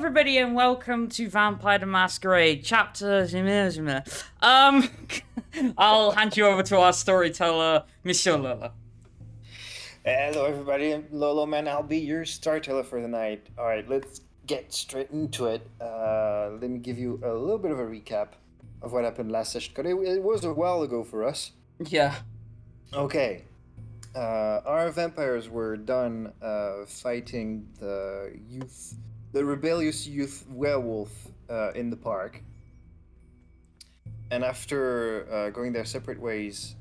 everybody, and welcome to Vampire the Masquerade, chapter... I'll hand you over to our storyteller, Monsieur Lola. Hello everybody, I'm Lolo Man. I'll be your storyteller for the night. Alright, let's get straight into it. Let me give you a little bit of a recap of what happened last session, because it was a while ago for us. Yeah. Okay. Our vampires were done fighting the rebellious youth werewolf in the park. And after going their separate ways,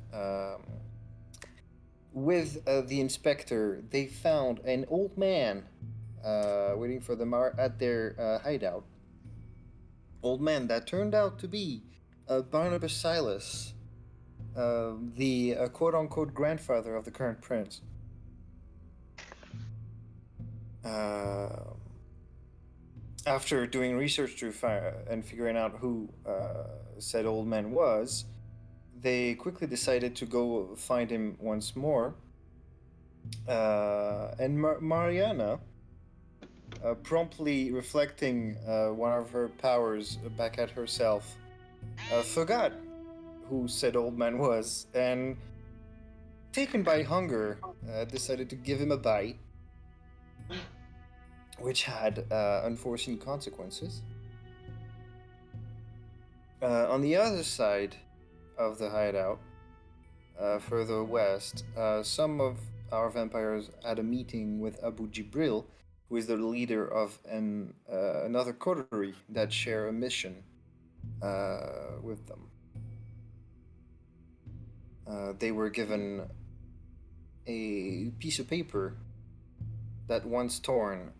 with the inspector, they found an old man waiting for them at their hideout. Old man that turned out to be Barnabas Silas, the quote-unquote grandfather of the current prince. After doing research and figuring out who said old man was, they quickly decided to go find him once more. And Marianna, promptly reflecting one of her powers back at herself, forgot who said old man was, and taken by hunger, decided to give him a bite, which had unforeseen consequences. On the other side of the hideout, further west, some of our vampires had a meeting with Abu Jibril, who is the leader of another coterie that share a mission with them. They were given a piece of paper that, once torn,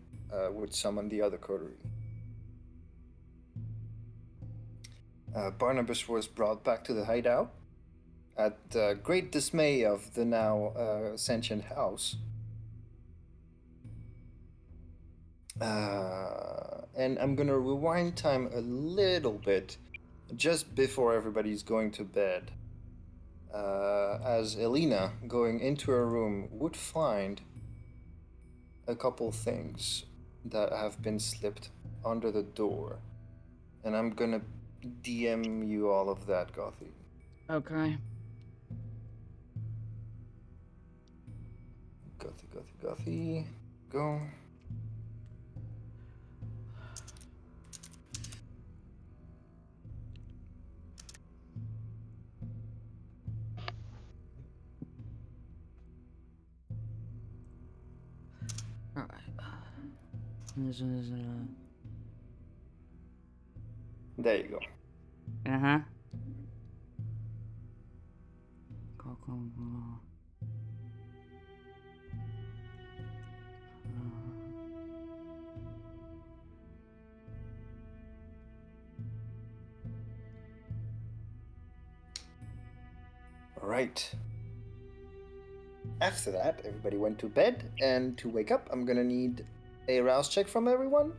would summon the other coterie. Barnabas was brought back to the hideout at great dismay of the now sentient house. And I'm gonna rewind time a little bit, just before everybody's going to bed, as Helina, going into her room, would find a couple things that have been slipped under the door. And I'm gonna DM you all of that, Gothy. Okay. Gothy. Go. Alright. There you go. Uh-huh. Right. After that, everybody went to bed, and to wake up, I'm gonna need a rouse check from everyone.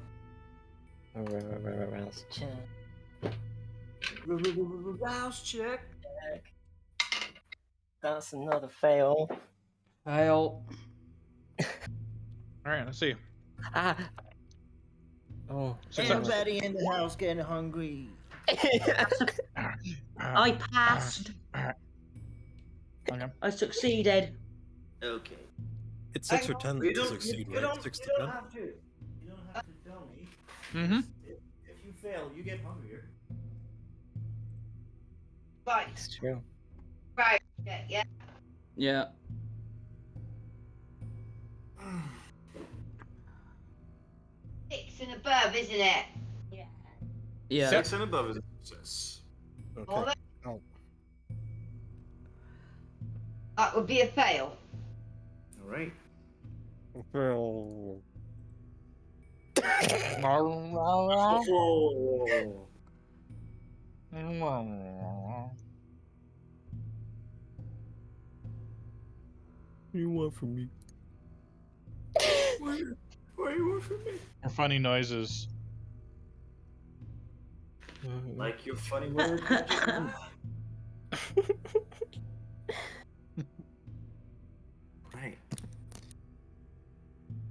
Rouse check. Rouse check. That's another fail. Fail. Alright, let's see. Ah. Oh. Everybody in the house getting hungry. I passed. Okay. I succeeded. Okay. It's 6 or 10 to succeed, right? 6 to 10? You don't have to tell me. Mm-hmm. If you fail, you get hungrier. Right. It's true. Right. Yeah. Yeah. 6 and above, isn't it? Yeah. Yeah. 6 and above is a success. Okay. That would be a fail. All right. You want from me? What do you want from me? Or funny noises. Like your funny word. Right.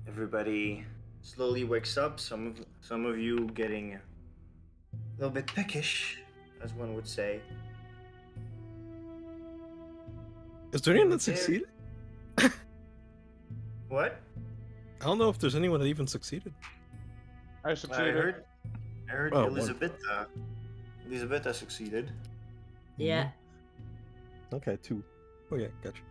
Everybody slowly wakes up. Some of you getting a little bit peckish, as one would say. Is there anyone that Yeah. succeeded? What? I don't know if there's anyone that even succeeded. I I succeeded. heard Oh, Elizabetha succeeded. Yeah. Okay, 2. Okay, gotcha.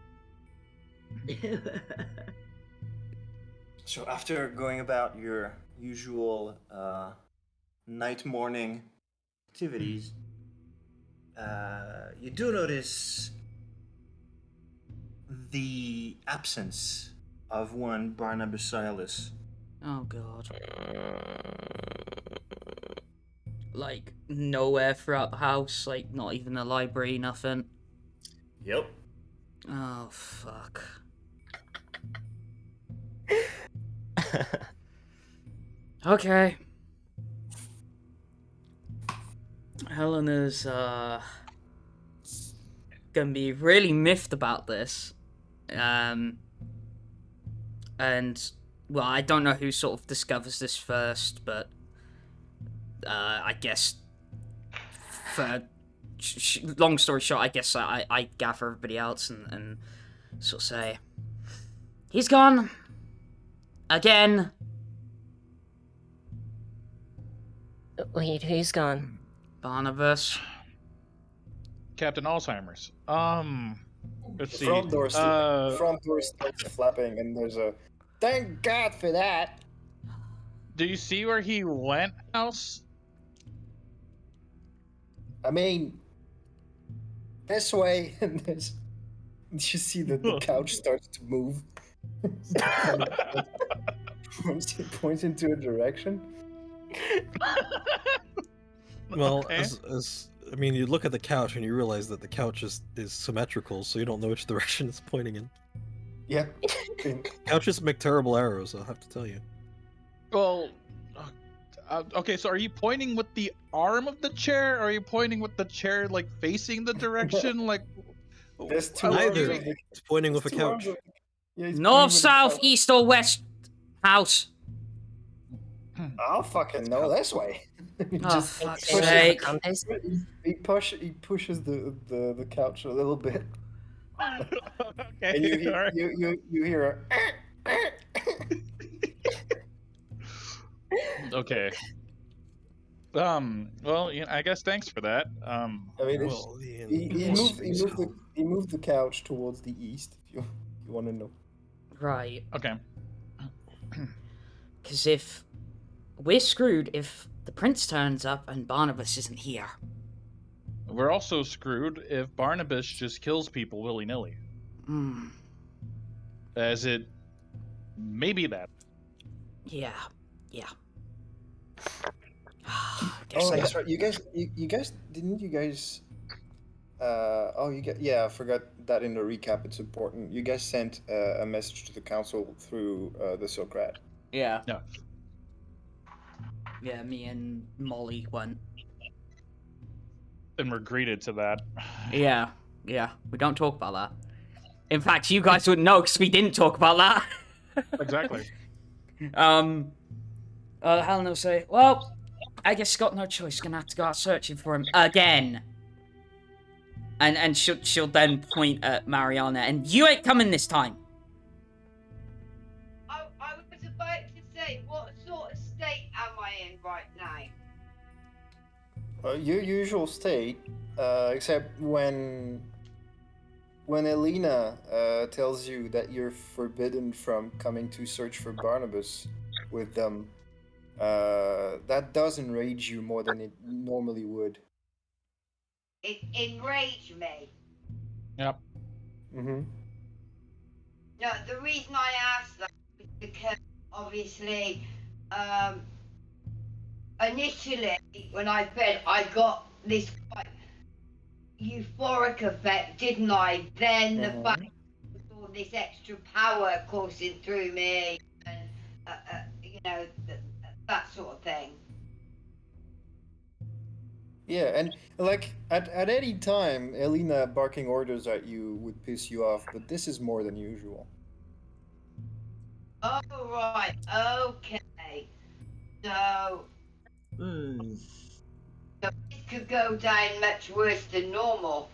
So after going about your usual night morning activities, you do notice the absence of one Barnabas Silas. Oh god. Like nowhere throughout the house, like not even the library, nothing. Yep. Oh fuck. Okay. Helena's gonna be really miffed about this. And well, I don't know who sort of discovers this first, but I guess for long story short, I guess I gather everybody else and sort of say, he's gone again. Wait, who's gone? Barnabas. Captain Alzheimer's. Let's see. Front door starts flapping, and there's a thank God for that. Do you see where he went, House? I mean, this way, and there's. You see that the couch starts to move. points into a direction. Well, Okay. as I mean, you look at the couch and you realize that the couch is symmetrical, so you don't know which direction it's pointing in. Yeah. Couches make terrible arrows, I'll have to tell you. Well, okay, so are you pointing with the arm of the chair, or are you pointing with the chair, like, facing the direction? Like, There's two I- arms Neither. of the- It's pointing with a there's two arms couch. of the- yeah, he's North, pointing with a south, couch. east, or west house. I'll fucking know this way. He Oh, just fuck's pushes- sake. Compass? He pushes the couch a little bit, okay, and you all right. you hear a. Okay. Well, you know, I guess thanks for that. I mean, it's, Well, he moved the couch towards the east. If you want to know. Right. Okay. Because if we're screwed if the prince turns up and Barnabas isn't here. We're also screwed if Barnabas just kills people willy-nilly. Hmm. As it may be that. Yeah. Oh, that's right. You guys didn't you guys? I forgot that in the recap. It's important. You guys sent a message to the council through the Silk Rat. Yeah. Yeah. Yeah, me and Mollie went. And we're greeted to that. Yeah. We don't talk about that. In fact, you guys wouldn't know because we didn't talk about that. Exactly. Helena will say, well, I guess got no choice. Gonna have to go out searching for him again. And she'll then point at Marianna, and you ain't coming this time. I was about to say, what sort of state am I in right now? Your usual state, except when Helina tells you that you're forbidden from coming to search for Barnabas with them, that does enrage you more than it normally would. It enraged me. Yep. Mm-hmm. No, the reason I asked that is because obviously, initially when I fed, I got this quite euphoric effect, didn't I? Then the fact with all this extra power coursing through me, and that sort of thing. Yeah, and like at any time, Helina barking orders at you would piss you off, but this is more than usual. Oh right, okay. So, Hmm. this could go down much worse than normal.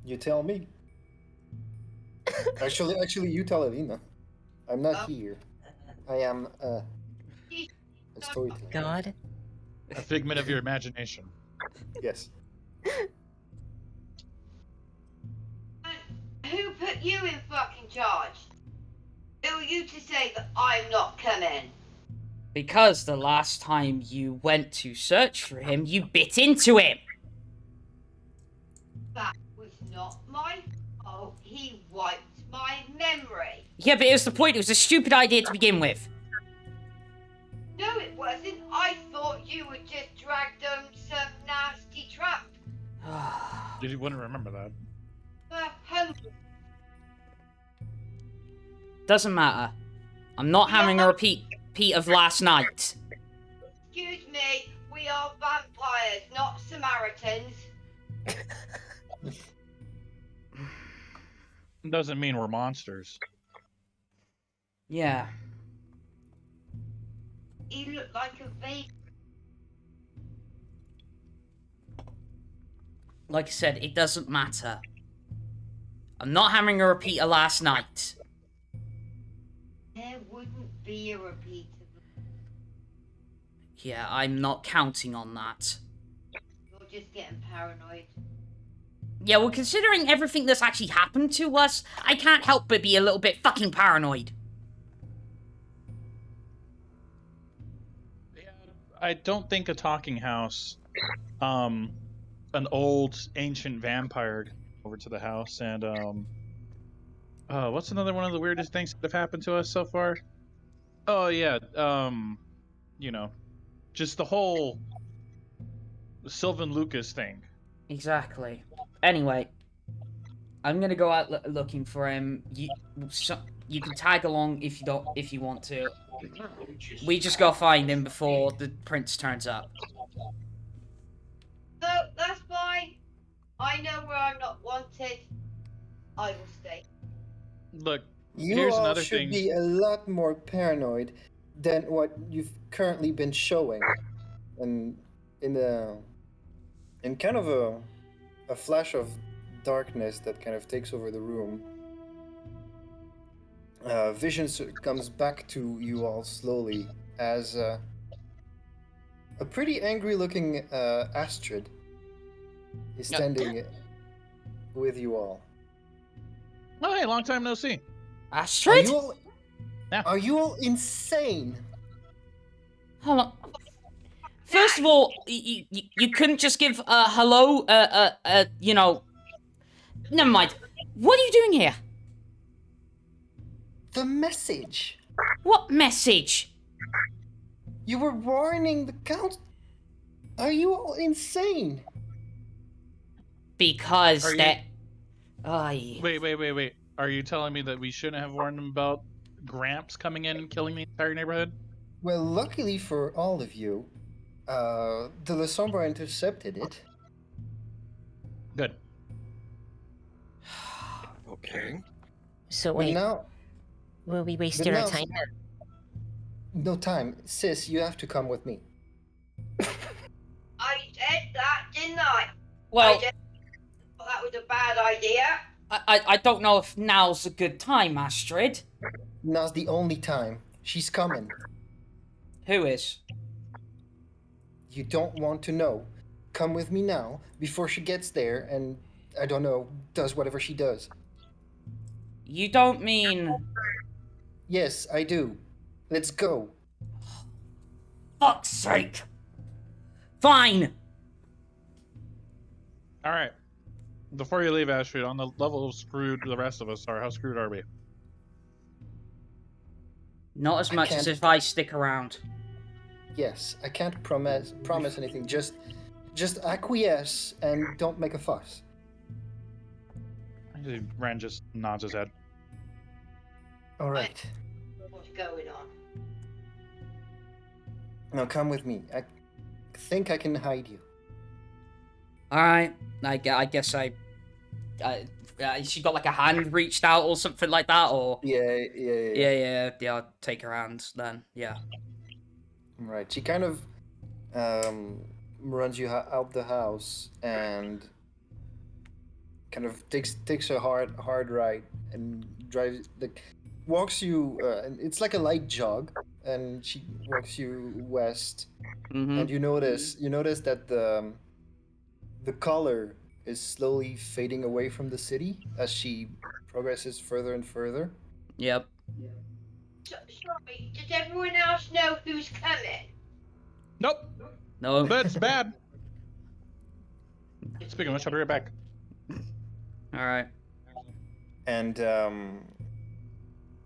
You tell me. Actually, you tell Helina. I'm not here. I am a storyteller. God. A figment of your imagination. Yes. Who put you in fucking charge? Who are you to say that I'm not coming? Because the last time you went to search for him, you bit into him. That was not my fault. He wiped my memory. Yeah, but it was the point. It was a stupid idea to begin with. No, it wasn't. I thought you would just drag them some nasty trap You wouldn't remember that. for hundreds. Doesn't matter. I'm not having a repeat of last night. Excuse me, we are vampires, not Samaritans. Doesn't mean we're monsters. Yeah. You look like a vape. Like I said, it doesn't matter. I'm not having a repeat of last night. There wouldn't be a repeat of it. Yeah, I'm not counting on that. You're just getting paranoid. Yeah, well, considering everything that's actually happened to us, I can't help but be a little bit fucking paranoid. Yeah, I don't think a talking house, an old ancient vampire over to the house and what's another one of the weirdest things that have happened to us so far? Oh yeah, you know, just the whole Sylvan Lucas thing. Exactly. Anyway, I'm gonna go out looking for him. You can tag along if you want to. We just gotta find him before the prince turns up. So, that's fine. I know where I'm not wanted. I will stay. Look, You here's all another should thing. be a lot more paranoid than what you've currently been showing, and in kind of a flash of darkness that kind of takes over the room. Vision comes back to you all slowly as a pretty angry-looking Astrid is standing with you all. Oh, hey, long time no see. Astrid? Are you all insane? Hold on. First of all, you couldn't just give a hello, you know... Never mind. What are you doing here? The message. What message? You were warning the count. Are you all insane? Because Are that... Wait. Are you telling me that we shouldn't have warned them about Gramps coming in and killing the entire neighborhood? Well, luckily for all of you, the La Sombra intercepted it. Good. Okay. So But wait, now, will we waste but our now- time? no time. Sis, you have to come with me. I said that, didn't I? Well, I just thought that was a bad idea. I don't know if now's a good time, Astrid. Now's the only time. She's coming. Who is? You don't want to know. Come with me now, before she gets there and, I don't know, does whatever she does. You don't mean... Yes, I do. Let's go. Fuck's sake! Fine! All right. Before you leave, Astrid, on the level of screwed the rest of us are, how screwed are we? Not as I much as can't- if I stick around. Yes, I can't promise anything. Just acquiesce and don't make a fuss. Ren just nods his head. All right. What's going on? Now come with me. I think I can hide you. Alright, I guess I she got like a hand reached out or something like that, or Yeah. I'll take her hand then. Yeah. Right. She kind of runs you out the house and kind of takes a hard right and drives walks you. And it's like a light jog, and she walks you west. Mm-hmm. And you notice that the color is slowly fading away from the city as she progresses further and further. Yep. Sorry, does everyone else know who's coming? Nope. No. That's bad. Speaking of which, I'll be right back. All right. And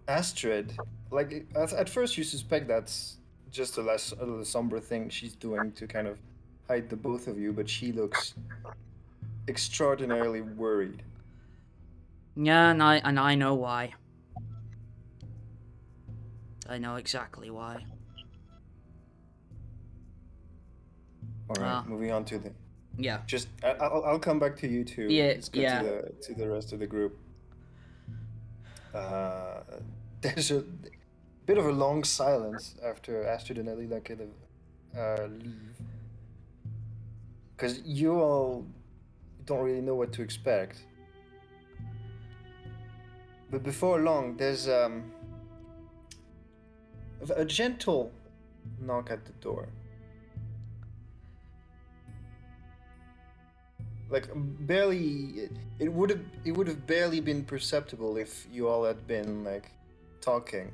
Astrid, like at first you suspect that's just a less somber thing she's doing to kind of hide the both of you, but she looks extraordinarily worried. Yeah, and I know why. I know exactly why. All right, moving on to the. Yeah. Just I'll come back to you too. Yeah, Let's get to the rest of the group. There's a bit of a long silence after Astrid and Elina kind of leave, because you all don't really know what to expect. But before long, there's a gentle knock at the door. Like barely, it would have barely been perceptible if you all had been like talking.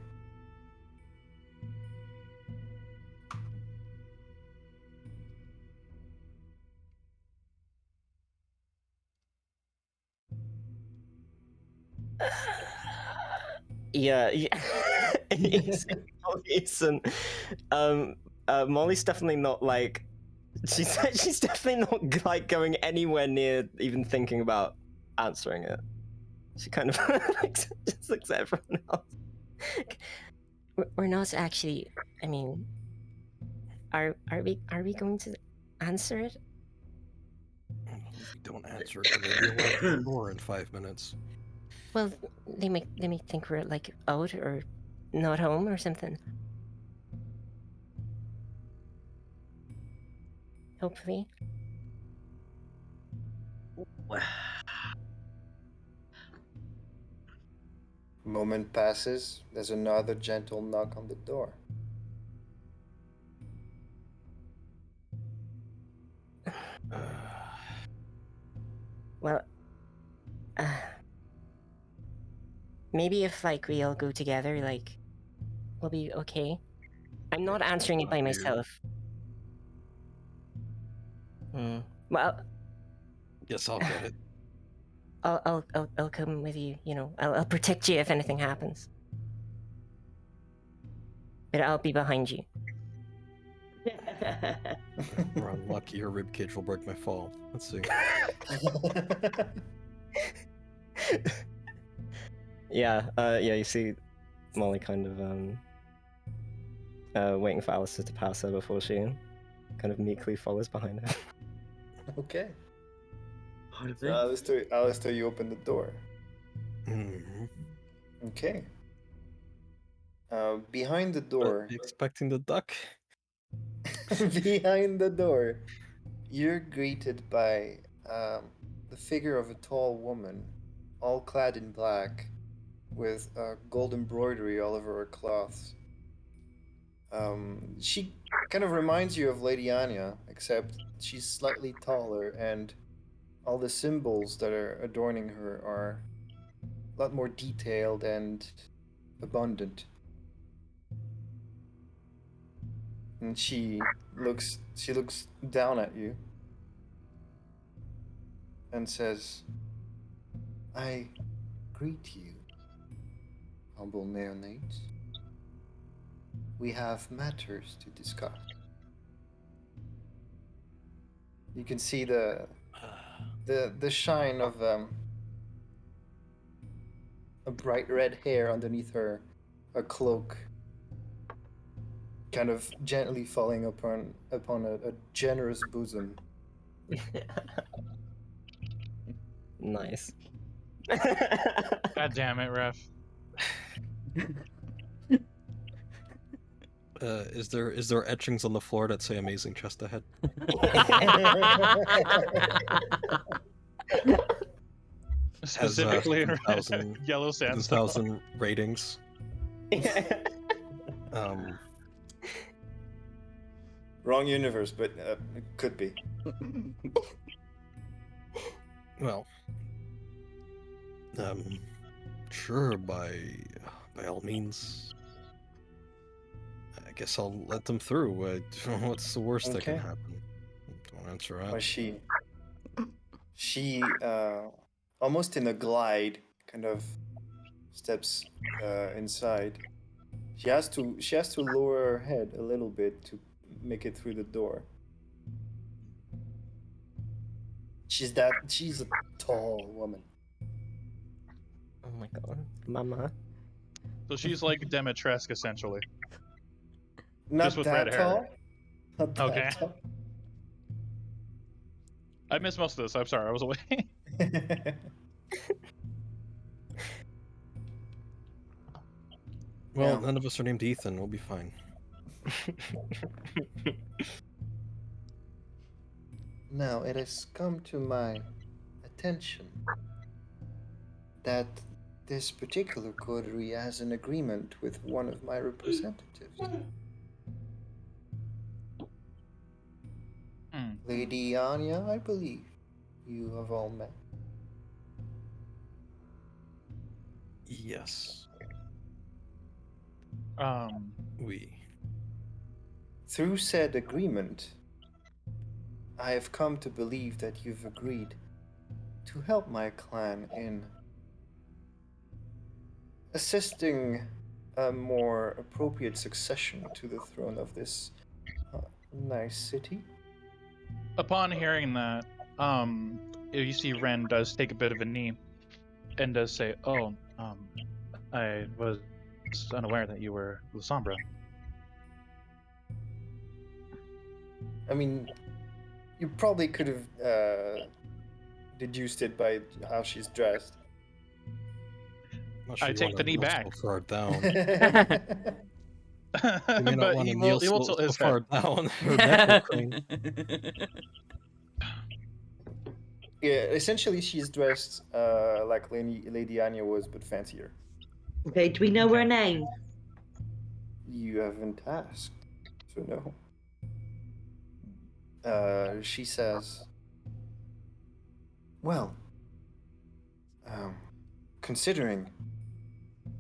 Yeah. Mollie's definitely not like. She's definitely not like going anywhere near even thinking about answering it. She kind of just looks at everyone else. We're not actually. I mean, are we going to answer it? If we don't answer it, then maybe we'll open the door in 5 minutes. Well, they may think we're like out or not home or something. Hopefully. Moment passes. There's another gentle knock on the door. Well, maybe if like we all go together, like we'll be okay. I'm not answering it by myself. Well, Yes, I'll get it. I'll come with you. You know, I'll protect you if anything happens. But I'll be behind you. We're unlucky. Your ribcage will break my fall. Let's see. Yeah. You see, Mollie kind of waiting for Alister to pass her before she kind of meekly follows behind her. Okay. Alister, you open the door. Mm-hmm. Okay. Behind the door. Expecting the duck? Behind the door, you're greeted by the figure of a tall woman, all clad in black, with gold embroidery all over her cloths. She kind of reminds you of Lady Anya, except she's slightly taller, and all the symbols that are adorning her are a lot more detailed and abundant. And she looks down at you and says, "I greet you, humble neonates. We have matters to discuss." You can see the shine of a bright red hair underneath her cloak, kind of gently falling upon a generous bosom. Nice. God damn it, Ref. Is there etchings on the floor that say "Amazing Chest Ahead"? Specifically in 7,000 yellow sandstone. 7,000 ratings. Um, Wrong universe, but it could be. well, sure, by all means. I guess I'll let them through. What's the worst that can Okay. happen? Don't answer Well, that. she almost in a glide kind of steps inside. She has to lower her head a little bit to make it through the door. She's a tall woman. Oh my god, Mama. So she's like Demetresque, essentially. Not Just with that red hair. tall. Not that Okay. tall. I missed most of this. I'm sorry, I was away. Well, Yeah. none of us are named Ethan. We'll be fine. Now it has come to my attention that this particular coterie has an agreement with one of my representatives. Lady Anya, I believe you have all met. Yes, we. Through said agreement, I have come to believe that you've agreed to help my clan in assisting a more appropriate succession to the throne of this nice city. Upon hearing that, you see Ren does take a bit of a knee and does say, "Oh, I was unaware that you were Lusombra." I mean, you probably could have deduced it by how she's dressed. Well, I she take the wanna knee kneel back. So far down. But You may not want he to will kneel tilt so his far head. down. Her neck will crane. Yeah, essentially she's dressed like Lady Anya was, but fancier. Okay, do we know her name? You haven't asked, so no. She says, well, considering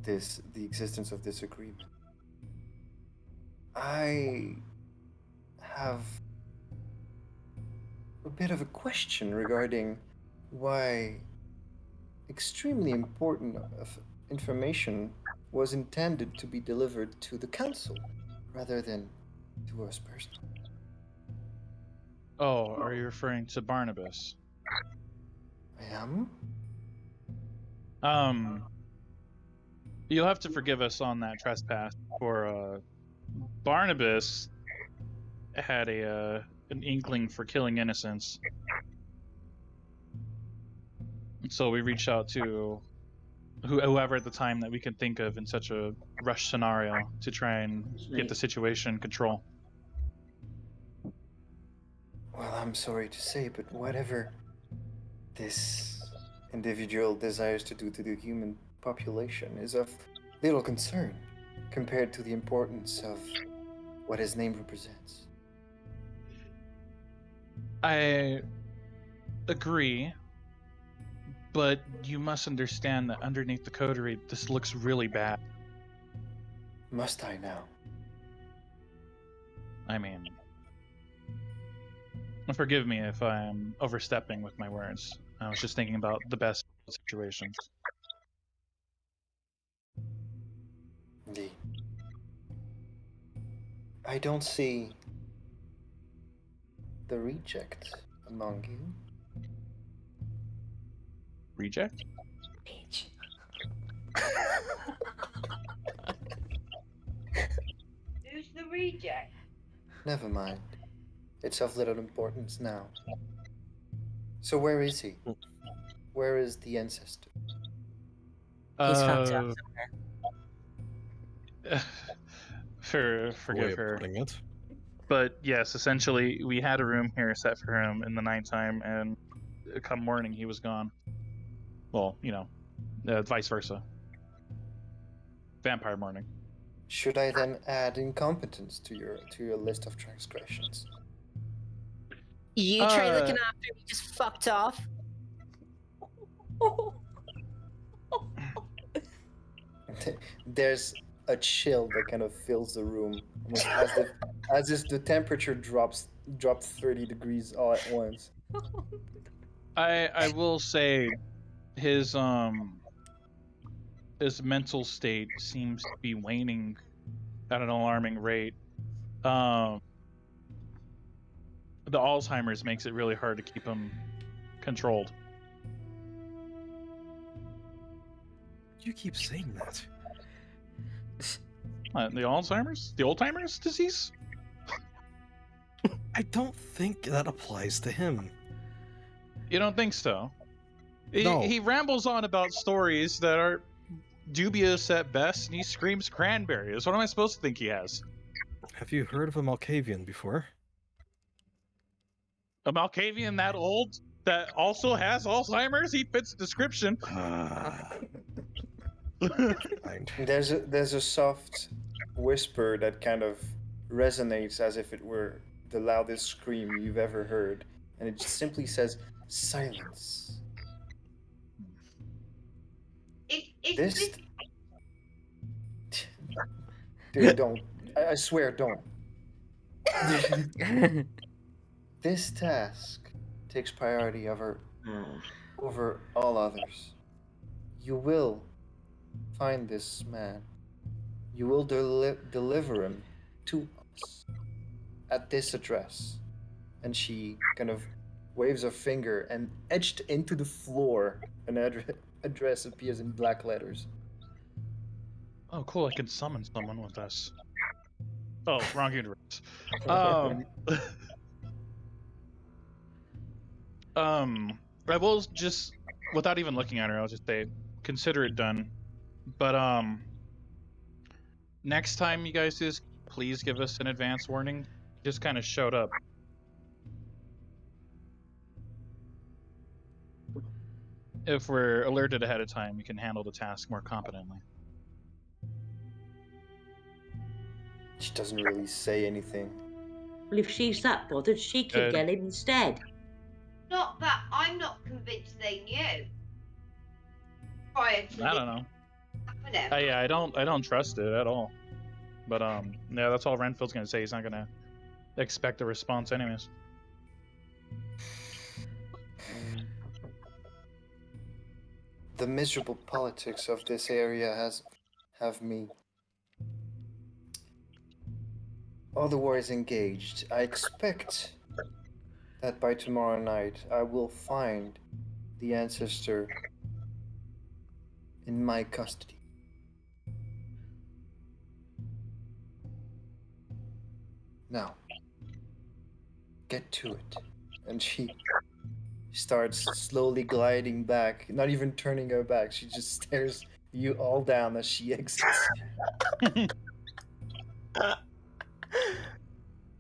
the existence of this agreement, I have a bit of a question regarding why extremely important information was intended to be delivered to the council rather than to us personally. Oh, are you referring to Barnabas? I am? You'll have to forgive us on that trespass. For Barnabas had an inkling for killing innocents, so we reached out to whoever at the time that we could think of in such a rush scenario to try and get the situation in control. Well, I'm sorry to say, but whatever this individual desires to do to the human population is of little concern compared to the importance of what his name represents. I agree, but you must understand that underneath the coterie, this looks really bad. Must I now? I mean, forgive me if I'm overstepping with my words. I was just thinking about the best situations. Indeed. I don't see the reject among you. Reject? Who's the reject? Never mind. It's of little importance now. So where is he? Where is the ancestor? He's fucked up somewhere. Forgive Way of her. putting it. But yes, essentially, we had a room here set for him in the nighttime, and come morning, he was gone. Well, vice versa. Vampire morning. Should I then add incompetence to your list of transgressions? You try looking after me, just fucked off. There's a chill that kind of fills the room, almost as if the temperature dropped 30 degrees all at once. I will say, his mental state seems to be waning at an alarming rate. The Alzheimer's makes it really hard to keep him controlled. You keep saying that. The Alzheimer's? The old-timers disease? I don't think that applies to him. You don't think so? No. He rambles on about stories that are dubious at best, and he screams cranberries. What am I supposed to think he has? Have you heard of a Malkavian before? A Malkavian that old that also has Alzheimer's? He fits the description. Fine. There's a soft whisper that kind of resonates as if it were the loudest scream you've ever heard, and it just simply says, "Silence." This... Dude, don't. I swear, don't. This task takes priority over all others. You will find this man. You will deliver him to us at this address. And she kind of waves her finger, and etched into the floor, an address appears in black letters. Oh, cool! I can summon someone with us. Oh, wrong universe. I will just, without even looking at her, I'll just say, consider it done. But next time you guys just please give us an advance warning. Just kind of showed up. If we're alerted ahead of time, we can handle the task more competently. She doesn't really say anything. Well, if she's that bothered, she could get him instead. Not that I'm not convinced they knew. Prior to I don't know. happening. Yeah, I don't trust it at all. But yeah, that's all Renfield's gonna say. He's not gonna expect a response, anyways. The miserable politics of this area have me. Otherwise engaged. I expect that by tomorrow night I will find the ancestor in my custody. Now, get to it. And she starts slowly gliding back, not even turning her back. She just stares you all down as she exits.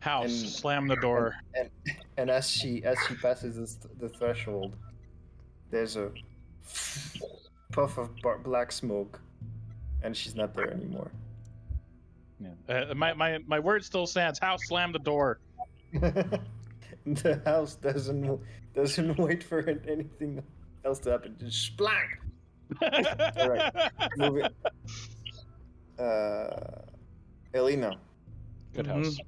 House, slam the door. And as she passes the threshold, there's a puff of black smoke, and she's not there anymore. Yeah. My word still stands. House, slam the door. The house doesn't wait for anything else to happen. Just splat. All right, moving. Helina. Good house.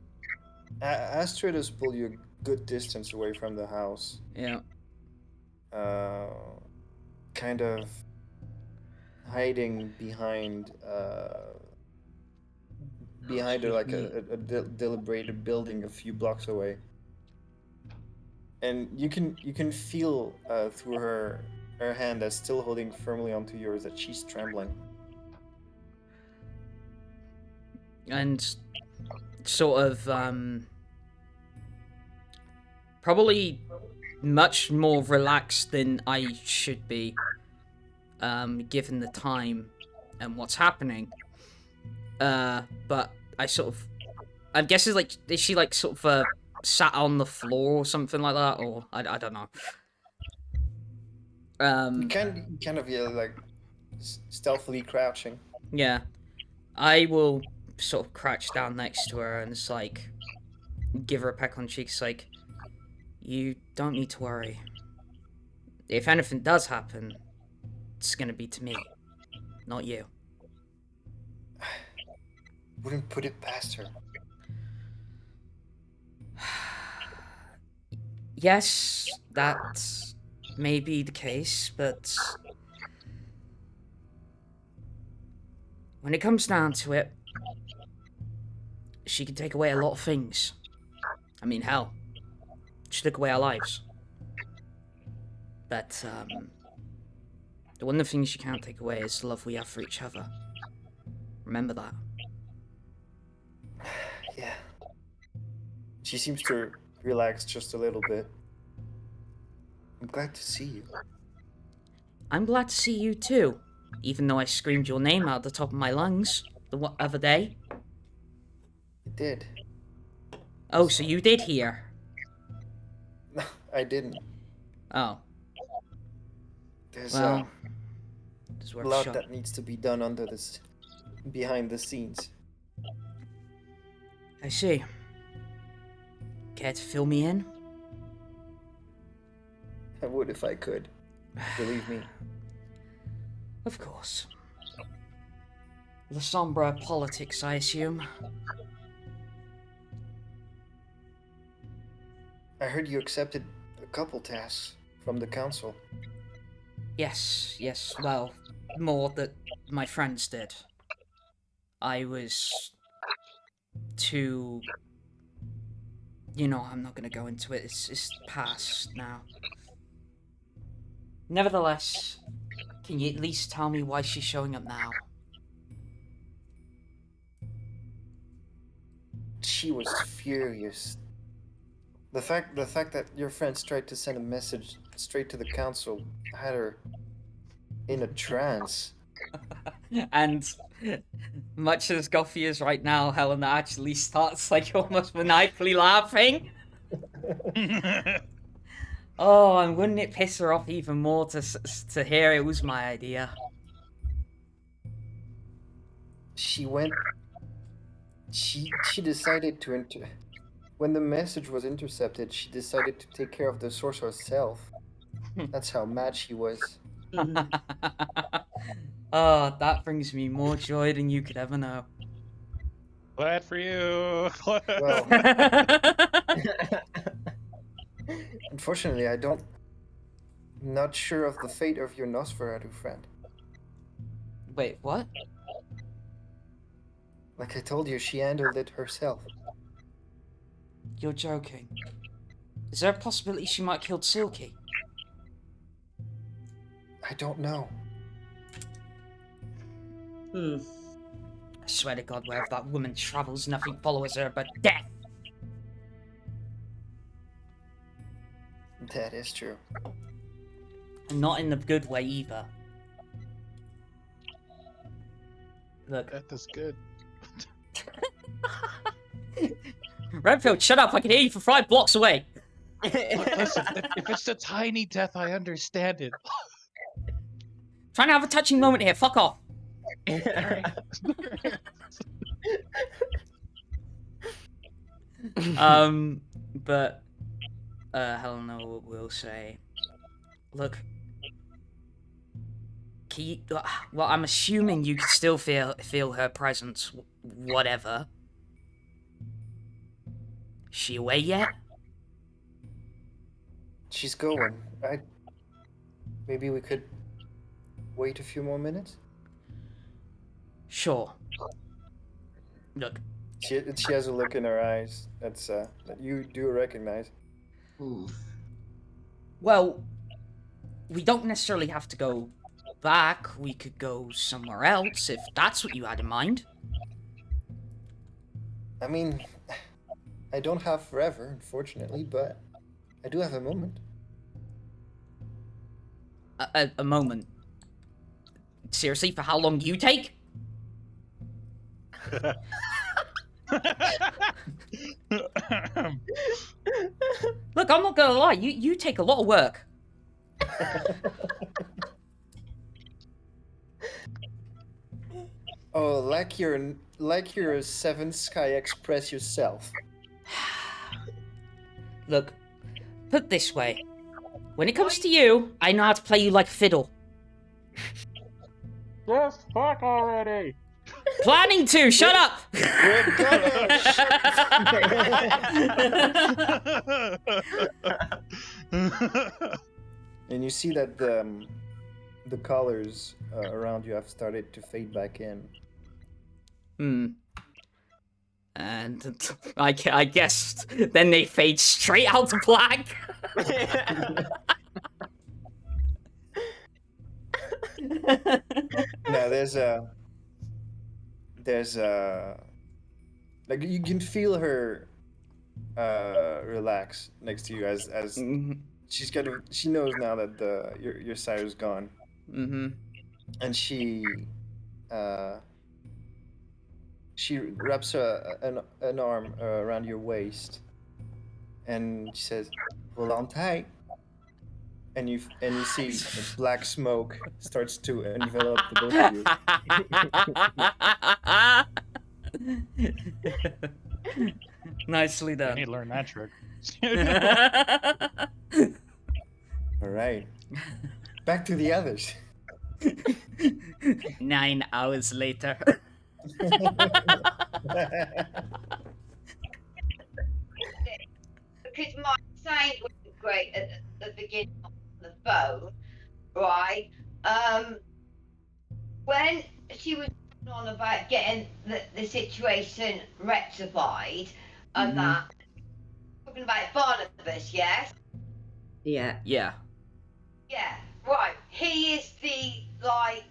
Astrid has pulled you a good distance away from the house. Yeah. Kind of hiding behind like a deliberated building a few blocks away. And you can feel through her hand that's still holding firmly onto yours that she's trembling. And sort of probably much more relaxed than I should be. given the time and what's happening. But I sort of, I'm guessing like, is she like sort of sat on the floor or something like that, or I don't know. Kind of, yeah, like stealthily crouching. Yeah, I will sort of crouch down next to her and just like give her a peck on the cheek. It's like, you don't need to worry. If anything does happen, it's gonna be to me, not you. Wouldn't put it past her. Yes, that may be the case, but when it comes down to it, she can take away a lot of things. I mean, hell, she took away our lives. But, one of the things she can't take away is the love we have for each other. Remember that. Yeah. She seems to relax just a little bit. I'm glad to see you. I'm glad to see you too, even though I screamed your name out the top of my lungs the other day. I did. Oh, so you did hear? No, I didn't. Oh. There's Well, a lot that needs to be done under this, behind the scenes. I see. Care to fill me in? I would if I could. Believe me. Of course. The sombre politics, I assume. I heard you accepted a couple tasks from the council. Yes, well, more that my friends did. I was too... You know, I'm not gonna go into it, it's past now. Nevertheless, can you at least tell me why she's showing up now? She was furious. The fact that your friends tried to send a message straight to the council had her in a trance. And much as Gothy is right now, Helena actually starts like almost maniacally laughing. Oh, and wouldn't it piss her off even more to hear it was my idea? She decided to when the message was intercepted, she decided to take care of the source herself. That's how mad she was. Oh, that brings me more joy than you could ever know. Glad for you. Well, unfortunately, not sure of the fate of your Nosferatu friend. Wait, what? Like I told you, she handled it herself. You're joking. Is there a possibility she might have killed Silky? I don't know. Hmm. I swear to God, wherever that woman travels, nothing follows her but death. That is true. And not in the good way either. Look. That is good. Renfield, shut up! I can hear you from 5 blocks away! Look, listen, if it's a tiny death, I understand it. Trying to have a touching moment here, fuck off! But Helena will say, look, can you, well, I'm assuming you can still feel her presence, whatever. She away yet? She's going. Maybe we could wait a few more minutes? Sure. Look. She has a look in her eyes that you do recognize. Well, we don't necessarily have to go back. We could go somewhere else, if that's what you had in mind. I mean, I don't have forever, unfortunately, but I do have a moment. A moment? Seriously, for how long you take? Look, I'm not gonna lie, you take a lot of work. Oh, like you're a 7 Sky Express yourself. Look, put it this way. When it comes to you, I know how to play you like a fiddle. Just fuck already. Planning to, shut up! We're gonna And you see that the colors around you have started to fade back in. And I guess then they fade straight out to black. No, there's like you can feel her relax next to you as she knows now that your sire's gone. And she wraps an arm around your waist, and she says, "Hold on tight." And you see black smoke starts to envelop the both of you. Nicely I done. need to learn that trick. All right, back to the others. 9 hours later. Because my sound wasn't great at the beginning on the phone, right? When she was on about getting the situation rectified and that, talking about Barnabas, yes? Yeah. Yeah. Yeah, right. He is the like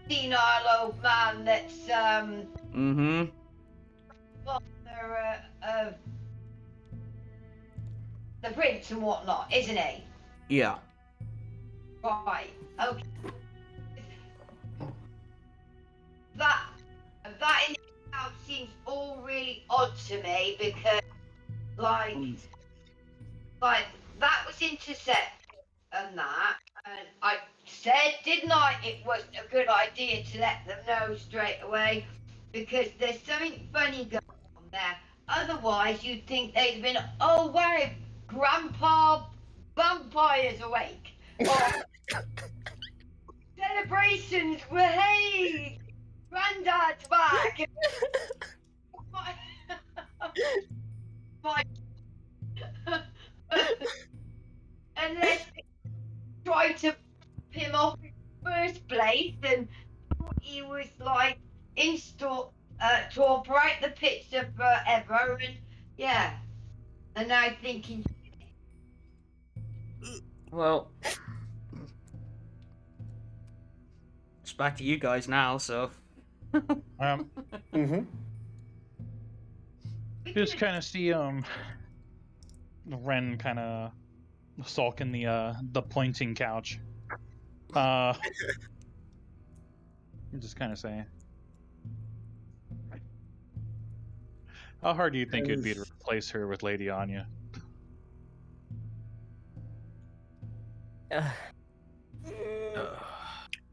senile old man that's father of the prince and whatnot, isn't he? Yeah. Right. Okay. That in itself seems all really odd to me because like that was intercepted and that, and I said, didn't I, it was a good idea to let them know straight away because there's something funny going on there. Otherwise, you'd think they'd have been, oh wow, Grandpa Vampire's awake. Or celebrations, hey, Granddad's back. Unless they tried to pip him off in the first place and thought he was like in store to operate the picture forever, and yeah, and now thinking. Well, it's back to you guys now, so. Just kind of see Ren kind of sulk in the pointing couch. I'm just kind of saying. How hard do you think it'd be to replace her with Lady Anya?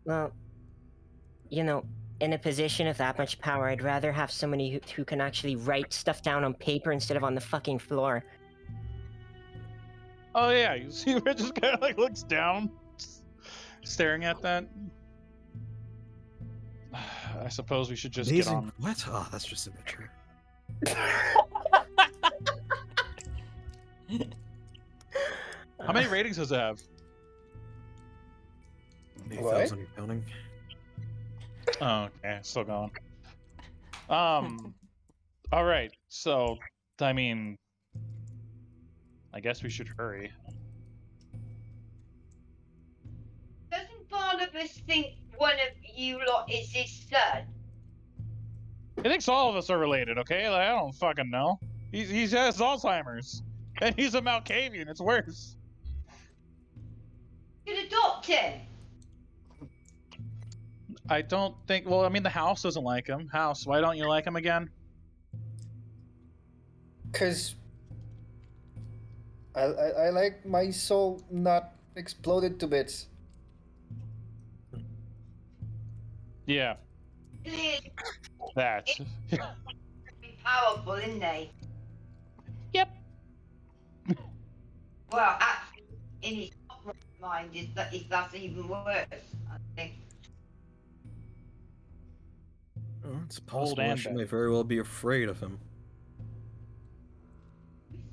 Well, you know, in a position of that much power, I'd rather have somebody who can actually write stuff down on paper instead of on the fucking floor. Oh yeah, you see, Ren just kind of like looks down, staring at that. I suppose we should just get on. What? Oh, that's just immature. How many ratings does it have? 8,000 and counting. Oh, okay, still going. All right. So, I mean, I guess we should hurry. Doesn't Barnabas think one of you lot is his son? He thinks all of us are related. Okay, like, I don't fucking know. He has Alzheimer's, and he's a Malkavian. It's worse. You could adopt him. I don't think. Well, I mean, the house doesn't like him. House, why don't you like him again? Cause I like my soul not exploded to bits. Yeah, Clearly that. powerful, isn't they? Yep. Well, actually, in his right mind, that's even worse, I think. Oh, it's Old possible that and she bad. may very well be afraid of him,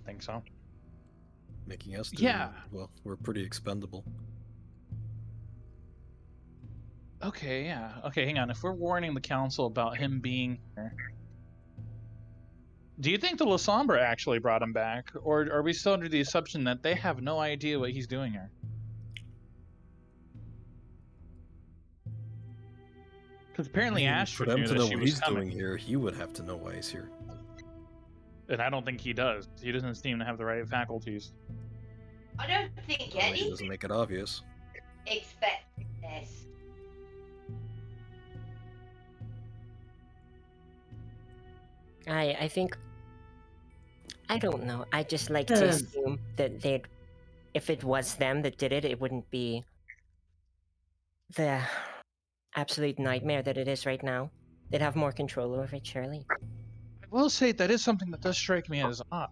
Think so. making us do. Yeah. Well, we're pretty expendable. Okay, yeah. Okay, hang on. If we're warning the council about him being here, do you think the Lasombra actually brought him back, or are we still under the assumption that they have no idea what he's doing here? Because apparently For Astrid them knew to that know she what was he's coming, doing here, he would have to know why he's here. and I don't think he does. He doesn't seem to have the right faculties. I don't think Or he any doesn't make it obvious. expect this. I think I don't know. I just like to assume that they'd, if it was them that did it, it wouldn't be the absolute nightmare that it is right now. They'd have more control over it, surely. I will say that is something that does strike me as odd.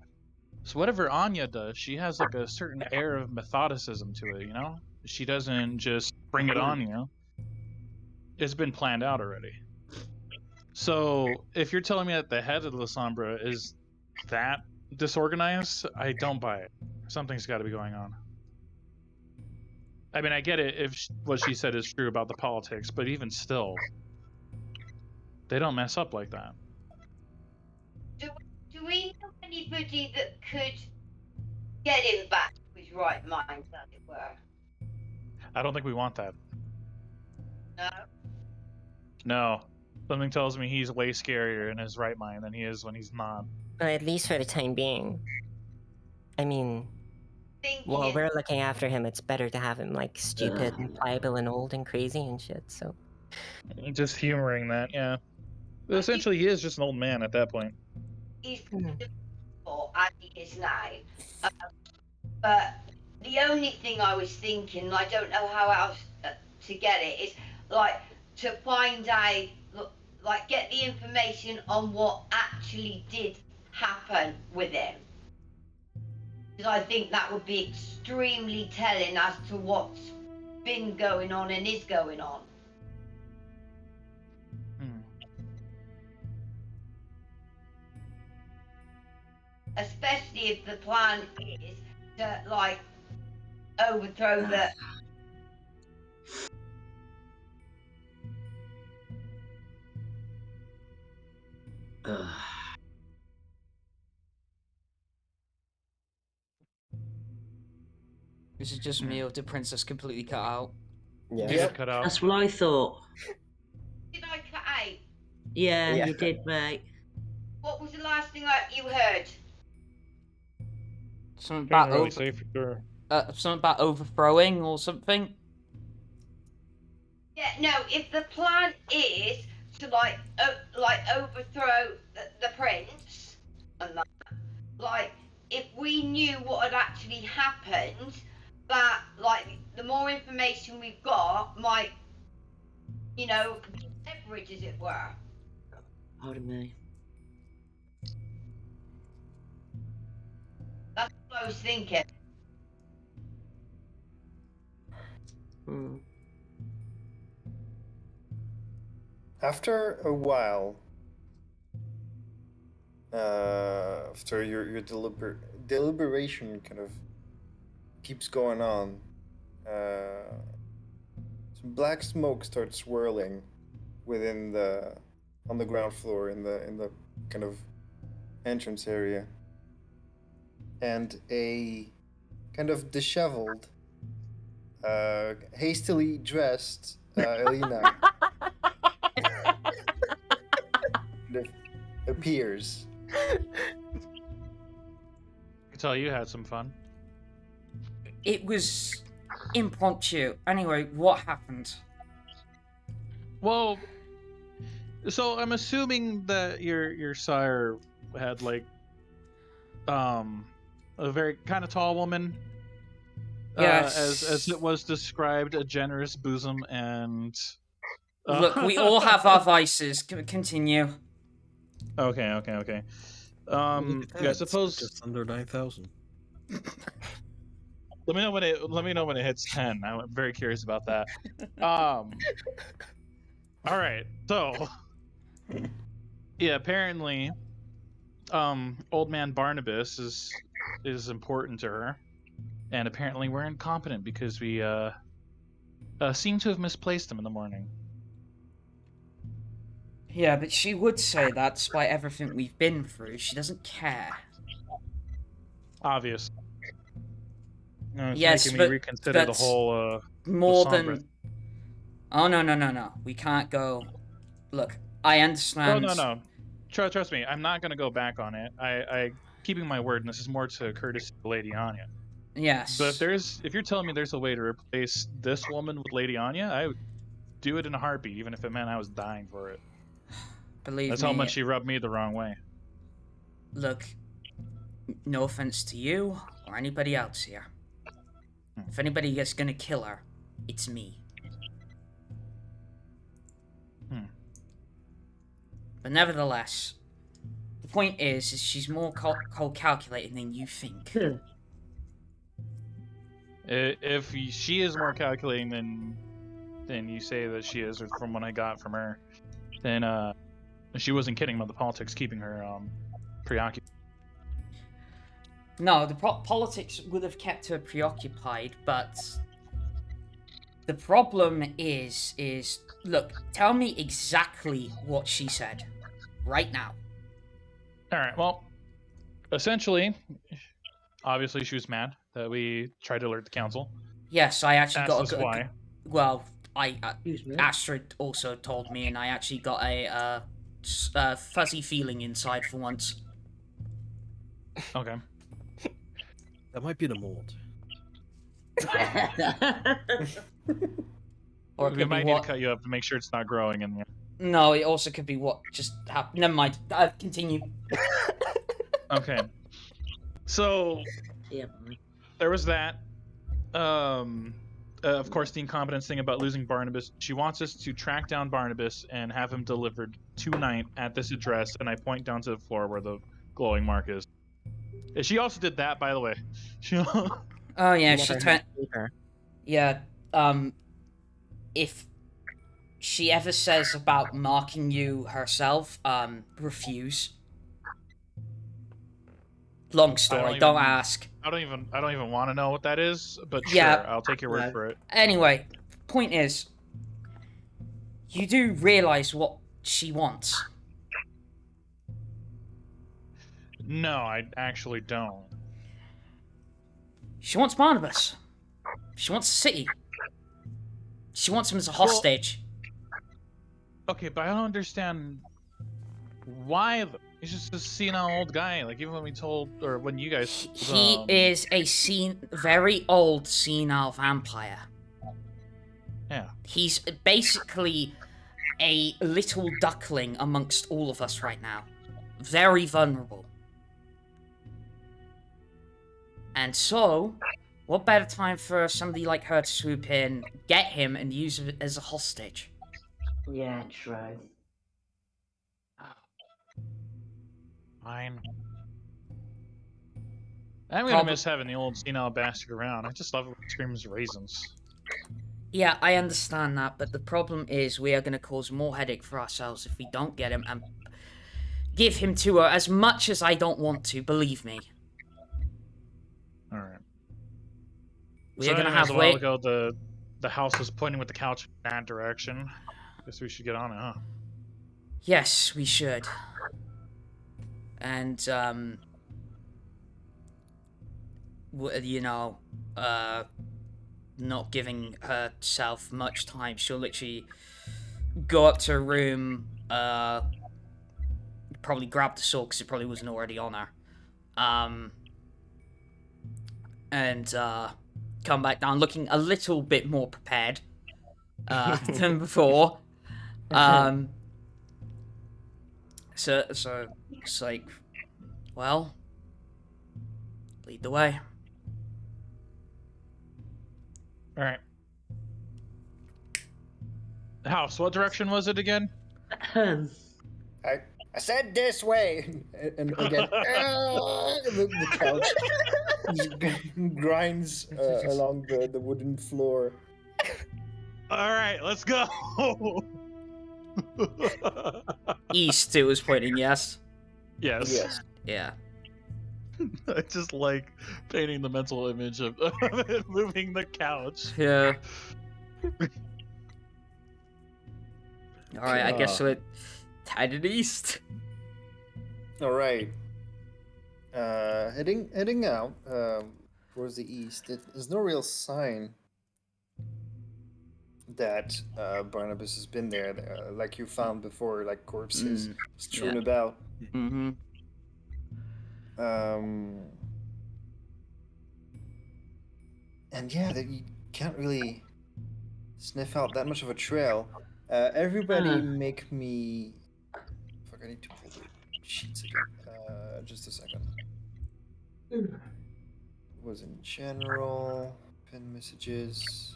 So whatever Anya does, she has like a certain air of methodicism to it, you know? She doesn't just bring it on you. It's been planned out already. So if you're telling me that the head of the Sombra is that disorganized, I don't buy it. Something's got to be going on. I mean, I get it if what she said is true about the politics, but even still, they don't mess up like that. Do we know anybody that could get him back to his right mind, as it were? I don't think we want that. No? No. Something tells me he's way scarier in his right mind than he is when he's not. At least for the time being. I mean, while we're looking after him, it's better to have him like stupid and pliable and old and crazy and shit, so. Just humoring that, yeah. But essentially, he is just an old man at that point. He's beautiful as he is now. But the only thing I was thinking, I don't know how else to get it, is like to find out, like get the information on what actually did happen with him. Because I think that would be extremely telling as to what's been going on and is going on. Especially if the plan is to, like, overthrow the... Is it just me or did Princess completely cut out? Yeah. Yep. Cut out. That's what I thought. Did I cut out? Yeah, you did, mate. What was the last thing you heard? Something Can't about really say for sure. something about overthrowing or something. Yeah, no. If the plan is to like overthrow the prince and that, like if we knew what had actually happened, that like the more information we've got might, you know, leverage as it were. Pardon me. That's what I was thinking. After a while, after your deliberation kind of keeps going on, some black smoke starts swirling within on the ground floor in the kind of entrance area, and a kind of disheveled, hastily dressed Helina appears. I can tell you had some fun. It was impromptu. Anyway, what happened? Well, so I'm assuming that your sire had like a very kind of tall woman. Yes. As it was described, a generous bosom and. Look, we all have our vices. Continue. Okay. Look at Yeah, I that, suppose. just under 9,000. Let me know when it hits 10. I'm very curious about that. All right. So, yeah, apparently, old man Barnabas is important to her, and apparently we're incompetent because we seem to have misplaced him in the morning. Yeah, but she would say that despite everything we've been through. She doesn't care. Obvious. It's Yes, making me but reconsider the that's whole more Sombra. than. Oh no! We can't go. Look, I Oh understand. no. Trust me, I'm not gonna go back on it. I keeping my word, and this is more to courtesy of Lady Anya. Yes. But if you're telling me there's a way to replace this woman with Lady Anya, I would do it in a heartbeat, even if it meant I was dying for it. Believe That's me. how much she rubbed me the wrong way. Look, no offense to you or anybody else here. If anybody is gonna kill her, it's me. But nevertheless, the point is she's more cold calculating than you think. If she is more calculating than you say that she is, or from what I got from her, then she wasn't kidding about the politics keeping her preoccupied. No, the politics would have kept her preoccupied, but the problem is look, tell me exactly what she said right now. All right. Well, essentially, obviously, she was mad that we tried to alert the council. Yes, I actually Asked got us why. Well, Excuse me. Astrid also told me, and I actually got a fuzzy feeling inside for once. Okay. That might be the mold. Or it We could be might need what? to cut you up to make sure it's not growing in there. No, it also could be what just happened. Never mind. Continue. Okay. So Yeah. there was that. Of course, the incompetence thing about losing Barnabas. She wants us to track down Barnabas and have him delivered tonight at this address. And I point down to the floor where the glowing mark is. She also did that, by the way. Oh yeah, Never she heard turned. of her. Yeah. If she ever says about marking you herself, refuse. Long story. Don't ask. I don't even want to know what that is, but Yeah. sure, I'll take your word for it. Anyway, point is, you do realize what she wants. No, I actually don't. She wants Barnabas. She wants the city. She wants him as a hostage. Okay, but I don't understand why. He's just a senile old guy. Like even when we told, or when you guys, He is a very old senile vampire. Yeah. He's basically a little duckling amongst all of us right now. Very vulnerable. And so, what better time for somebody like her to swoop in, get him, and use him as a hostage? Yeah, true. Fine. I'm gonna miss having the old senile bastard around. I just love it when he screams raisins. Yeah, I understand that, but the problem is we are going to cause more headache for ourselves if we don't get him and give him to her, as much as I don't want to, believe me. Alright. We are going to have a while ago, the house was pointing with the couch in that direction. Guess we should get on it, huh? Yes, we should. And, you know, not giving herself much time. She'll literally go up to her room, probably grab the sword because it probably wasn't already on her, and come back down looking a little bit more prepared than before. So it's like, well, lead the way. All right. House, what direction was it again? I said this way, and again, the couch grinds along the wooden floor. All right, let's go. East, it was pointing, yes? Yes. Yes. Yeah. I just like painting the mental image of it moving the couch. Yeah. Alright, I guess we're headed east. All right. Heading out towards the east. There's no real sign that Barnabas has been there, like you found before, like corpses strewn about. Mm-hmm. And yeah, you can't really sniff out that much of a trail. Everybody make me... Fuck, I need to pull the sheets again. Just a second. It was in general, pin messages.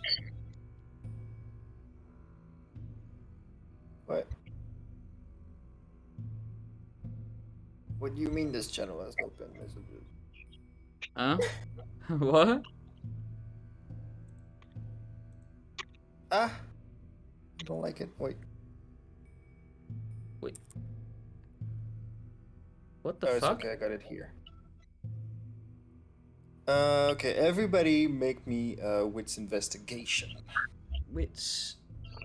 What? What do you mean this channel has no pin messages? Huh? What? Ah! I don't like it. Wait. What the Oh, it's fuck? okay, I got it here. Okay, everybody make me wits investigation. Wits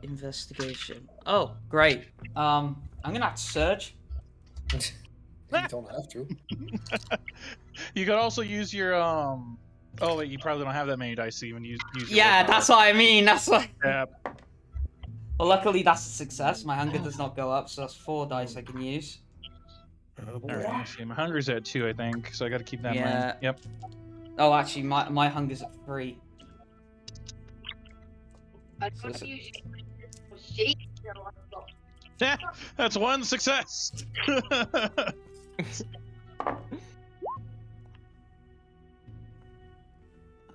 investigation. Oh, great. I'm gonna have to search. You don't have to. You could also use your Oh wait, you probably don't have that many dice to even use your Yeah, willpower. that's what I mean. That's what. Yeah. Well, luckily that's a success. My hunger does not go up, so that's 4 dice I can use. Oh, boy. Alright, let me see. My hunger's at 2, I think, so I gotta keep that in Yeah. mind. Yep. Oh, actually, my hunger's at 3. I don't use sheet. Yeah, that's 1 success.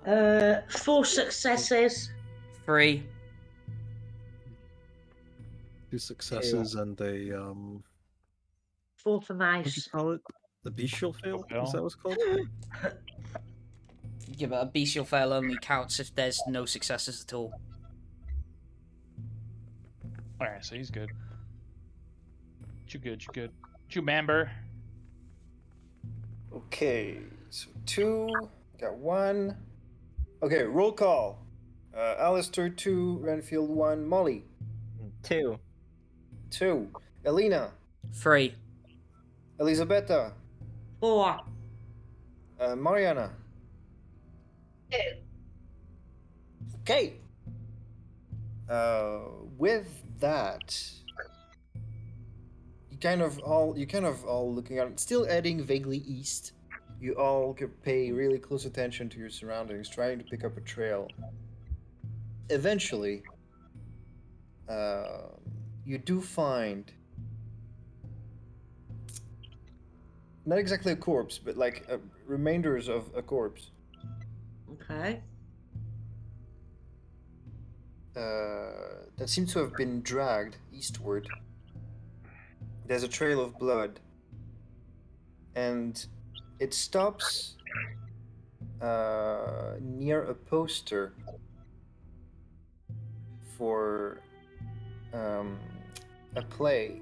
4 successes. 3. 2 successes and a 4 for what do you mice. call it? The bestial fail? Is that what it's called? Yeah, but a bestial fail only counts if there's no successes at all. Alright, so he's good. You good, you good. You member. Okay, so 2, got 1. Okay, roll call. Alister 2, Renfield 1, Mollie 2. 2, Helina, 3. Elizabetha, 4. Marianna. 2. Okay. With that, you kind of all looking at it, still heading vaguely east. You all could pay really close attention to your surroundings, trying to pick up a trail. Eventually, you do find not exactly a corpse, but like remainders of a corpse. Okay. That seems to have been dragged eastward. There's a trail of blood, and it stops near a poster for a play,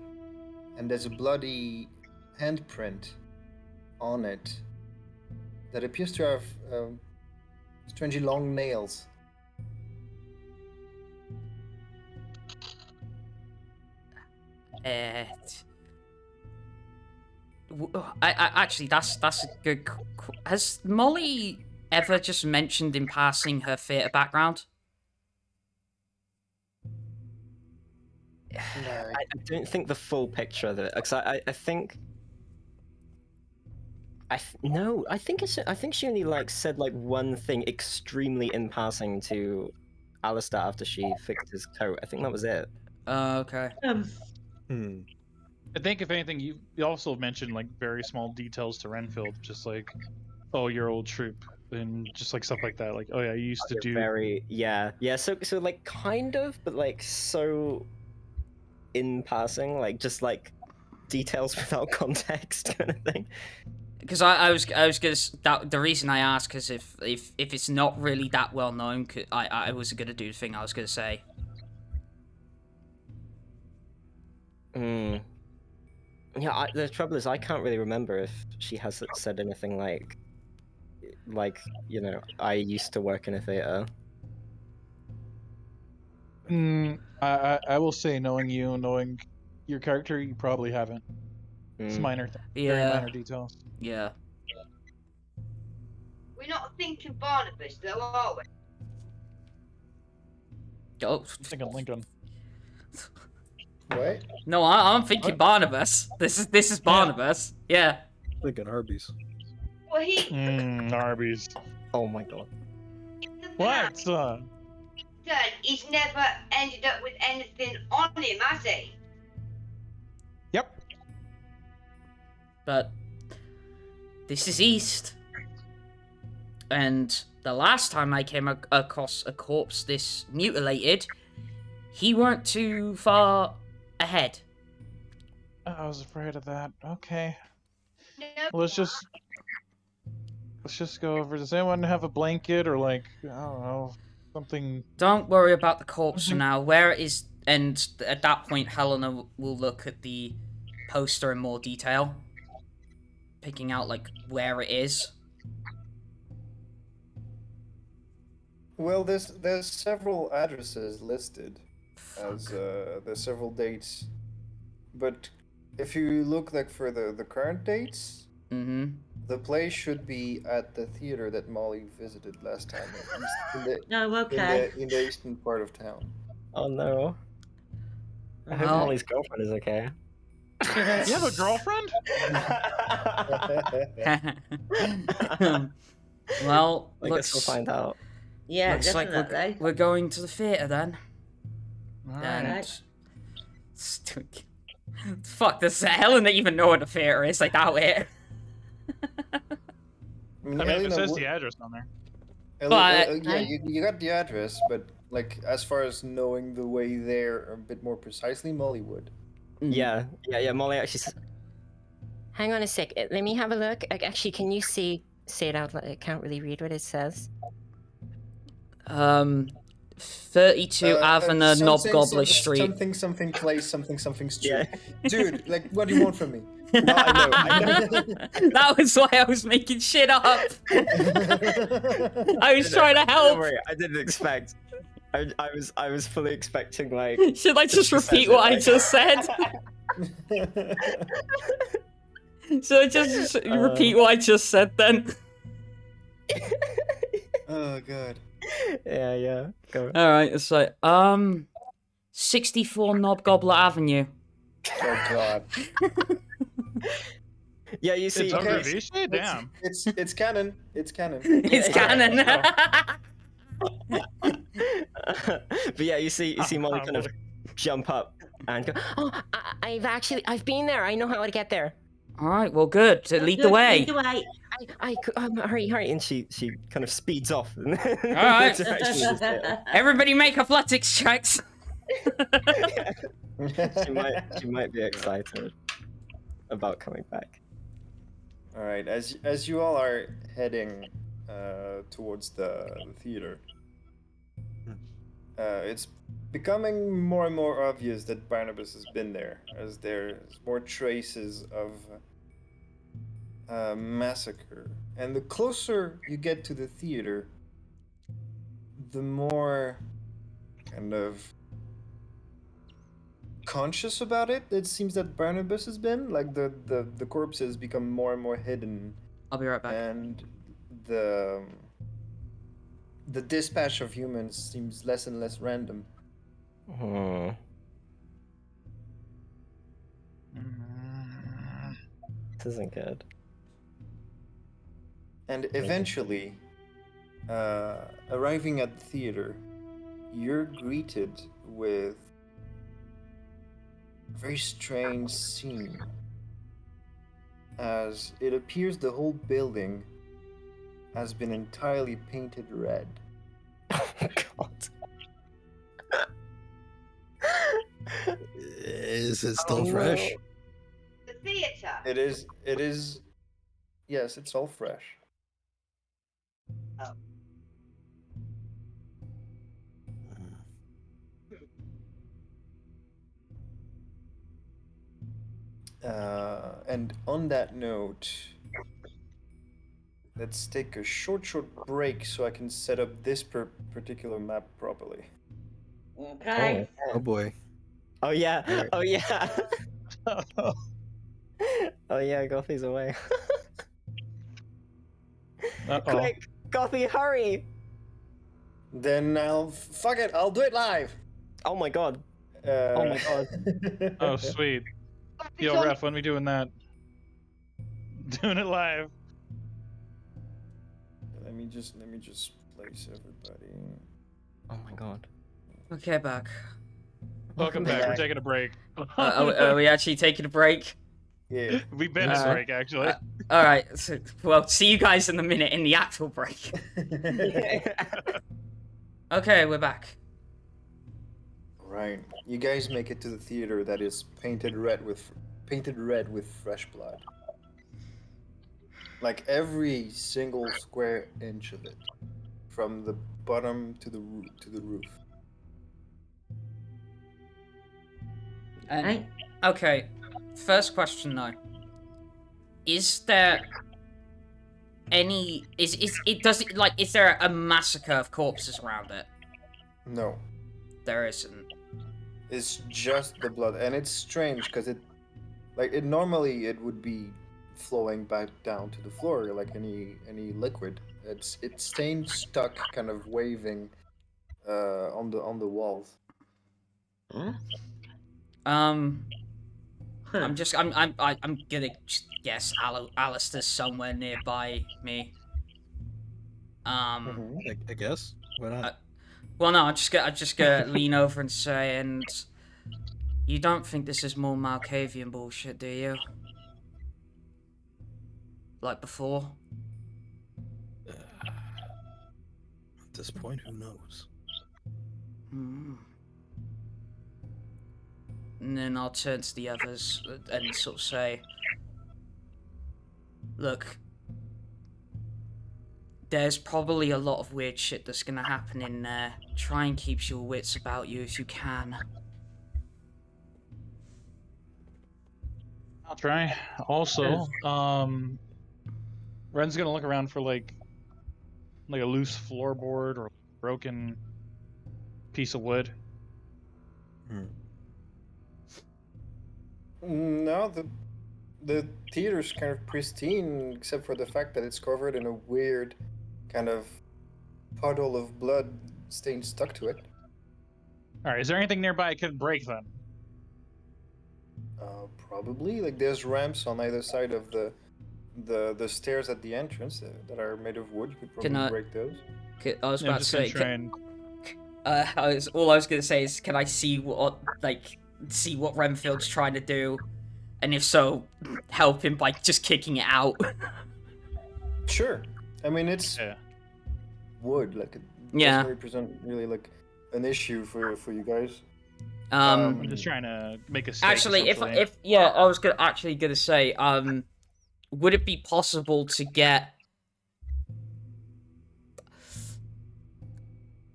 and there's a bloody handprint on it that appears to have strangely long nails. Actually, that's a good. Has Mollie ever just mentioned in passing her theatre background? I don't think the full picture of it, because I think. No, I think she only like said like one thing extremely in passing to Alister after she fixed his coat. I think that was it. Okay. Hmm. I think if anything, you also mentioned like very small details to Renfield, just like, oh, your old troop, and just like stuff like that. Like, oh yeah, you used to do. Very yeah. So like kind of, but like so in passing, like just like details without context kind of thing. Because I was gonna the reason I asked because if it's not really that well known, I was gonna do the thing I was gonna say. Hmm. Yeah, the trouble is I can't really remember if she has said anything like you know, I used to work in a theater. I will say, knowing you, knowing your character, you probably haven't. It's minor, very Yeah. minor details. Yeah. We're not thinking Barnabas, though, are we? Oh. I'm thinking Lincoln. What? No, I'm thinking Barnabas. This is Barnabas. Yeah. Thinking Arby's. Well, he. Arby's. Oh my god. What? He's never ended up with anything on him, has he? Yep. But this is East. And the last time I came across a corpse this mutilated, he weren't too far ahead. I was afraid of that. Okay. No. Let's just go over. Does anyone have a blanket or like, I don't know, something? Don't worry about the corpse for now. Where it is, and at that point, Helena will look at the poster in more detail, picking out like where it is. Well, there's several addresses listed, as there's several dates, but if you look like for the current dates, the play should be at the theater that Mollie visited last time, in the eastern part of town. Oh no. I hope Well- Mollie's girlfriend is okay. You have a girlfriend? Well, I guess we'll find out. Yeah, looks like definitely. we're going to the theater then. Alright. Fuck, does Helena even know what the theater is? I doubt it. I mean, I mean, if it Helena says would- the address on there. Yeah, you got the address, but like as far as knowing the way there a bit more precisely, Mollie would. Yeah, Mollie actually says, hang on a sec, let me have a look. Actually, can you say it out loud? I can't really read what it says. 32 Avena Knobgobbler Street. Something place, something street. Yeah. Dude, like, what do you want from me? No, I know. That was why I was making shit up. I was trying to Don't help. worry, I didn't expect. I was fully expecting like. Should I just she repeat says it what I like- just said? Should I just repeat what I just said then? Oh god. Yeah. Go. Alright, it's like, 64 Knobgobbler Avenue. Oh god. Yeah, you see. It's okay. under Vichy? Damn. It's canon. It's canon. It's canon. But yeah, you see Mollie kind of jump up and go. Oh, I've been there. I know how to get there. Alright, well good. So lead the way. Lead the way. Hurry, and she kind of speeds off. Alright. Everybody make athletics checks. she might be excited about coming back. All right, as you all are heading towards the theater, it's becoming more and more obvious that Barnabas has been there, as there's more traces of massacre. And the closer you get to the theater, the more kind of conscious about it seems that Barnabas has been. Like the corpses become more and more hidden, I'll be right back. and the dispatch of humans seems less and less random. This isn't good. And eventually, arriving at the theater, you're greeted with very strange scene. As it appears the whole building has been entirely painted red. Oh God. Is it still no. fresh? The theatre. It is. Yes, it's all fresh. And on that note, let's take a short break so I can set up this particular map properly. Okay. Oh boy. Oh yeah. Alright. Oh yeah. Oh yeah, Gothy's away. Uh-oh. Quick, Gothy, hurry! Then fuck it, I'll do it live. Oh my God. Oh my God. Oh, sweet. Yo, Ref, when we doing that? Doing it live. Let me just place everybody. Oh my God. Okay, back. Welcome back. We're taking a break. Are we actually taking a break? Yeah. We've been a break, actually. All right. So, well, see you guys in a minute in the actual break. Okay, we're back. Right. You guys make it to the theater that is painted red with fresh blood. Like every single square inch of it, from the bottom to the roof. And, okay. First question though. Is there any is there a massacre of corpses around it? No. There isn't. It's just the blood, and it's strange because normally it would be flowing back down to the floor like any liquid. It's staying stuck, kind of waving on the walls. Huh? I'm gonna just guess Alister's somewhere nearby me. I guess. Why not? Well, no, I'm just gonna lean over and say, and you don't think this is more Malkavian bullshit, do you? Like before? At this point, who knows? Hmm. And then I'll turn to the others and sort of say, look, there's probably a lot of weird shit that's gonna happen in there. Try and keep your wits about you if you can. I'll try. Also, Ren's gonna look around for like a loose floorboard or a broken piece of wood. No, the theater's kind of pristine, except for the fact that it's covered in a weird kind of puddle of blood stain stuck to it. All right. Is there anything nearby I could break then? Probably. Like there's ramps on either side of the stairs at the entrance that are made of wood. You could probably break those. I was Yeah, about to say. All I was gonna say is, can I see what Renfield's trying to do, and if so, help him by just kicking it out. Sure. I mean, it's wood. Like it doesn't represent really like an issue for you guys. I'm just trying to make a stake, actually, if I was gonna say, would it be possible to get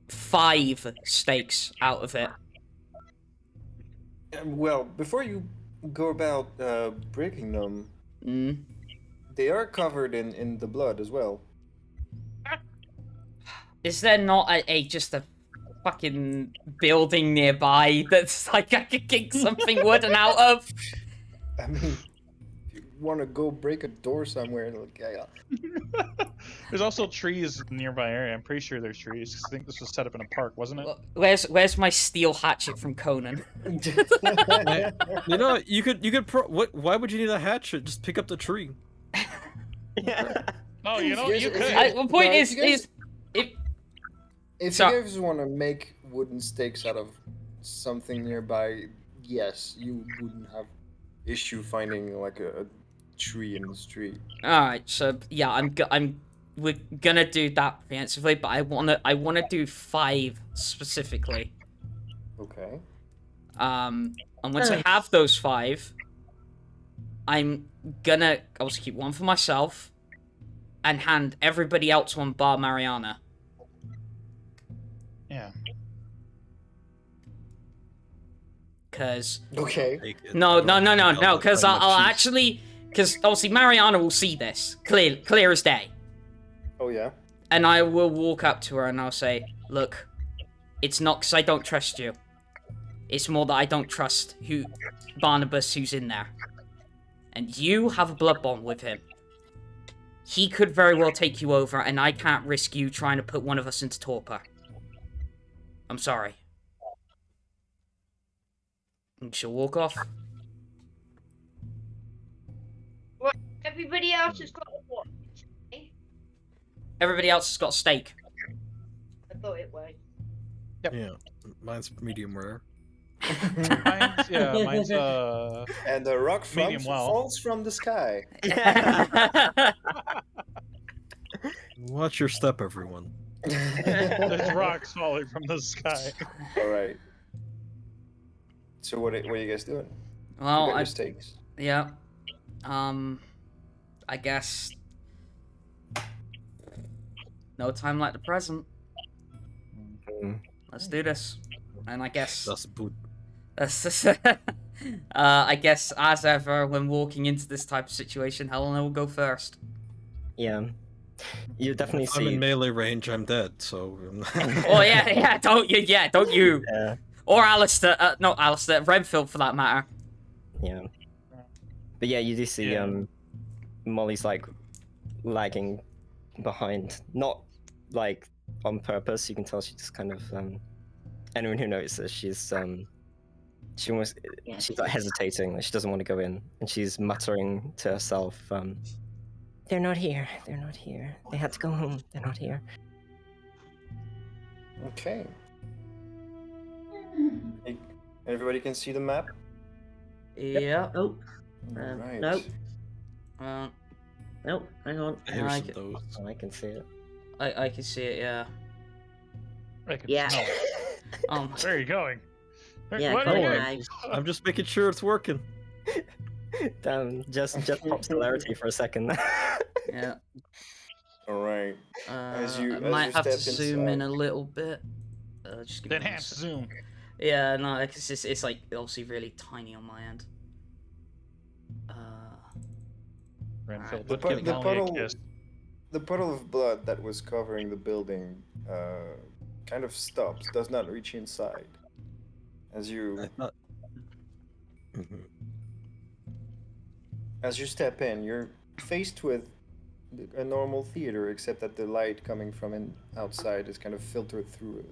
5 stakes out of it? Well, before you go about breaking them, they are covered in the blood as well. Is there not just a fucking building nearby that's like I could kick something wooden out of? I mean, if you want to go break a door somewhere, like, yeah. There's also trees in the nearby area. I'm pretty sure there's trees. I think this was set up in a park, wasn't it? Where's my steel hatchet from Conan? You know, you could why would you need a hatchet? Just pick up the tree. Oh, you know, you could. The point is if you guys want to make wooden stakes out of something nearby, yes, you wouldn't have issue finding like a tree in the street. All right, so yeah, we're gonna do that preemptively, but I wanna do 5 specifically. Okay. And once I have those 5, I'm gonna also keep 1 for myself, and hand everybody else one bar Marianna. Yeah. Cause Okay. no, because I'll actually, because obviously Marianna will see this clear as day. Oh yeah. And I will walk up to her and I'll say, look, it's not because I don't trust you. It's more that I don't trust Barnabas who's in there. And you have a blood bond with him. He could very well take you over, and I can't risk you trying to put one of us into torpor. I'm sorry. And she'll walk off. Well, everybody else has got what? Everybody else has got a steak. I thought it was. Yep. Yeah, mine's medium rare. mine's And the rock medium well. falls from the sky. Watch your step, everyone. There's rocks falling from the sky. All right. So what are you guys doing? Well, You got your steaks. Yeah. I guess no time like the present. Let's do this. And I guess That's boot. I guess as ever when walking into this type of situation, Helena will go first. Yeah. You definitely If I'm see. in melee range, I'm dead. So. Oh yeah, don't you? Yeah, don't you? Yeah. Or Alister, not Alister, Renfield for that matter. Yeah. But yeah, you do see Mollie's like lagging behind, not like on purpose. You can tell she just kind of anyone who notices she's she's like hesitating, like she doesn't want to go in, and she's muttering to herself, they're not here, they're not here. They had to go home, they're not here. Okay. Everybody can see the map? Yeah. Oh, Right. nope. Uh, Nope, hang on. Here's I- those. Oh, I can see it. I can see it. Yeah. I can Yeah. smell it. Where are you going? Yeah, What go are you on, doing? guys. I'm just making sure it's working. Damn, just pops hilarity for a second. Yeah. All right. I as you might have to step zoom in inside- a little bit. Just give me one Enhance sec. zoom. Yeah, no, it's like obviously really tiny on my end. Renfield, The, let's pu- give the Mollie a puddle, kiss. the puddle of blood that was covering the building, kind of stops. Does not reach inside. As you I thought. Mhm. As you step in, you're faced with a normal theater, except that the light coming from outside is kind of filtered through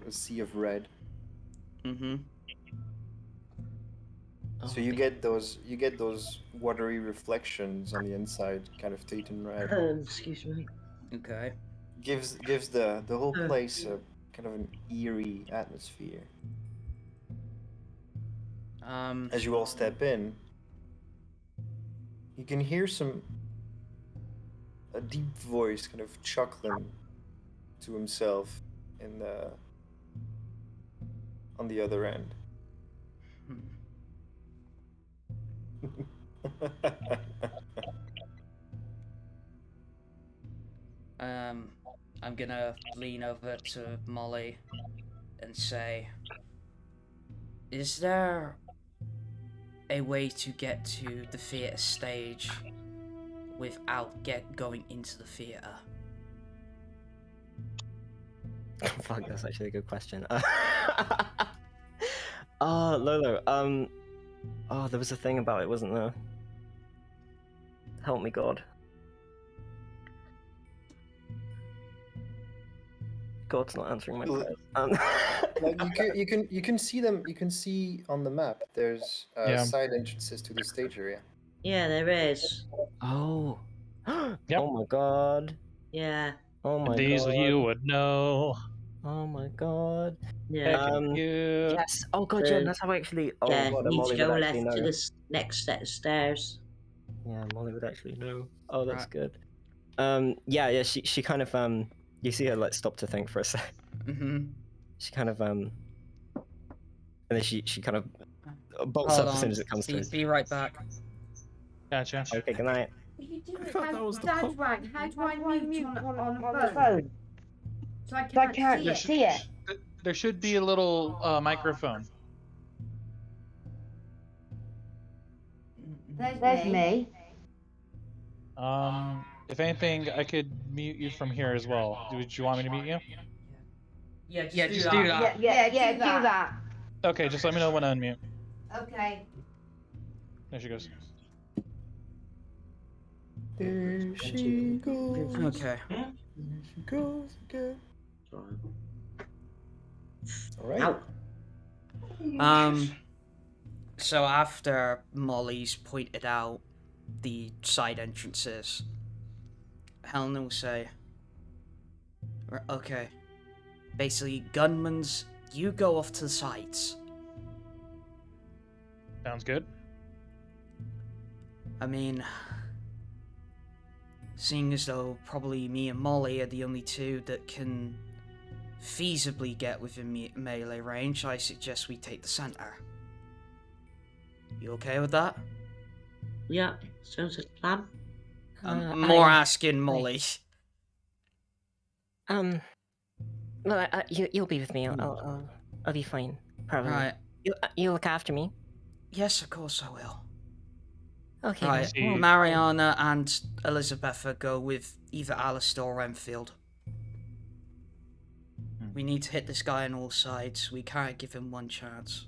a sea of red. Mm-hmm. So you get those watery reflections on the inside, kind of Titan red. Excuse me. Okay. Gives the whole place a kind of an eerie atmosphere. As you all step in, you can hear a deep voice kind of chuckling to himself on the other end. I'm gonna lean over to Mollie and say, is there a way to get to the theatre stage without going into the theatre? Fuck, that's actually a good question. Lolo, there was a thing about it, wasn't there? Help me, God. God's not answering my prayers. Like you can see them. You can see on the map. There's side entrances to the stage area. Yeah, there is. Oh. Yep. Oh my God. Yeah. Oh my Diesel, God. you would know. Oh my god. Yeah. Yes. Oh god, yeah, that's how I actually. Oh yeah, god, you need Mollie to go would left actually to know. the next set of stairs. Yeah, Mollie would actually know. Oh, that's Right. good. Yeah. She kind of You see her like stop to think for a sec. Mm-hmm. She kind of and then she kind of bolts Hold up as soon on. as it comes through. Be right back. Gotcha. Okay, good night. What are you doing? I thought that was the That's pub. right. How do I mute on the phone? So I can't see it. There should be a little microphone. There's me. If anything, I could mute you from here as well. Would you want me to mute you? Yeah, just do that. Yeah, do that. Okay, just let me know when to unmute. Okay. There she goes. There she goes. Okay. There she goes again. All right. Ow. So after Mollie's pointed out the side entrances, Helena will say, okay, basically, gunmans, you go off to the sides. Sounds good. I mean, seeing as though probably me and Mollie are the only two that can feasibly get within melee range, I suggest we take the center. You okay with that? Yeah, sounds like a plan. I'm more asking Mollie. Well, you'll be with me. I'll be fine. Probably. Right. You look after me. Yes, of course I will. Okay. Right. See. Marianna and Elizabetha go with either Alister or Renfield. We need to hit this guy on all sides. We can't give him one chance.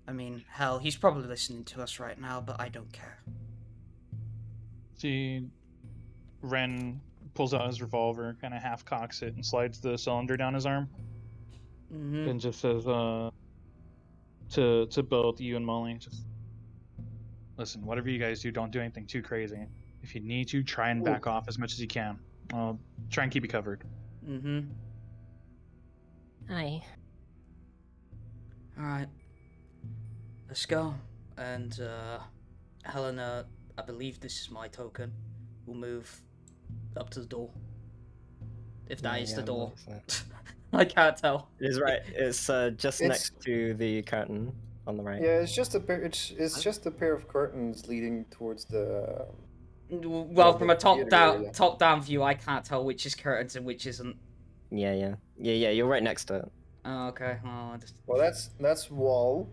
I mean, hell, he's probably listening to us right now, but I don't care. See, Ren pulls out his revolver, kind of half cocks it, and slides the cylinder down his arm, and just says, to both you and Mollie, just listen. Whatever you guys do, don't do anything too crazy. If you need to, try and back off as much as you can. Try and keep you covered. Hi. Alright. Let's go. And, Helena, I believe this is my token. We'll move up to the door. If that is the door. I can't tell. It is right. It's just next to the curtain on the right. Yeah, it's just a pair. It's just a pair of curtains leading towards the. Well, from a theater area. top down view, I can't tell which is curtains and which isn't. Yeah. You're right next to it. Oh, okay. Well, that's wall,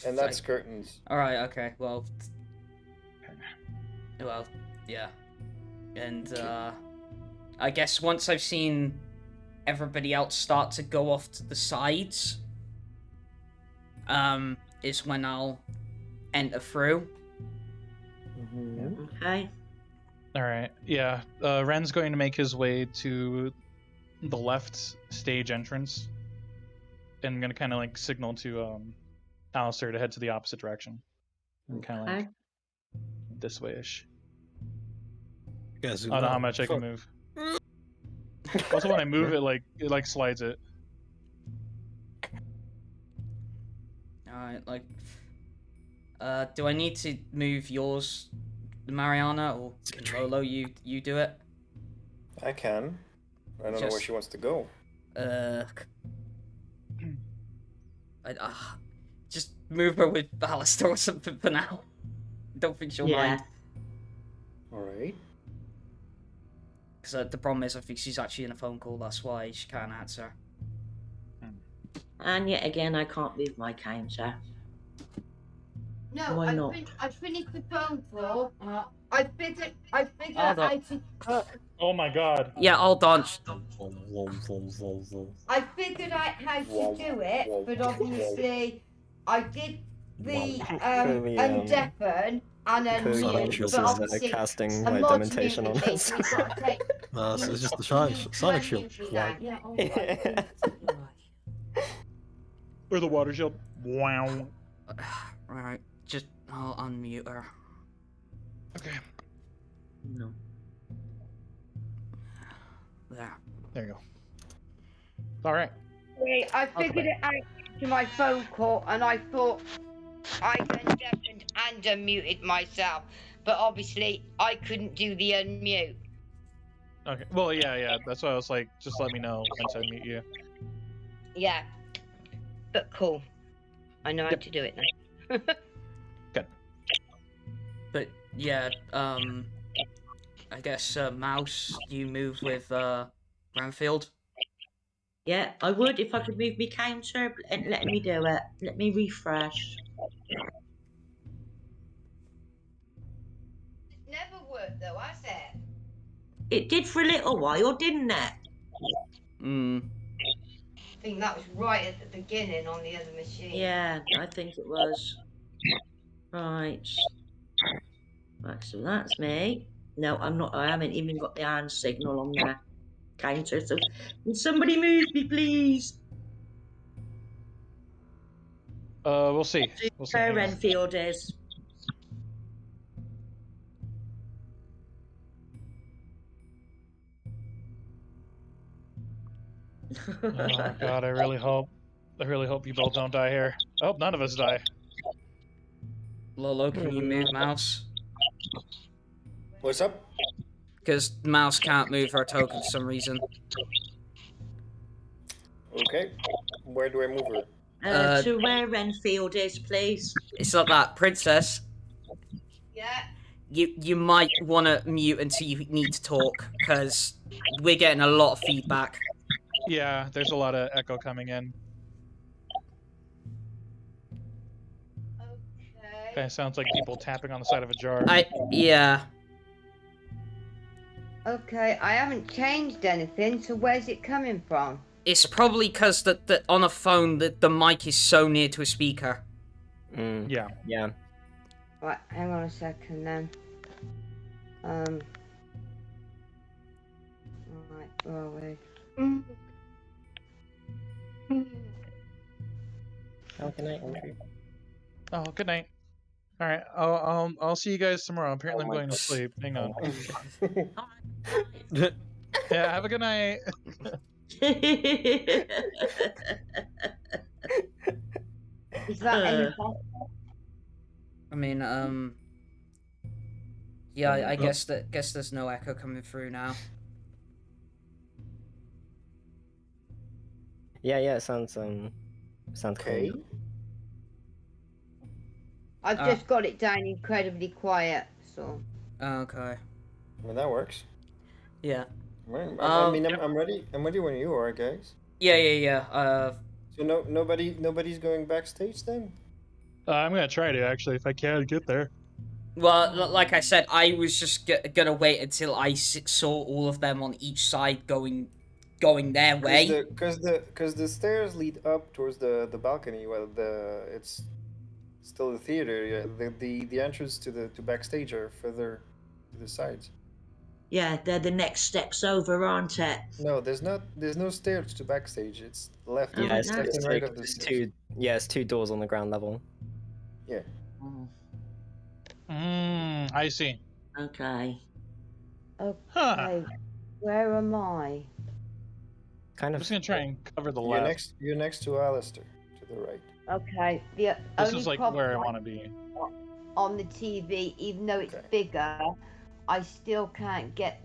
and that's curtains. All right. Okay. Well, yeah. And I guess once I've seen everybody else start to go off to the sides, is when I'll enter through. Okay. All right. Yeah. Ren's going to make his way to the left stage entrance, and I'm gonna kind of like signal to Alister to head to the opposite direction, and kind of like this way-ish. I don't know how much I can move. Also, when I move it, like slides it. Alright, do I need to move yours, Marianna, or can Lolo you do it? I can. I don't know where she wants to go. Just move her with Alister or something for now. Don't think she'll mind. Alright. Because the problem is, I think she's actually in a phone call, that's why she can't answer. And yet again, I can't move my counter. No, Why not? I finished the phone call. I figured out Oh my god. Yeah, hold on. I figured out how to do it, but obviously I did the undeafen and then mute, but obviously casting a like mod dementation on communicates, us. we've got to take No, it's just the sonic shield. Yeah. Or the water shield. Wow. Right, just I'll unmute her. Okay. No. There. There you go. All right. Wait, I figured it out to my phone call, and I thought I undeafened and unmuted myself, but obviously I couldn't do the unmute. Okay. Well, yeah. That's why I was like, just let me know once I mute you. Yeah, but cool. I know how Yep. to do it now. Good. But yeah, I guess Mouse, you move with Renfield. Yeah, I would if I could move my counter and let me do it. Let me refresh. It's never worked though, has it? It did for a little while, didn't it? Hmm. I think that was right at the beginning on the other machine. Yeah, I think it was. Right. Right, so that's me. No, I'm not. I haven't even got the hand signal on the counter. So, can somebody move me, please? We'll see. We'll see. Where Hang on. Renfield is. Oh God, I really hope you both don't die here. I hope none of us die. Lolo, can you move Mouse? What's up? Because Mouse can't move her token for some reason. Okay. Where do I move her? To where Renfield is, please. It's not that, Princess. Yeah. You might want to mute until you need to talk, because we're getting a lot of feedback. Yeah, there's a lot of echo coming in. Okay. Kind of sounds like people tapping on the side of a jar. Yeah. Okay, I haven't changed anything, so where's it coming from? It's probably because that on a phone the mic is so near to a speaker. Yeah. Yeah. Right, hang on a second then. Right, where are we? Oh, good night, Andrew. Oh, good night. All right, I'll see you guys tomorrow. Apparently, I'm going to sleep. Hang on. Yeah, have a good night. Is that any I mean, yeah, I guess there's no echo coming through now. Yeah, it sounds Okay. cool. I've just got it down incredibly quiet, so. Okay. Well, that works. Yeah. I'm ready. I'm ready when you are, guys. Yeah. So nobody's going backstage then? I'm gonna try to actually, if I can get there. Well, like I said, I was just gonna wait until I saw all of them on each side going their way. Because the stairs lead up towards the balcony. Well, it's still the theater. Yeah, the entrance to backstage are further to the sides. Yeah, they're the next steps over, aren't it? No, there's no stairs to backstage. It's left. Yeah, left and right of the stairs. it's two doors on the ground level. Yeah. I see. Okay. Okay. Huh. Where am I? Kind I'm of. just gonna try and cover the You're left. next to Alister, to the right. Okay. The This only is like problem where I want to be. on the TV, even though it's bigger, I still can't get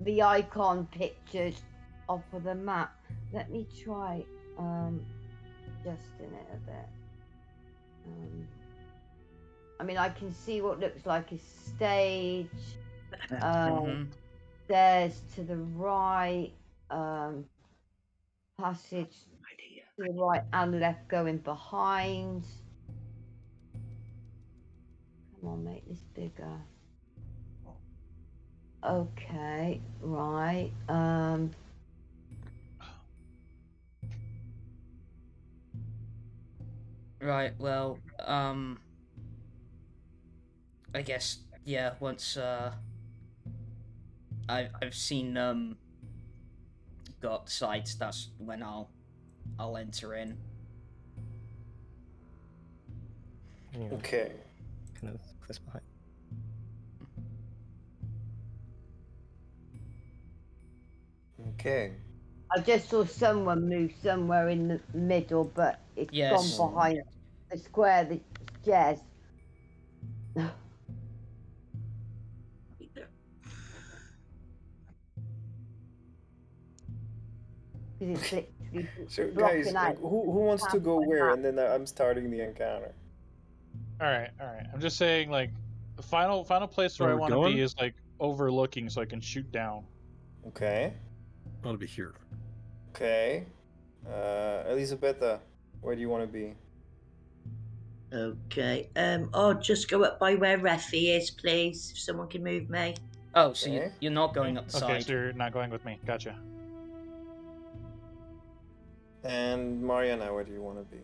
the icon pictures off of the map. Let me try adjusting it a bit. I mean, I can see what looks like a stage. Stairs to the right. Passage to the right and left going behind. Come on, make this bigger. Okay, right. Right. Well, I guess yeah. Once I've seen got sides. That's when I'll enter in. Okay. Kind of close behind. Okay. I just saw someone move somewhere in the middle, but it's Yes. gone behind the square that Jez. So, guys, blocking like, out. who wants to go where? And then I'm starting the encounter. All right. I'm just saying, like, the final place where Where I we're want to going? be is like overlooking, so I can shoot down. Okay. I want to be here. Okay. Elizabetha, where do you want to be? Okay. Oh, just go up by where Reffy is, please. If someone can move me. Oh, so Okay. you're not going up the Okay, side. so you're not going with me. Gotcha. And Marianna, where do you want to be?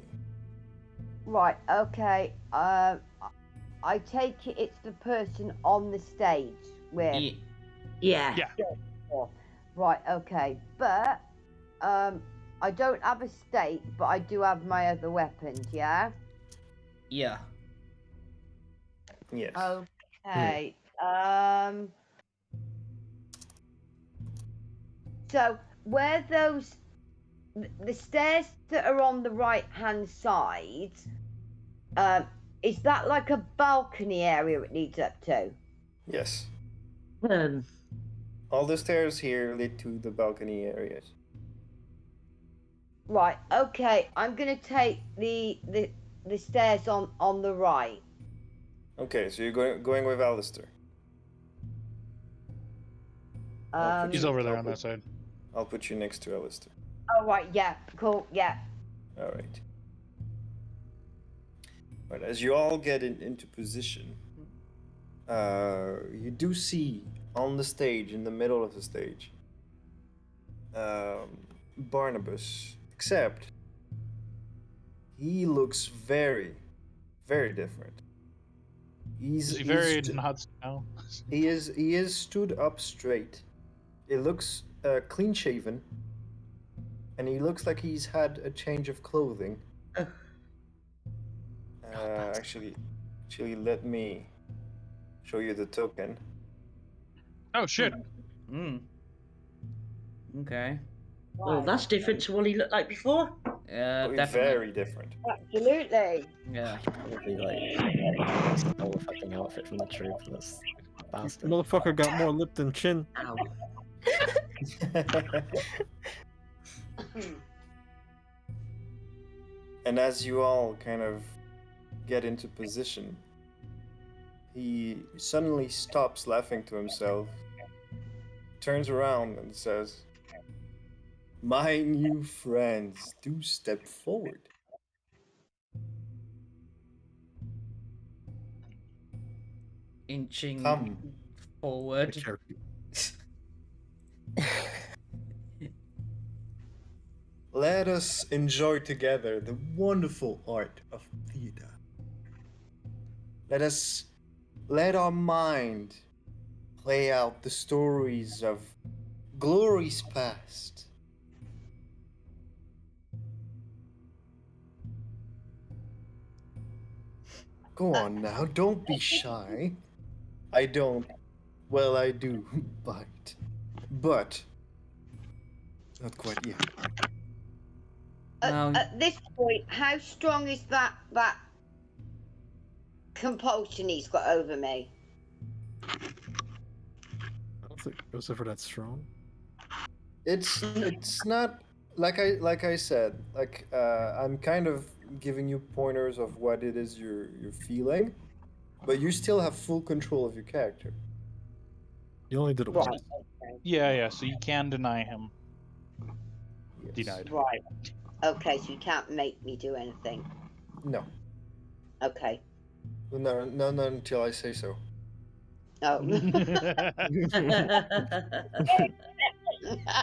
Right. Okay. I take it it's the person on the stage with. Yeah. Right. Okay. But I don't have a stake, but I do have my other weapons. Yeah. Yeah. Yes. Okay. So where those the stairs that are on the right hand side, is that like a balcony area it leads up to? Yes. Um, All the stairs here lead to the balcony areas. Right. Okay. I'm gonna take the stairs on the right. Okay, so you're going with Alister. He's over there on that side. I'll put you next to Alister. Oh right. Yeah. Cool. Yeah. All right. But as you all get into position, you do see on the stage, in the middle of the stage, Barnabas. Except he looks very, very different. Is he very not now? He is stood up straight. It looks clean shaven, and he looks like he's had a change of clothing. Actually, let me show you the token. Oh shit! Okay. Well, that's different to what he looked like before. Definitely. Very different. Absolutely. Yeah. Probably like stole a fucking outfit from the troop. That's bastard. Motherfucker got more lip than chin. Ow. And as you all kind of get into position, he suddenly stops laughing to himself, turns around and says, "My new friends, do step forward." Inching Come. forward. Let us enjoy together the wonderful art of theater. Let our mind play out the stories of glories past. Go on now, don't be shy. I don't, well, I do bite, but not quite yet. At this point, how strong is that compulsion he's got over me? I don't think Joseph are that strong. It's not like I said. I'm kind of giving you pointers of what it is you're feeling, but you still have full control of your character. You only did it once. Yeah. So you can deny him. Yes. Denied. Right. Okay, so you can't make me do anything. No. Okay. No, not until I say so. Oh.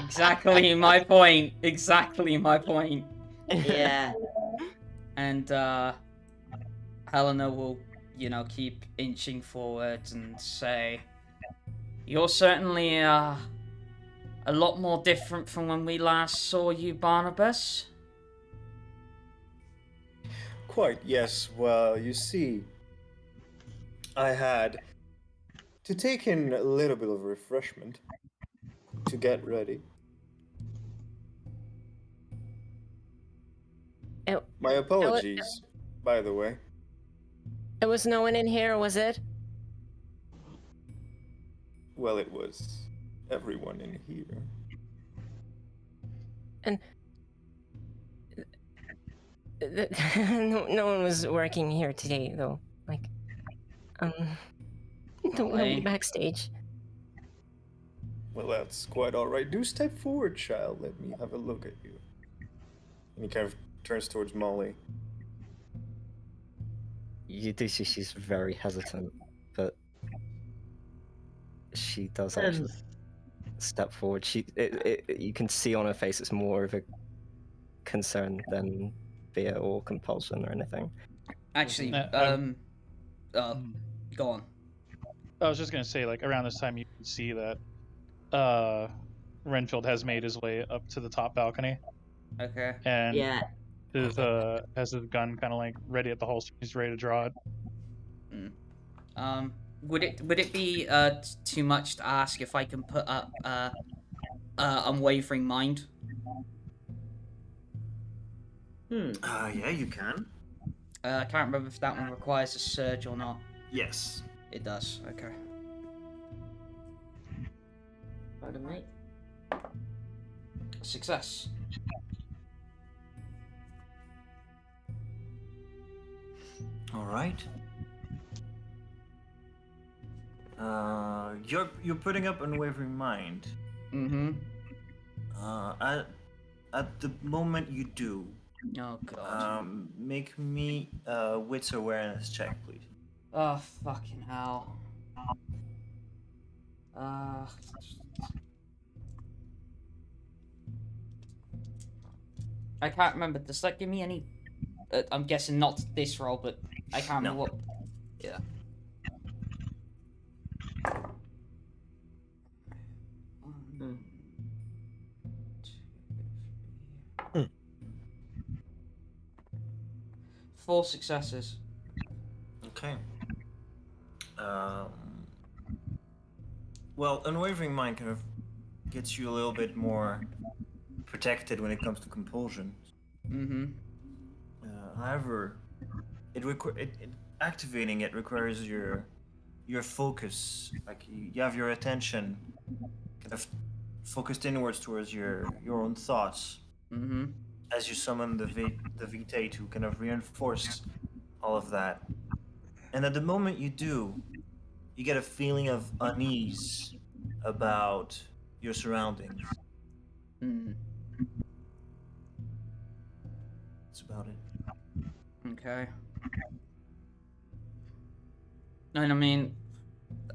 Exactly my point. Exactly my point. Yeah. And Helena will, keep inching forward and say, "You're certainly a lot more different from when we last saw you, Barnabas." Quite, yes. Well, you see, I had to take in a little bit of refreshment to get ready. My apologies, by the way. There was no one in here, was it? Well, it was everyone in here. And no one was working here today, though. Like, nobody backstage. Well, that's quite alright. Do step forward, child. Let me have a look at you. And he kind of turns towards Mollie. You do see she's very hesitant, but she does actually step forward. You can see on her face it's more of a concern than fear or compulsion or anything. Actually, go on. I was just gonna say, like, around this time you can see that Renfield has made his way up to the top balcony. Okay. And has his gun kind of like ready at the holster. He's ready to draw it. Would it be too much to ask if I can put up Unwavering Mind? Yeah, you can. I can't remember if that one requires a surge or not. Yes. It does. Okay. Pardon me. Success. All right. You're putting up Unwavering Mind. Mm-hmm. At the moment you do. Oh god. Make me a wits awareness check, please. Oh fucking hell. I can't remember. Does that give me any? I'm guessing not this roll, but I can't remember what. Yeah. Four successes. Okay. Well, Unwavering Mind kind of gets you a little bit more protected when it comes to compulsion. Mm-hmm. However, activating it requires your focus. Like you have your attention kind of focused inwards towards your own thoughts. Mm-hmm. As you summon the Vitae to kind of reinforce all of that. And at the moment you do, you get a feeling of unease about your surroundings. That's about it. Okay. And I mean,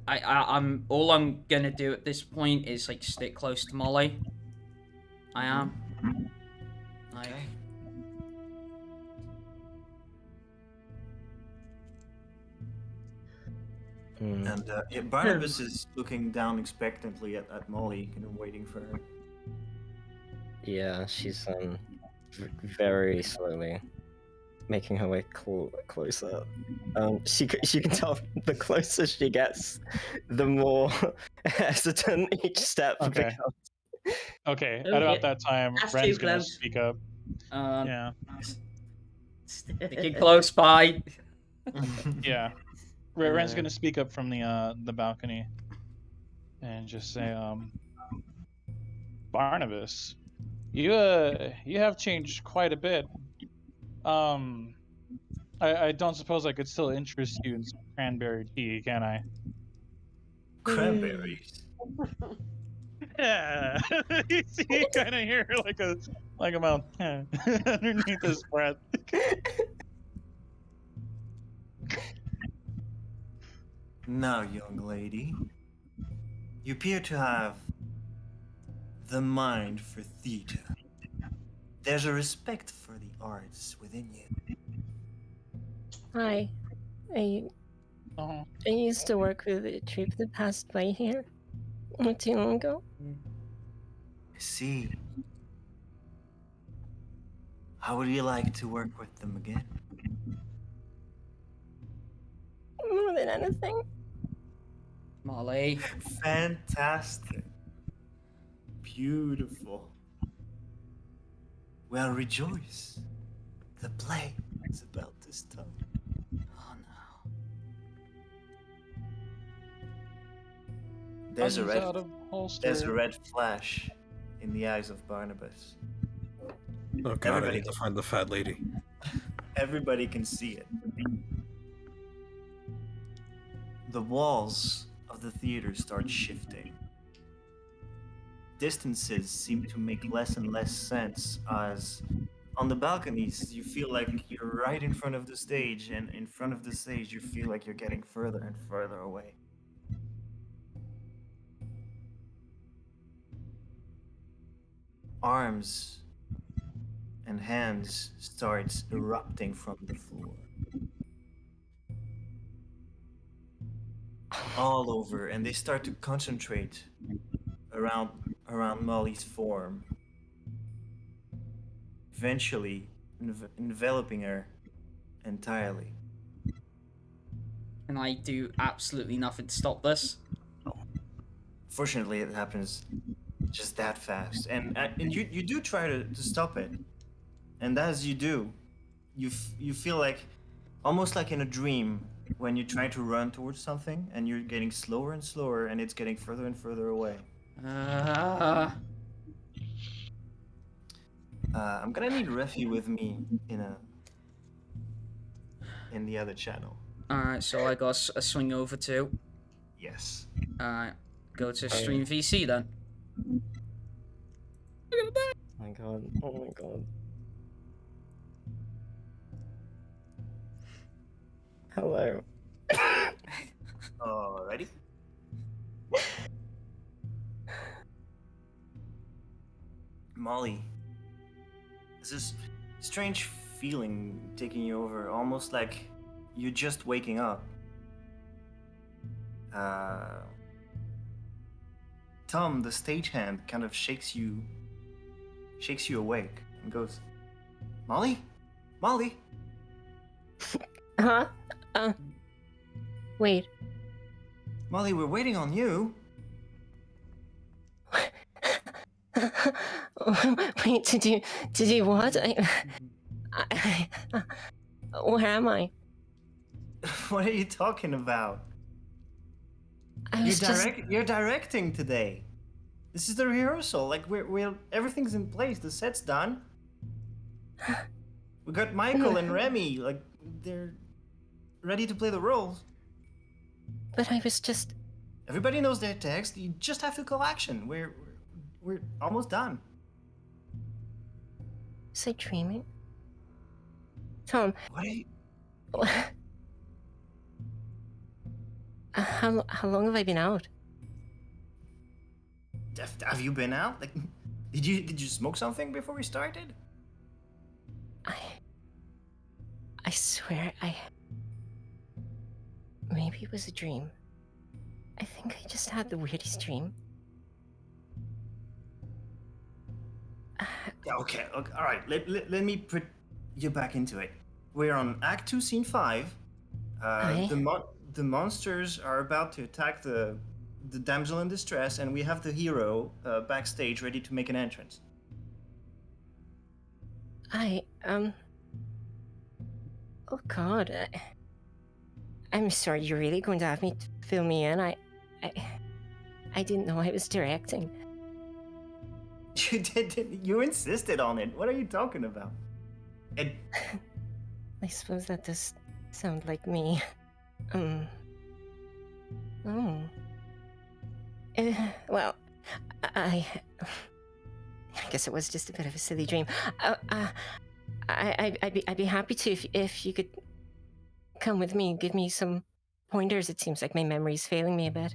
I'm all I'm gonna do at this point is like stick close to Mollie. I am. Like. Okay. And Barnabas is looking down expectantly at Mollie, kind of waiting for her. Yeah, she's very slowly making her way closer. She can tell the closer she gets, the more hesitant each step becomes. Okay. At about that time, That's Ren's too gonna close. speak up. Yeah. Sticking close by. Yeah. Ren's gonna speak up from the balcony and just say, Barnabas, you have changed quite a bit. I don't suppose I could still interest you in some cranberry tea, can I? Cranberries. Yeah. You see, kind of hear like a mouth underneath his breath. Now, young lady, you appear to have the mind for theater. There's a respect for the arts within you. Hi. I used to work with a troupe that passed by here not too long ago. I see. How would you like to work with them again? More than anything. Mollie. Fantastic. Beautiful. Well, rejoice. The play is about to start. Oh no. There's a Guns red out of holster. there's a red flash in the eyes of Barnabas. Oh god, Everybody I need to find the fat lady. Everybody can see it. The walls of the theater start shifting. Distances seem to make less and less sense as on the balconies you feel like you're right in front of the stage, and in front of the stage you feel like you're getting further and further away. Arms and hands start erupting from the floor. All over, and they start to concentrate around Mollie's form, eventually enveloping her entirely. Can I do absolutely nothing to stop this? Fortunately, it happens just that fast, and you do try to stop it, and as you do, you feel like almost like in a dream when you try to run towards something and you're getting slower and slower, and it's getting further and further away. I'm gonna need Refi with me in the other channel. Alright, so I got a swing over to. Yes. Alright, go to Stream VC then. Oh my god. Oh my god. Hello. Alrighty. Mollie, there's this strange feeling taking you over, almost like you're just waking up. Tom, the stagehand, kind of shakes you awake and goes, "Mollie? Mollie?" Huh? Wait. Mollie, we're waiting on you. Wait, to do what? Where am I? What are you talking about? You're directing today. This is the rehearsal. Like we're everything's in place. The set's done. We got Michael and Remy. Like they're ready to play the roles. But I was just. Everybody knows their text. You just have to call action. We're almost done. Was I dreaming? Tom. What are you? How long have I been out? Have you been out? Like, did you smoke something before we started? I swear maybe it was a dream. I think I just had the weirdest dream. Okay, all right. Let me put you back into it. We're on Act 2, Scene 5. The monsters are about to attack the damsel in distress, and we have the hero backstage ready to make an entrance. Oh God. I'm sorry. You're really going to have me fill me in? I didn't know I was directing. You did. You insisted on it. What are you talking about? And I suppose that does sound like me. Oh. Well, I guess it was just a bit of a silly dream. I'd be happy to if you could come with me and give me some pointers. It seems like my memory's failing me a bit.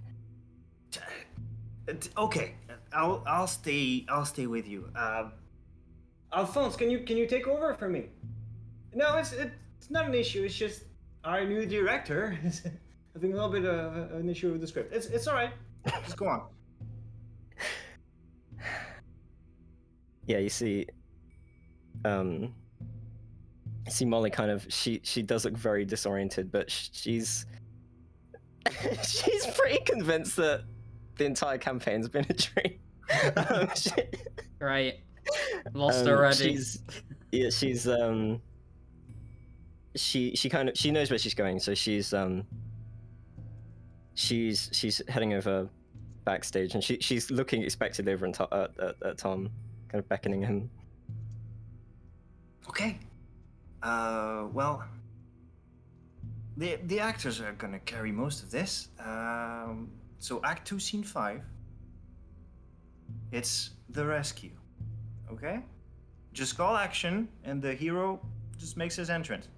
Okay, I'll stay with you. Alphonse, can you take over for me? No, it's not an issue. It's just our new director is having a little bit of an issue with the script. It's all right. Just go on. Yeah, you see, Mollie kind of she does look very disoriented, but she's she's pretty convinced that the entire campaign's been a dream. Right. Lost already. She's she knows where she's going, so she's heading over backstage, and she's looking expectantly over at Tom, kind of beckoning him. Okay. Well, the actors are gonna carry most of this. So Act 2, Scene 5. It's the rescue. Okay? Just call action, and the hero just makes his entrance.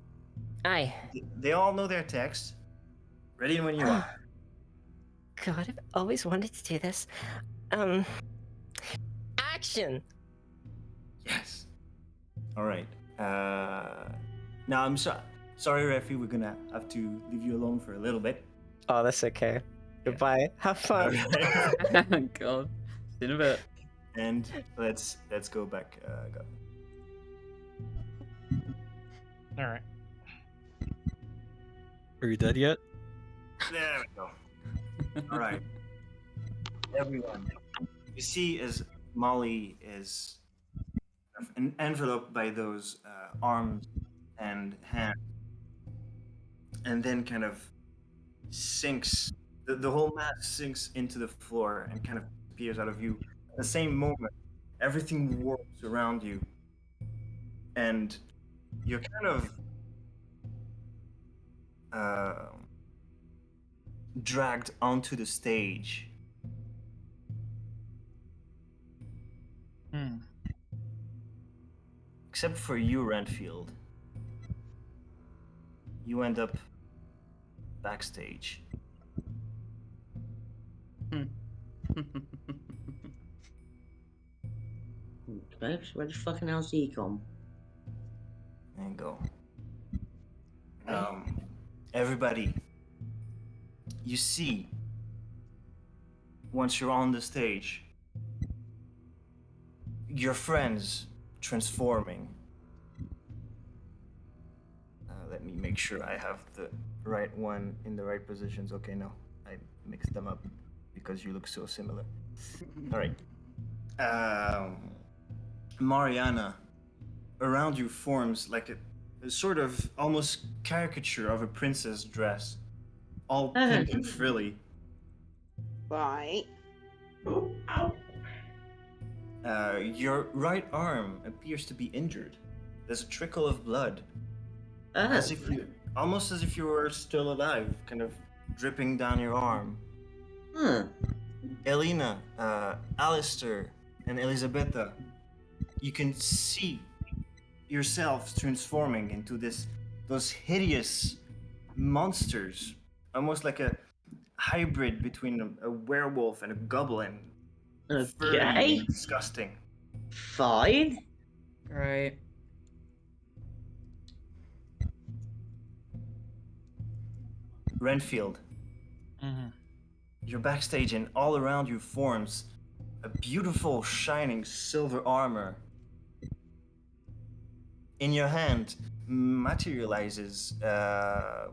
Aye. They all know their text. Ready when you are. God, I've always wanted to do this. Action! Yes. All right. Now I'm sorry, Refi. We're gonna have to leave you alone for a little bit. Oh, that's okay. Goodbye. Have fun. God. See you in a bit. And let's go back. Go. All right. Are you dead yet? There we go. All right. Everyone, you see as Mollie is enveloped by those arms and hands, and then kind of sinks, the whole mass sinks into the floor and kind of appears out of view. At the same moment, everything warps around you, and you're kind of dragged onto the stage. Except for you, Renfield. You end up backstage. Okay, so where the fucking hell's he come? There you go. Everybody, you see, once you're on the stage, your friends transforming. Let me make sure I have the right one in the right positions. Okay, no, I mixed them up because you look so similar. All right. Marianna, around you forms like a sort of almost caricature of a princess dress, all pink and frilly. Right. Your right arm appears to be injured. There's a trickle of blood, almost as if you were still alive, kind of dripping down your arm. Helina, Alister, and Elizabetha, you can see yourselves transforming into those hideous monsters, almost like a hybrid between a werewolf and a goblin. Furry and disgusting. Fine. Right. Renfield. You're backstage, and all around you forms a beautiful, shining silver armor. In your hand materializes a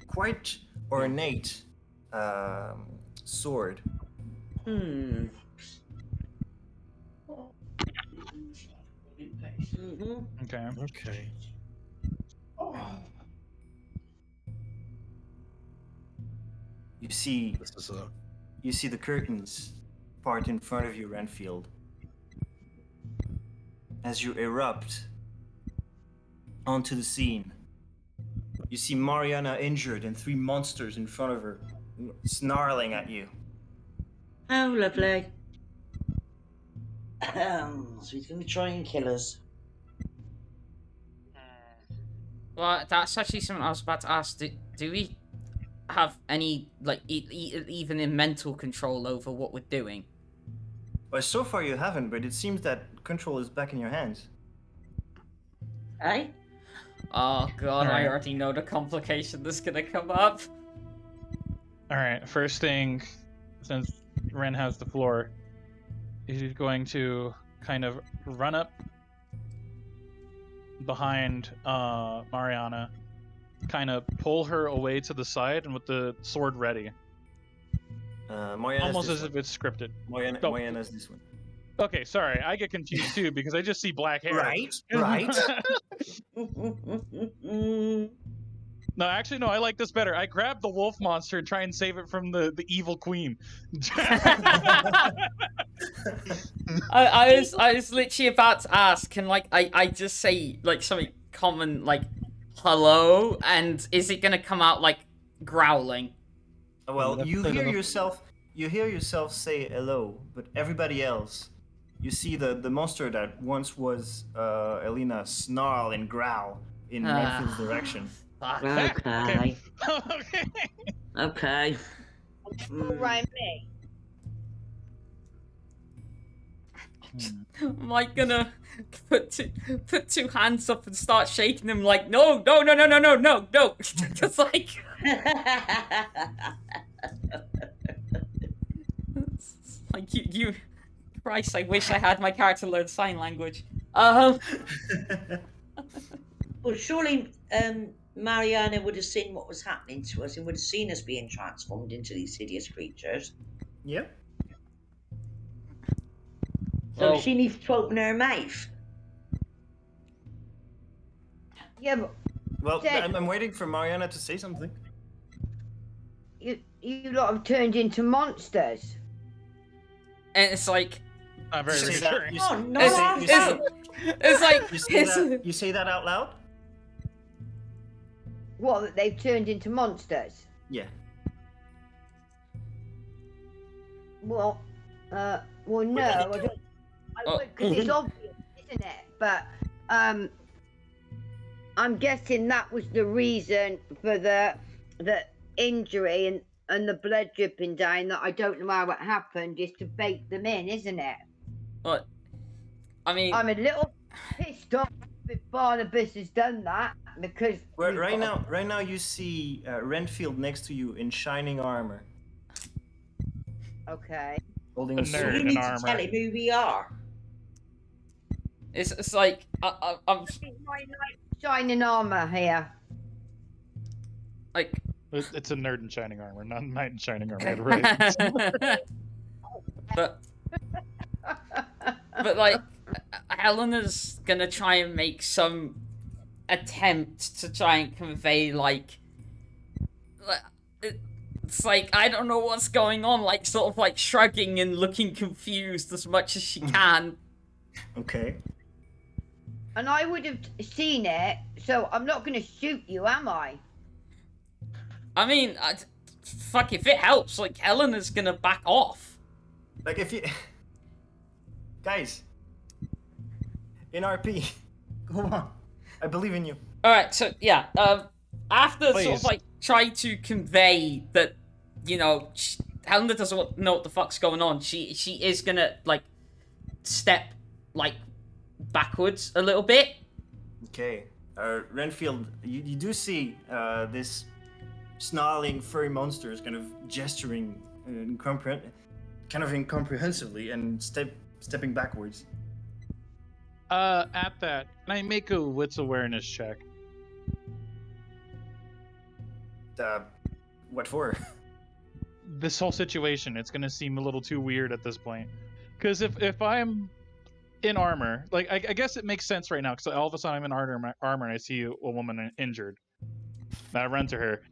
quite ornate sword. Okay. Okay. You see the curtains part in front of you, Renfield. As you erupt onto the scene, you see Marianna injured and 3 monsters in front of her, snarling at you. Oh, lovely. So he's going to try and kill us. Well, that's actually something I was about to ask. Do we have any, like, even in mental control over what we're doing? Well, so far you haven't, but it seems that control is back in your hands. Hey? Oh god, All right. I already know the complication that's gonna come up. Alright, first thing, since Ren has the floor, he's going to kind of run up behind Marianna, kind of pull her away to the side, and with the sword ready. Marianna's Almost this as one. if it's scripted. Marianna's this one. Okay, sorry, I get confused too because I just see black hair. Right, right. No, actually, no. I like this better. I grab the wolf monster and try and save it from the evil queen. I was literally about to ask, can like I just say like something common like hello, and is it gonna come out like growling? Well, you hear yourself say hello, but everybody else, you see the monster that once was Helina snarl and growl in Renfield's direction. Okay. Okay. Okay. Right, me. Am I gonna put two hands up and start shaking them like no, just like like you Christ, I wish I had my character learn sign language. Well, surely Marianna would have seen what was happening to us and would have seen us being transformed into these hideous creatures. Yep. So Well- she needs to open her mouth. Yeah, but Well, Jen- I'm waiting for Marianna to say something. you lot have turned into monsters. and it's like Not very You say reassuring. that- Oh, you no, say- no, you no. say- it's like You say that, you say that out loud? What, that they've turned into monsters? Yeah. Well, no, I don't. Oh. Because it's obvious, isn't it? But I'm guessing that was the reason for the injury and the blood dripping down. That I don't know how it happened, is to bait them in, isn't it? what? I mean, I'm a little pissed off if Barnabas has done that because Right, we've right got- now you see Renfield next to you in shining armor, Okay. holding A a nerd. sword. You in need armor. to tell him who we are. it's like I'm My knight shining armor here. like It's a nerd in shining armor, not a knight in shining armor. Right? but like Helena's gonna try and make some attempt to try and convey like it's like I don't know what's going on, like sort of like shrugging and looking confused as much as she can. Okay. And I would have seen it, so I'm not going to shoot you, am I? I mean, fuck, if it helps, like Helena's gonna back off. Like if you guys in RP, go on. I believe in you. All right, so yeah, after sort Please. of like trying to convey that, you know, Helena doesn't know what the fuck's going on. She is gonna like step like backwards a little bit. Okay. Renfield, you do see this snarling furry monster is kind of gesturing kind of incomprehensibly and stepping backwards. At that, can I make a wits awareness check? What for? This whole situation, it's gonna seem a little too weird at this point. Because if I'm in armor, like I guess it makes sense right now. Because all of a sudden I'm in armor and I see a woman injured. I run to her,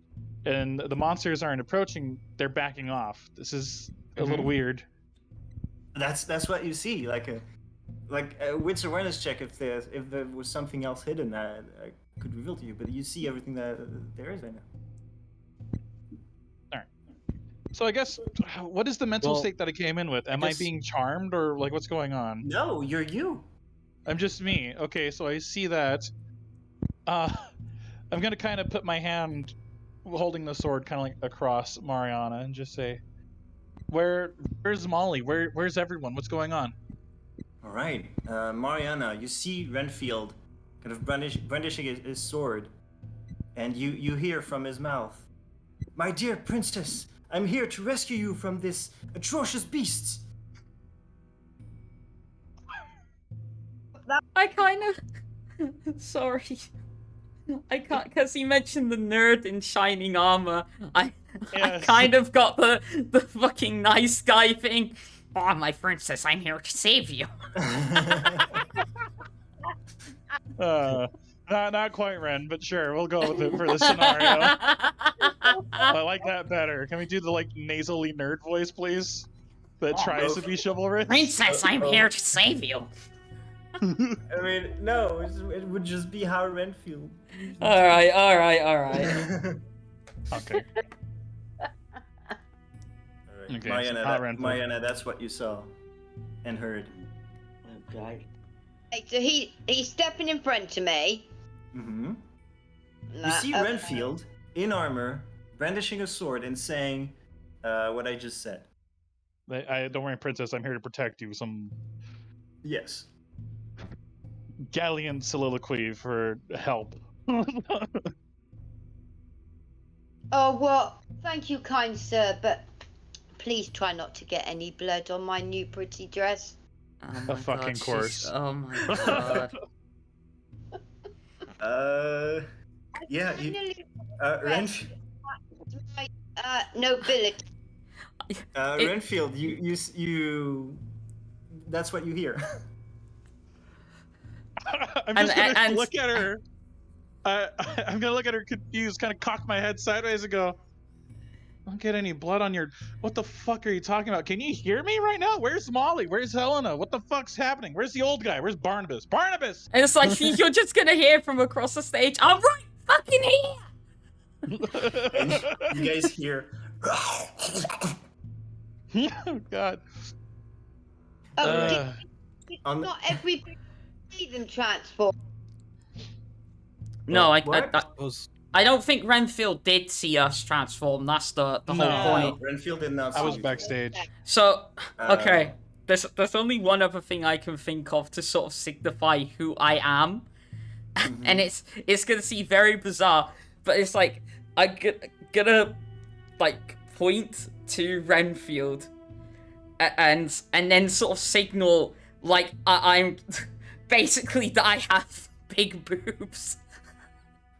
and the monsters aren't approaching; they're backing off. This is a little weird. That's what you see. Like a wits awareness check. If there was something else hidden that I could reveal to you, but you see everything that there is right now. So I guess, what is the mental Well, state that I came in with? Am I guess- being charmed, or like what's going on? No, you're you. I'm just me. Okay, so I see that. I'm gonna kind of put my hand, holding the sword, kind of like across Marianna, and just say, "Where's Mollie? Where's everyone? What's going on?" All right, Marianna, you see Renfield kind of brandishing his sword, and you hear from his mouth, "My dear princess, I'm here to rescue you from this atrocious beasts." I kind of sorry. I can't because he mentioned the nerd in shining armor. I Yes. kind of got the fucking nice guy thing. Oh, my princess, I'm here to save you. Not quite Ren, but sure, we'll go with it for the scenario. I like that better. Can we do the like nasally nerd voice, please? That tries to be chivalrous. Princess, I'm here to save you. I mean, no, it would just be how Renfield. All right. Okay. Okay, Marianna, that's what you saw and heard. Okay. Hey, so he's stepping in front of me. Mm-hmm. You see Renfield in armor, brandishing a sword and saying what I just said. Don't worry, princess. I'm here to protect you. Some Yes. galleon soliloquy for help. Oh, well, thank you, kind sir, but please try not to get any blood on my new pretty dress. Oh my fucking god, course. Oh my god. Yeah, Renfield. My nobility. Renfield, you. That's what you hear. I'm just gonna look at her. I'm gonna look at her confused, kind of cock my head sideways and go, "Don't get any blood on your. What the fuck are you talking about? Can you hear me right now? Where's Mollie? Where's Helina? What the fuck's happening? Where's the old guy? Where's Barnabas? Barnabas!" And it's like you're just gonna hear from across the stage. I'm right fucking here. And you guys hear. Oh God. Not everybody see them transform. No, I don't think Renfield did see us transform. That's the whole point. Renfield did not. I was backstage. So, okay, there's only one other thing I can think of to sort of signify who I am, and it's gonna seem very bizarre, but it's like I'm gonna like point to Renfield, and then sort of signal like I'm basically that I have big boobs.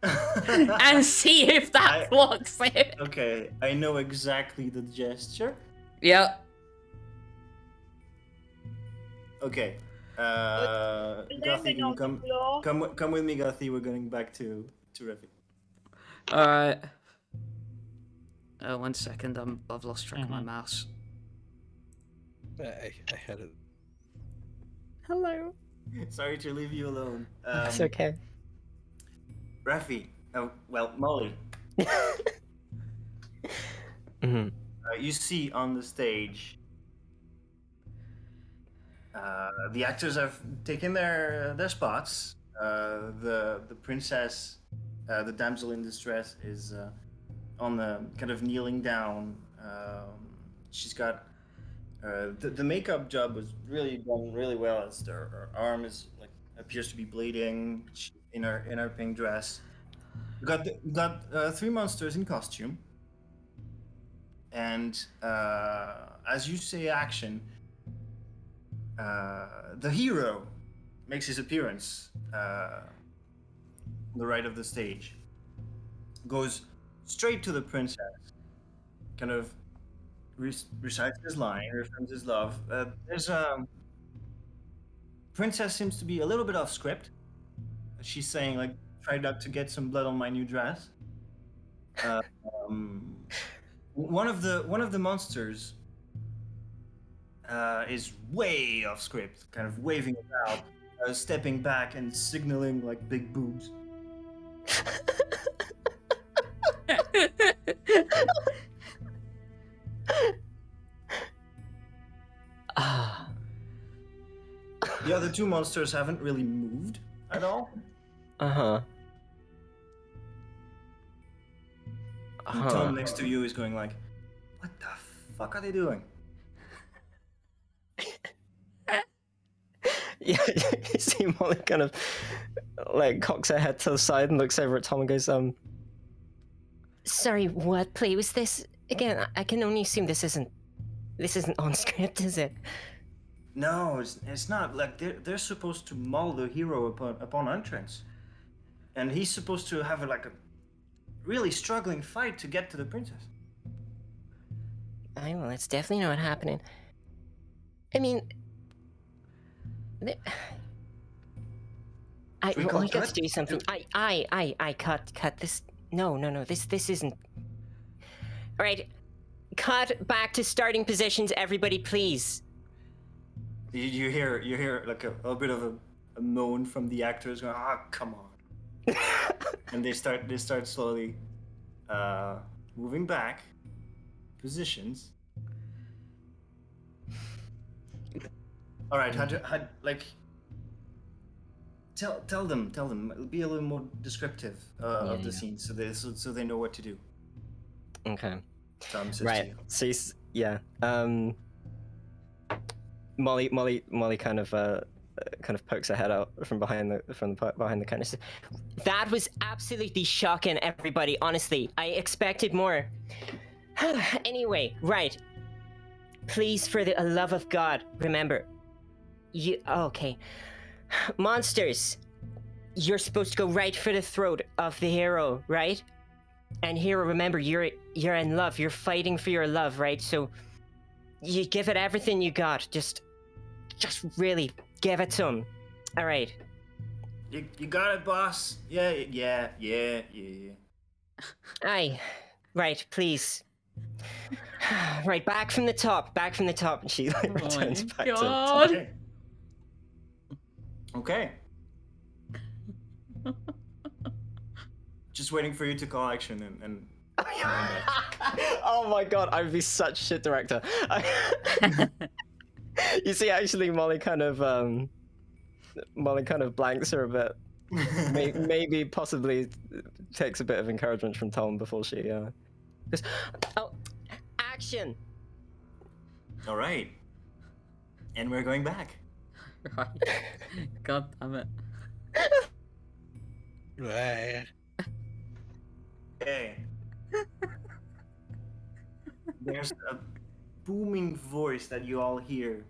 And see if that clocks it. Okay, I know exactly the gesture. Yeah. Okay. Gothy, can you come with me, Gothy. We're going back to Renfield. Alright. Oh, 1 second. I've lost track of my mouse. I had it. Hello. Sorry to leave you alone. It's okay. Rafi. Mollie. You see on the stage, the actors have taken their spots. The princess, the damsel in distress, is on the kind of kneeling down. She's got the makeup job was really done really well. As her arm is like appears to be bleeding. She's in her pink dress. We got 3 monsters in costume, and as you say action, the hero makes his appearance on the right of the stage, goes straight to the princess, kind of recites his line, reaffirms his love. Princess seems to be a little bit off script. She's saying like, try not to get some blood on my new dress. One of the monsters is way off script, kind of waving about, stepping back and signaling like big boobs. The other 2 monsters haven't really moved at all. The Tom next to you is going like, what the fuck are they doing? Yeah, you see Mollie kind of like cocks her head to the side and looks over at Tom and goes, sorry, what play was this? Again, I can only assume this isn't on script, is it? No, it's not. Like they're supposed to maul the hero upon entrance, and he's supposed to have a really struggling fight to get to the princess. Well, that's definitely not happening. I mean, Should we call we got cut? to do something. I cut this. No, this isn't. All right, cut back to starting positions, everybody, please. You hear like a bit of a moan from the actors going, "Ah, come on," and they start slowly moving back positions. All right, how like tell them, be a little more descriptive of the scene so they know what to do. Okay. Tom says to Right. you. So Mollie kind of pokes her head out from behind the curtain. That was absolutely shocking, everybody. Honestly, I expected more. Anyway, right. Please, for the love of God, remember. Okay. Monsters. You're supposed to go right for the throat of the hero, right? And hero, remember, you're in love. You're fighting for your love, right? So you give it everything you got. Just really give it to him. All right. You got it, boss. Yeah. Aye. Right, please. Right, back from the top. And she returns back to the top. Okay. Just waiting for you to call action and Oh my god, I would be such shit director. You see, actually, Mollie kind of blanks her a bit. Maybe possibly takes a bit of encouragement from Tom before she goes, oh, action. All right. And we're going back. Right. God damn it. Okay. There's a booming voice that you all hear,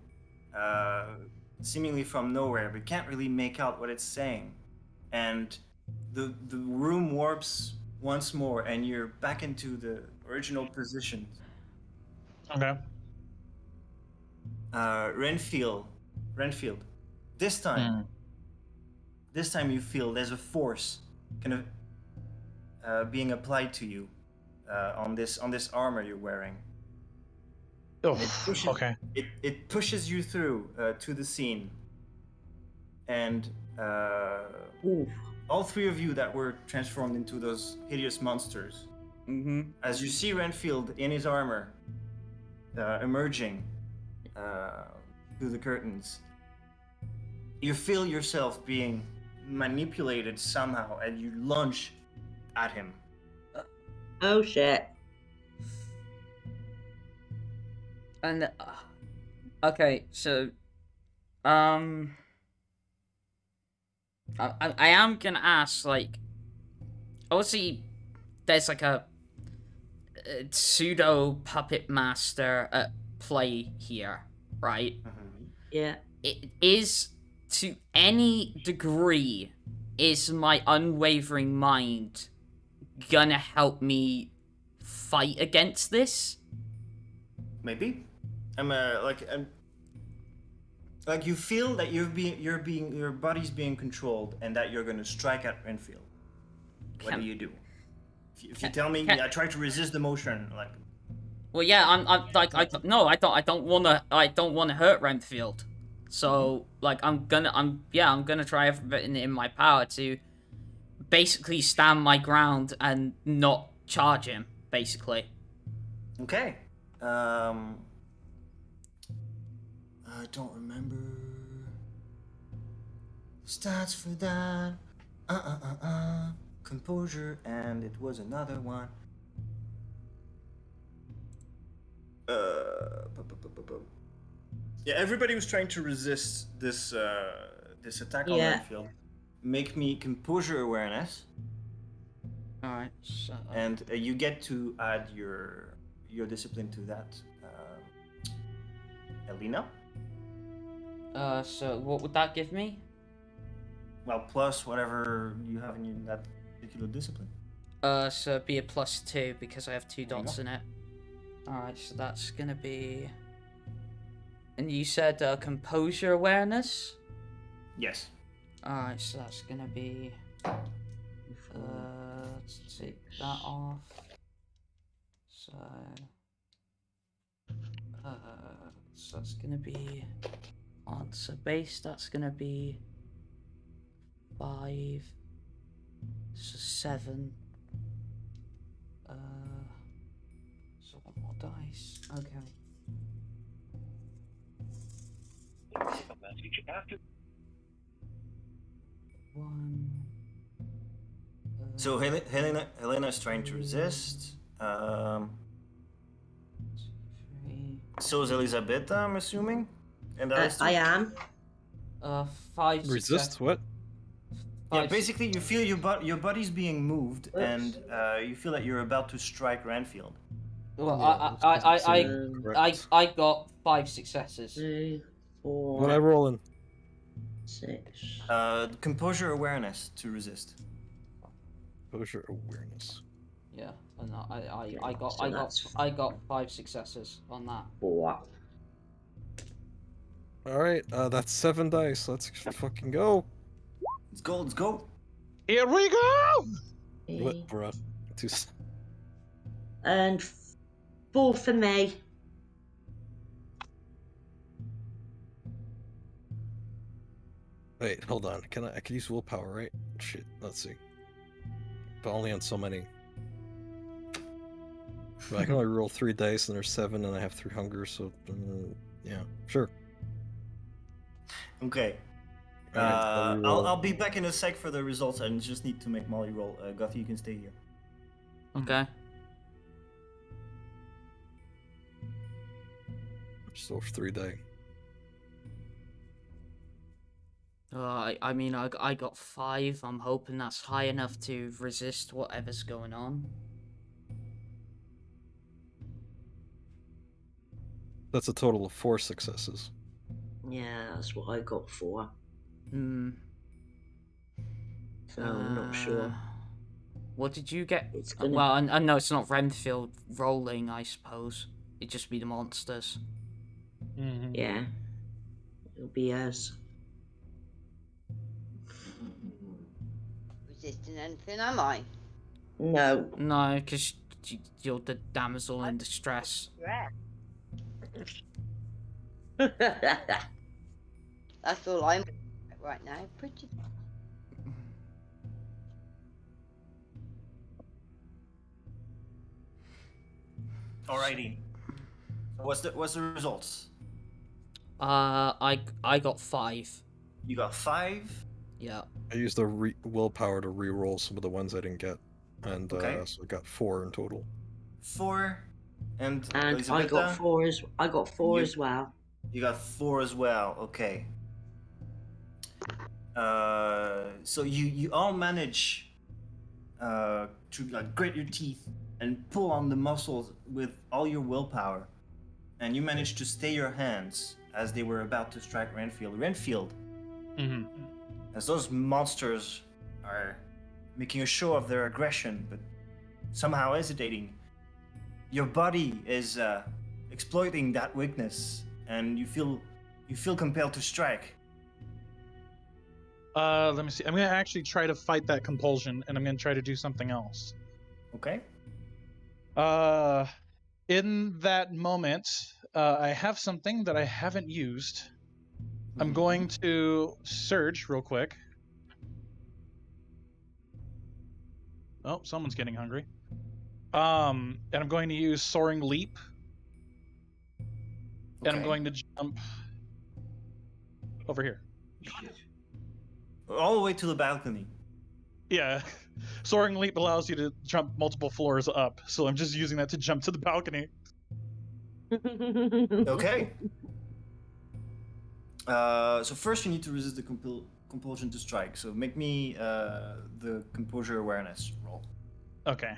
seemingly from nowhere, but can't really make out what it's saying. And the room warps once more, and you're back into the original position. Okay. Renfield. This time you feel there's a force kind of being applied to you on this armor you're wearing. Oh, okay. It pushes you through to the scene, and all three of you that were transformed into those hideous monsters. Mm-hmm. As you see Renfield in his armor emerging through the curtains, you feel yourself being manipulated somehow, and you lunge at him. Oh shit. And okay, so I am gonna ask, like, obviously there's like a pseudo puppet master at play here, right? Yeah. It is, to any degree, is my unwavering mind gonna help me fight against this? Maybe. Like you feel that your body's being controlled, and that you're gonna strike at Renfield. What do you do? If you tell me, I try to resist the motion, like. Well, yeah, I don't wanna hurt Renfield. So, like, I'm gonna try everything in my power to basically stand my ground and not charge him, basically. Okay. I don't remember stats for that. Composure, and it was another one. Yeah, everybody was trying to resist this attack on Renfield. Make me composure awareness. All right. And you get to add your discipline to that. Helina? So what would that give me? Well, plus whatever you have in that particular discipline. So it'd be a +2 because I have 2 dots in it. Alright, so that's gonna be And you said composure awareness? Yes. Alright, so that's gonna be... let's take that off. So... so that's gonna be... Answer base, that's gonna be... 5... So 7... So one more dice. Okay. One... So Helena is trying to resist. So is Elizabetha, I'm assuming? And Alister? I am. 5 Resist success. what? Yeah, basically you feel your body's being moved, Oops. and you feel that you're about to strike Renfield. Well, Yeah, I got 5 successes. 3, 4, What I rolling? 6. Composure awareness to resist. Composure awareness. Yeah, and So I got 5 successes on that. 4. Alright, that's 7 dice. Let's fucking go. Let's go, let's go. Here we go! What, bruh? And 4 for me. Wait, hold on. I can use willpower, right? Shit, let's see. But only on so many. But I can only roll 3 dice, and there's 7, and I have 3 hunger, so yeah, sure. Okay. Alright, I'll be back in a sec for the results. I just need to make Mollie roll. Gothy, you can stay here. Okay. So 3 die. I mean, I got 5. I'm hoping that's high enough to resist whatever's going on. That's a total of 4 successes. Yeah, that's what I got 4. Hmm. So I'm not sure. What did you get? It's gonna... Well, I know it's not Renfield rolling, I suppose. It'd just be the monsters. Mm-hmm. Yeah. It'll be us. Resisting anything, am I? No. No, because you're the damsel in distress. That's all I'm right now. Pretty. Alrighty. What's the results? I got 5. You got 5. Yeah. I used the willpower to re-roll some of the ones I didn't get, and Okay. so I got 4 in total. 4, and I got 4 as well. You got 4 as well. Okay. So you all manage to grit your teeth and pull on the muscles with all your willpower, and you manage to stay your hands as they were about to strike Renfield. Renfield, as those monsters are making a show of their aggression, but somehow hesitating, your body is exploiting that weakness, and you feel compelled to strike. Let me see. I'm gonna actually try to fight that compulsion, and I'm gonna try to do something else. Okay. In that moment, I have something that I haven't used. I'm going to surge real quick. Oh, someone's getting hungry. And I'm going to use Soaring Leap. And I'm going to jump over here. All the way to the balcony. Yeah. Soaring Leap allows you to jump multiple floors up, so I'm just using that to jump to the balcony. Okay. So first you need to resist the compulsion to strike. So make me the composure awareness roll. Okay.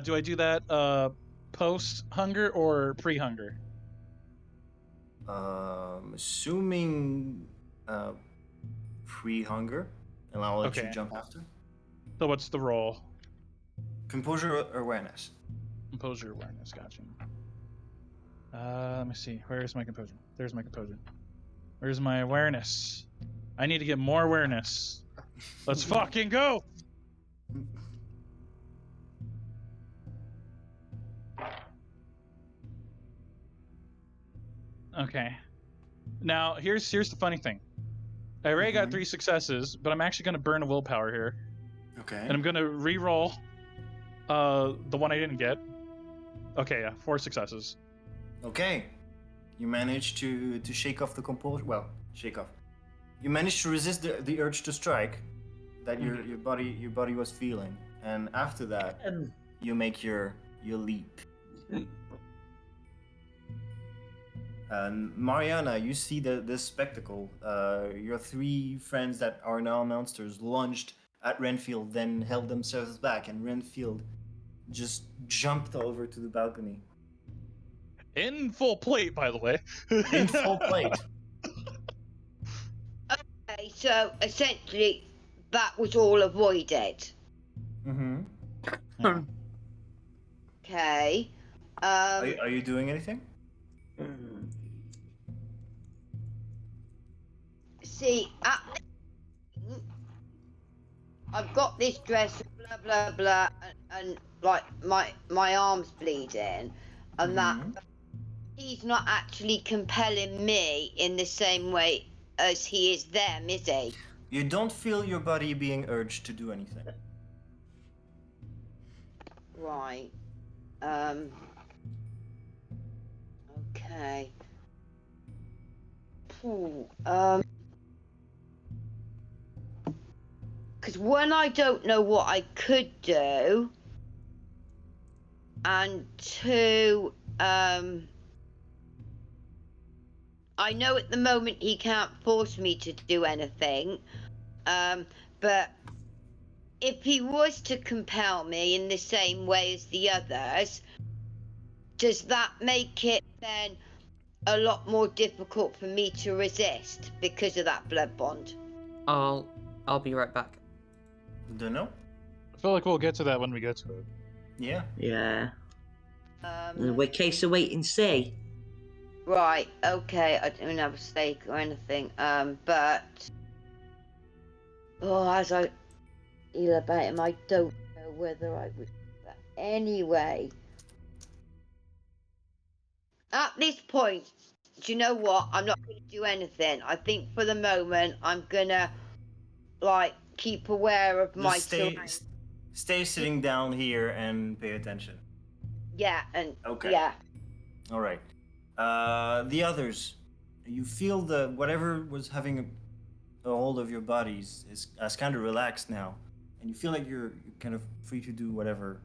Do I do that post-hunger or pre-hunger? Assuming pre-hunger, and I'll let you jump after. So what's the roll? Composure awareness. Composure awareness, gotcha. Let me see. Where's my composure? There's my composure. Where's my awareness? I need to get more awareness. Let's fucking go! Okay. Now, here's the funny thing. I already got 3 successes, but I'm actually going to burn a willpower here. Okay. And I'm going to re-roll the one I didn't get. Okay, yeah, 4 successes. Okay. You managed to shake off the composure. Well, shake off. You managed to resist the urge to strike that your body was feeling, and after that, you make your leap. Marianna, you see this spectacle. Your 3 friends that are now monsters lunged at Renfield, then held themselves back, and Renfield just jumped over to the balcony. In full plate, by the way. In full plate. Okay, so essentially, that was all avoided. Mm-hmm. Okay. Are you doing anything? See, I've got this dress, blah blah blah, and like my arm's bleeding, and that he's not actually compelling me in the same way as he is them, is he? You don't feel your body being urged to do anything. Right. Okay. Because one, I don't know what I could do, and 2, I know at the moment he can't force me to do anything, but if he was to compel me in the same way as the others, does that make it then a lot more difficult for me to resist because of that blood bond? I'll be right back. Don't know. I feel like we'll get to that when we get to it. Yeah. Yeah. In a case of wait and see. Right, okay, I didn't have a stake or anything, but as I feel about him, I don't know whether I would do that anyway. At this point, do you know what? I'm not going to do anything. I think for the moment, I'm gonna keep aware of my surroundings. Stay sitting down here and pay attention. Yeah, and okay. Yeah. All right. The others, you feel whatever was having a hold of your bodies has kind of relaxed now, and you feel like you're kind of free to do whatever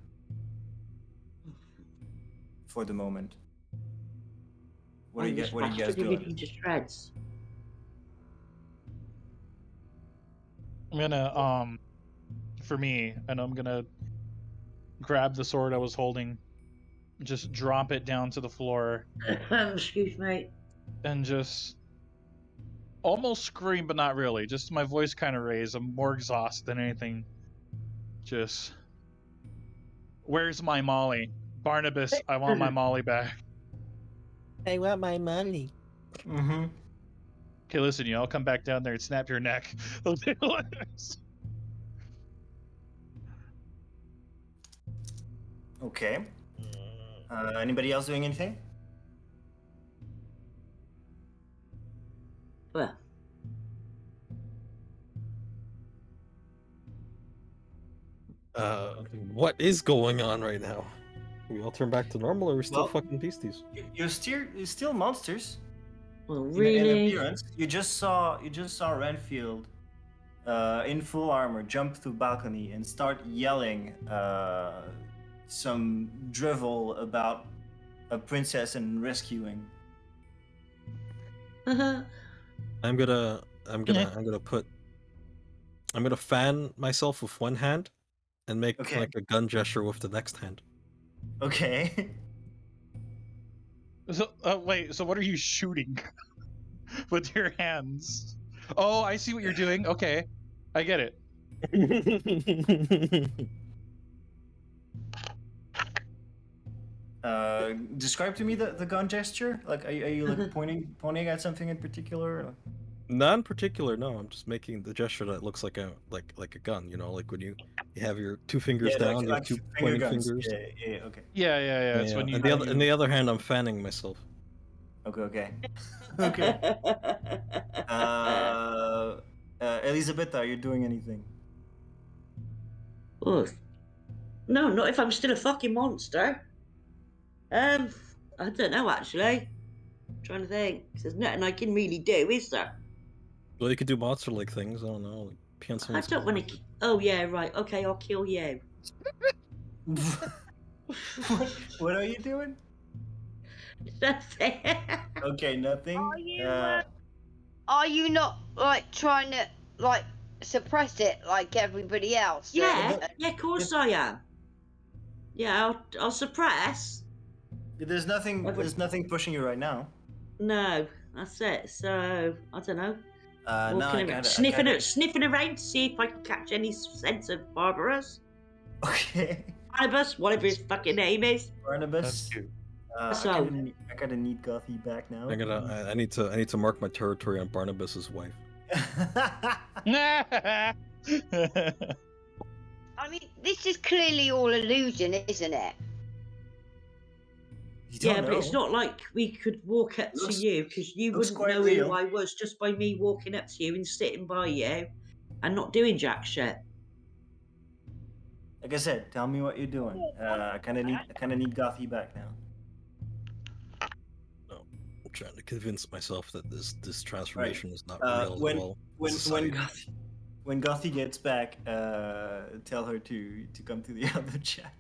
for the moment. What do you guys doing? To shreds. I'm gonna for me, and I'm gonna grab the sword I was holding, just drop it down to the floor. Excuse me. And just almost scream, but not really. Just my voice kind of raised. I'm more exhausted than anything. Just, where's my Mollie? Barnabas, I want my Mollie back. I want my Mollie. Mm-hmm. Okay, listen, I'll come back down there and snap your neck. Okay. Anybody else doing anything? Well. What is going on right now? We all turn back to normal, or we're still fucking beasties? You're still monsters. Well, really? In appearance, you just saw Renfield, in full armor, jump through balcony and start yelling some drivel about a princess and rescuing. Uh-huh. I'm gonna fan myself with one hand and make like a gun gesture with the next hand. Okay. So, wait, so what are you shooting with your hands? Oh, I see what you're doing. Okay, I get it. Describe to me the gun gesture. Like, are you like pointing at something in particular? Or... Not in particular, no. I'm just making the gesture that looks like a gun. You know, like when you have your two fingers Yeah, down, you have like two finger pointing guns. fingers. Yeah, okay. Yeah. It's when you. And the other hand, I'm fanning myself. Okay. Okay. Elizabetha, are you doing anything? Oh, no, not if I'm still a fucking monster. I don't know actually. I'm trying to think. There's nothing I can really do, is there? Well, you could do monster-like things. I don't know, like pee on I someone's don't want to. Oh yeah, right. Okay, I'll kill you. What are you doing? Nothing. Okay, nothing. Are you not like trying to like suppress it like everybody else? Yeah, of course I am. Yeah, I'll suppress. There's nothing pushing you right now. No, that's it. So I don't know. No, Walking around, sniffing around to see if I can catch any sense of Barbarous. Okay. Barnabas, whatever his fucking name is. Barnabas. That's cute. I kind of need Gothy back now. I need to mark my territory on Barnabas's wife. I mean, this is clearly all illusion, isn't it? Yeah, but it's not like we could walk up to you because you wouldn't know who I was just by me walking up to you and sitting by you and not doing jack shit. Like I said, tell me what you're doing. I kind of need Gothy back now. No, I'm trying to convince myself that this transformation is not real at all. When Gothy gets back, tell her to come to the other chat.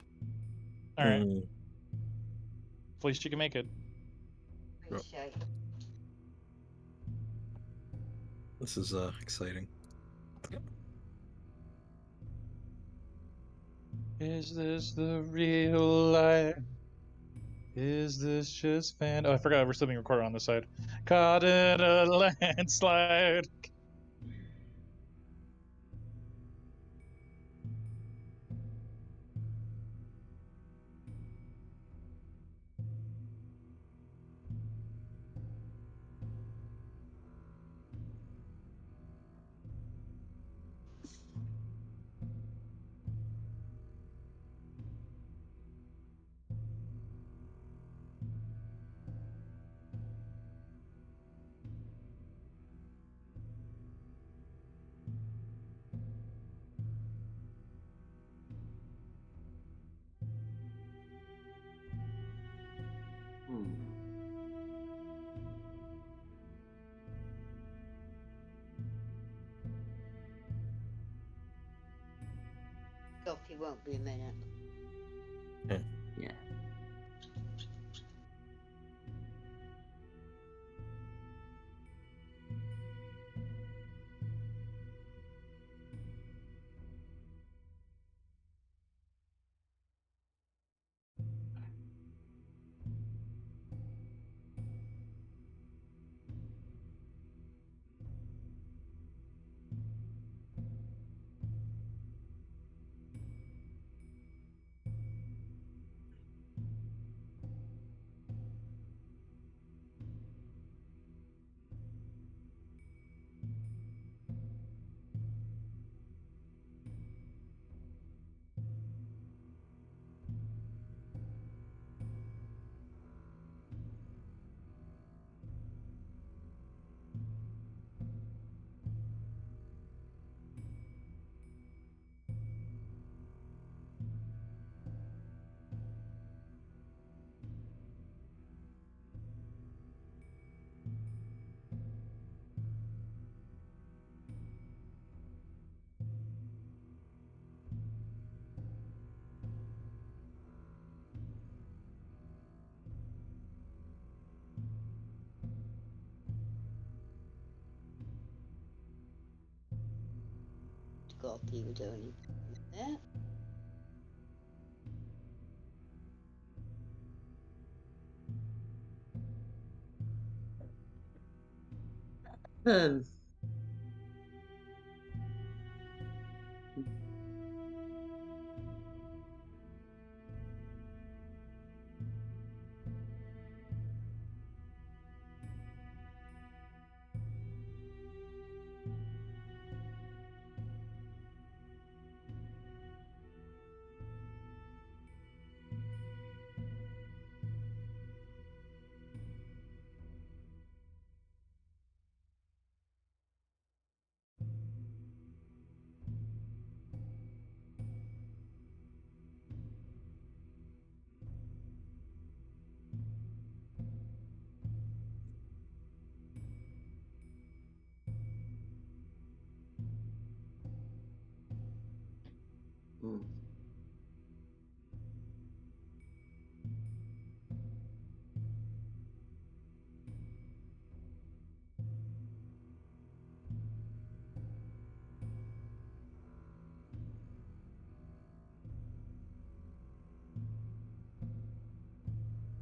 All right. At least you can make it. Appreciate. This is exciting. Is this the real life? Is this just fan? Oh, I forgot we're still being recorded on this side. Caught in a landslide. Gothy won't be a minute. Yeah. Gothy will do anything with that.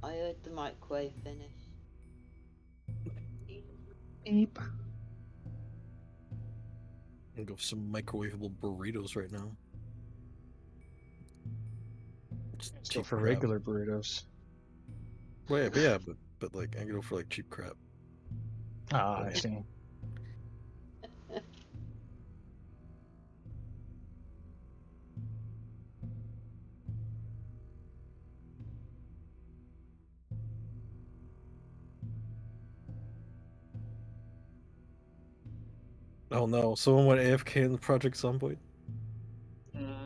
I heard the microwave finish. Beep. I'm gonna go for some microwavable burritos right now. Just Let's go cheap for crap. regular burritos. Well, yeah, but like I go for like cheap crap. Ah, I see. Oh no, someone went AFK in the Project Zomboid.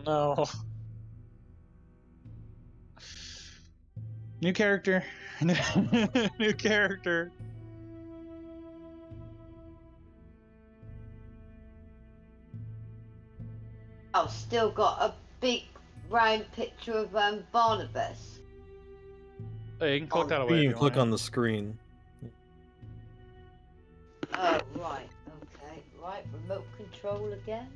No. New character. New character. I've still got a big round picture of Barnabas. Hey, you can click that away. You if can you click want. on the screen. Oh, right. Okay. Right. Remote control again.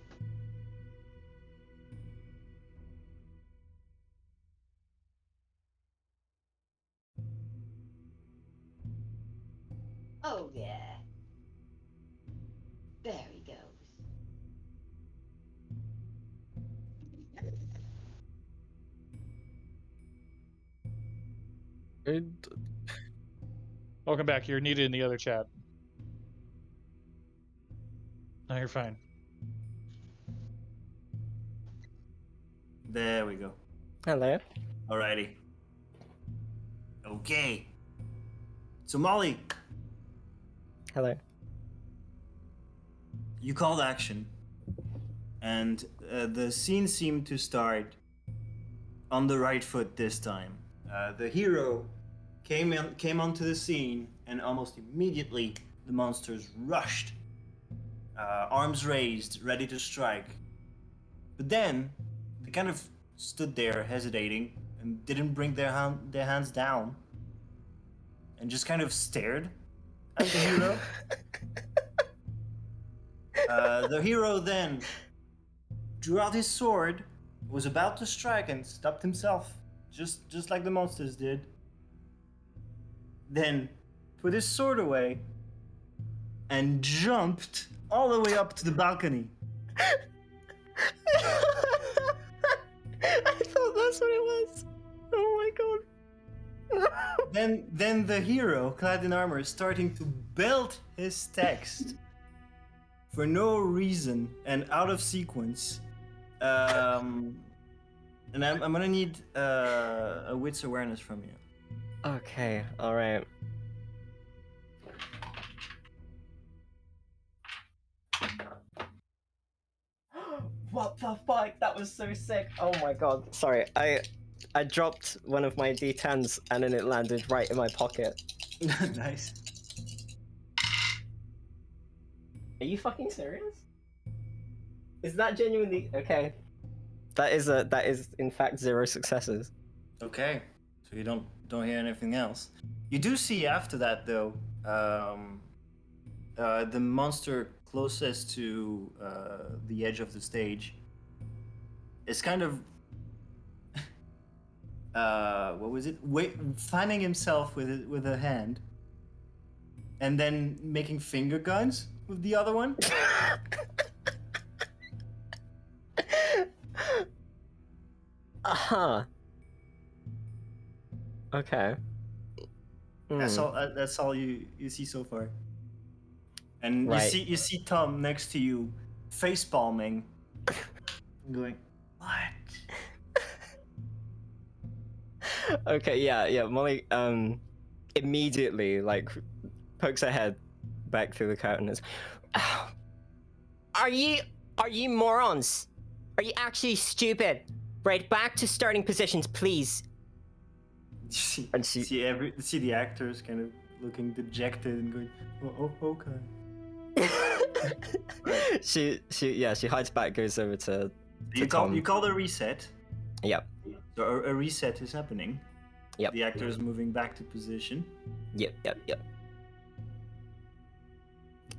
Oh, yeah. There he goes. Welcome back. You're needed in the other chat. No, you're fine. There we go. Hello. Alrighty. Okay. So Mollie, Hello. you called action, and the scene seemed to start on the right foot this time. The hero came onto the scene, and almost immediately the monsters rushed, arms raised, ready to strike. But then they kind of stood there hesitating and didn't bring their hands down, and just kind of stared at the hero. The hero then drew out his sword, was about to strike, and stopped himself, just like the monsters did. Then put his sword away and jumped all the way up to the balcony. I thought that's what it was. Oh my god. Then the hero, clad in armor, is starting to belt his text for no reason and out of sequence. And I'm gonna need a wits awareness from you. Okay, alright. What the fuck? That was so sick. Oh my god. Sorry, I dropped one of my D10s and then it landed right in my pocket. Nice. Are you fucking serious? Is that genuinely okay? That is in fact 0 successes. Okay, so you don't hear anything else. You do see after that though, the monster closest to the edge of the stage is kind of what was it? Fanning himself with a hand, and then making finger guns with the other one. Uh-huh. Okay. That's all you see so far. And Right. you see Tom next to you, face palming, going, what? Okay, yeah, Mollie immediately like pokes her head back through the curtains. Are you morons? Are you actually stupid? Right, back to starting positions, please. See, And she- see the actors kind of looking dejected and going, oh okay. she hides back, goes over to You Tom. call a reset. Yep. So a reset is happening. Yep. The actor is moving back to position. Yep.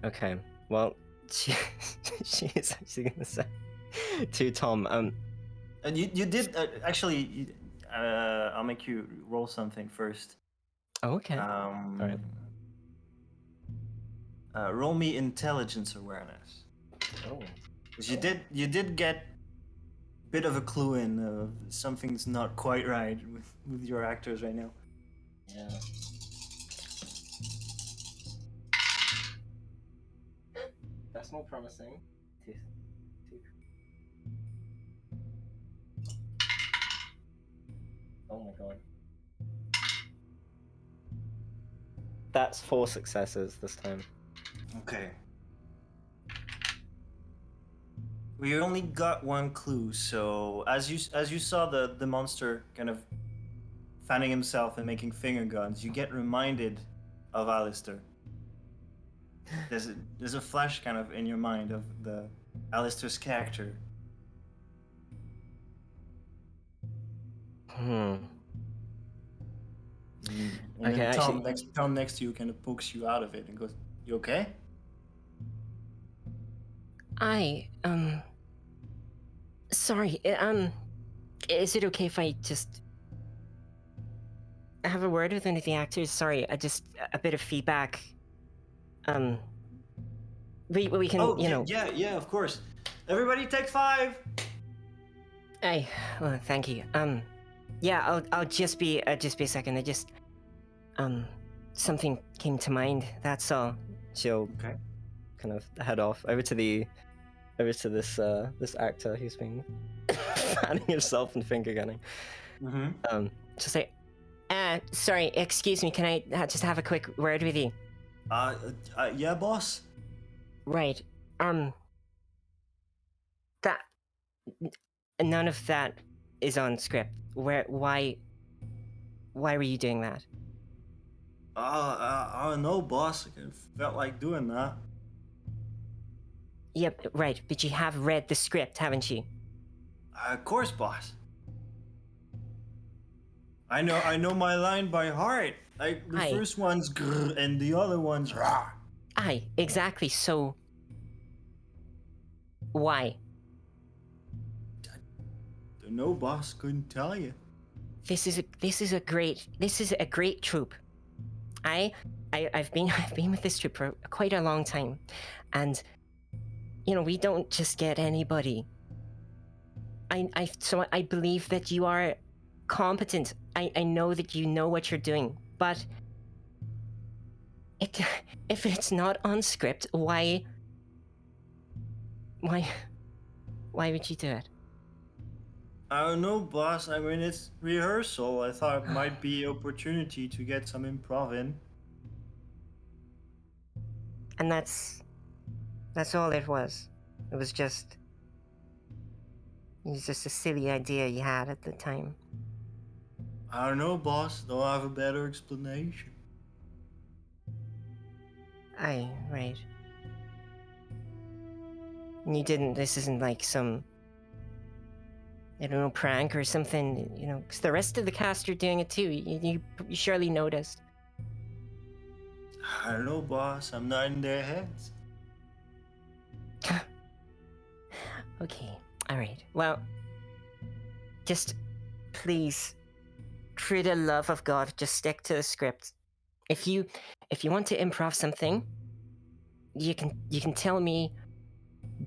Okay. Well, she is actually gonna say to Tom. And you did actually. I'll make you roll something first. Oh, okay. All right. Roll me intelligence awareness. Oh. Because you did get a bit of a clue in something's not quite right with your actors right now. Yeah. That's more promising. Oh my god. That's 4 successes this time. Okay. We only got one clue, so as you saw the monster kind of fanning himself and making finger guns, you get reminded of Alister. There's a flash kind of in your mind of the Alister's character. Hmm. And Okay, then Tom actually- next to you kind of pokes you out of it and goes, "You okay?" Sorry, is it okay if I just have a word with one of the actors? Sorry, a bit of feedback. We can, Oh, you know. yeah, of course. Everybody take 5. Hey, well, thank you. Yeah, I'll just be a second. Something came to mind. That's all. She'll Okay. kind of head off over to this actor who's been fanning himself and finger gunning. Mm-hmm. Just say, sorry, excuse me. Can I just have a quick word with you? Yeah, boss. Right. That none of that is on script. Why were you doing that? I don't know, boss. I felt like doing that. Yep, right. But you have read the script, haven't you? Of course, boss. I know my line by heart. Like the first one's grr and the other one's rah. Aye, exactly. So why? Don't know, boss. Couldn't tell you. This is a great troupe. I've been with this troupe for quite a long time, and we don't just get anybody. So I believe that you are competent. I know that you know what you're doing, but if it's not on script, why would you do it? I don't know, boss. I mean, it's rehearsal. I thought it might be opportunity to get some improv in. And that's all it was. It was just a silly idea you had at the time. I don't know, boss. Don't have a better explanation. Aye, right. You didn't. This isn't like some, I don't know, prank or something. Because the rest of the cast are doing it too. You surely noticed. I don't know, boss. I'm not in their heads. Okay. All right. Well, just please, for the love of God, just stick to the script. If you want to improv something, you can tell me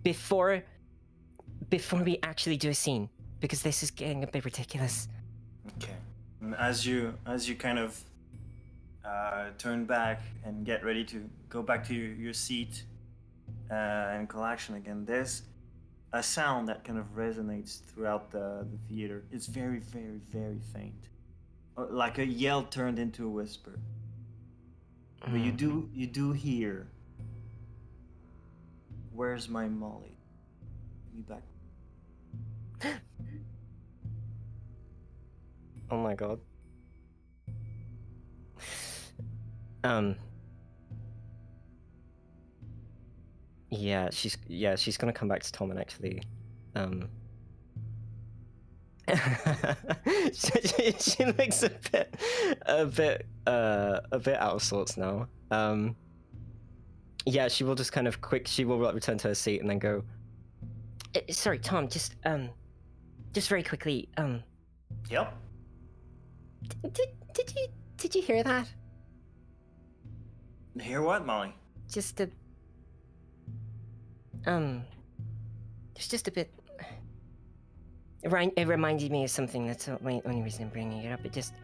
before we actually do a scene, because this is getting a bit ridiculous. Okay. And as you kind of turn back and get ready to go back to your seat and call action again, there's a sound that kind of resonates throughout the theater. It's very, very, very faint, like a yell turned into a whisper. But you do hear, "Where's my Mollie? Give me back." Oh my god. Yeah, she's gonna come back to Tom and actually she looks a bit out of sorts now. Yeah, she will just kind of she will return to her seat and then go. Sorry, Tom, just very quickly, Yep. Did you hear that? Hear what, Molly? Just a it's just a bit. It reminded me of something. That's the only reason I'm bringing it up. It just,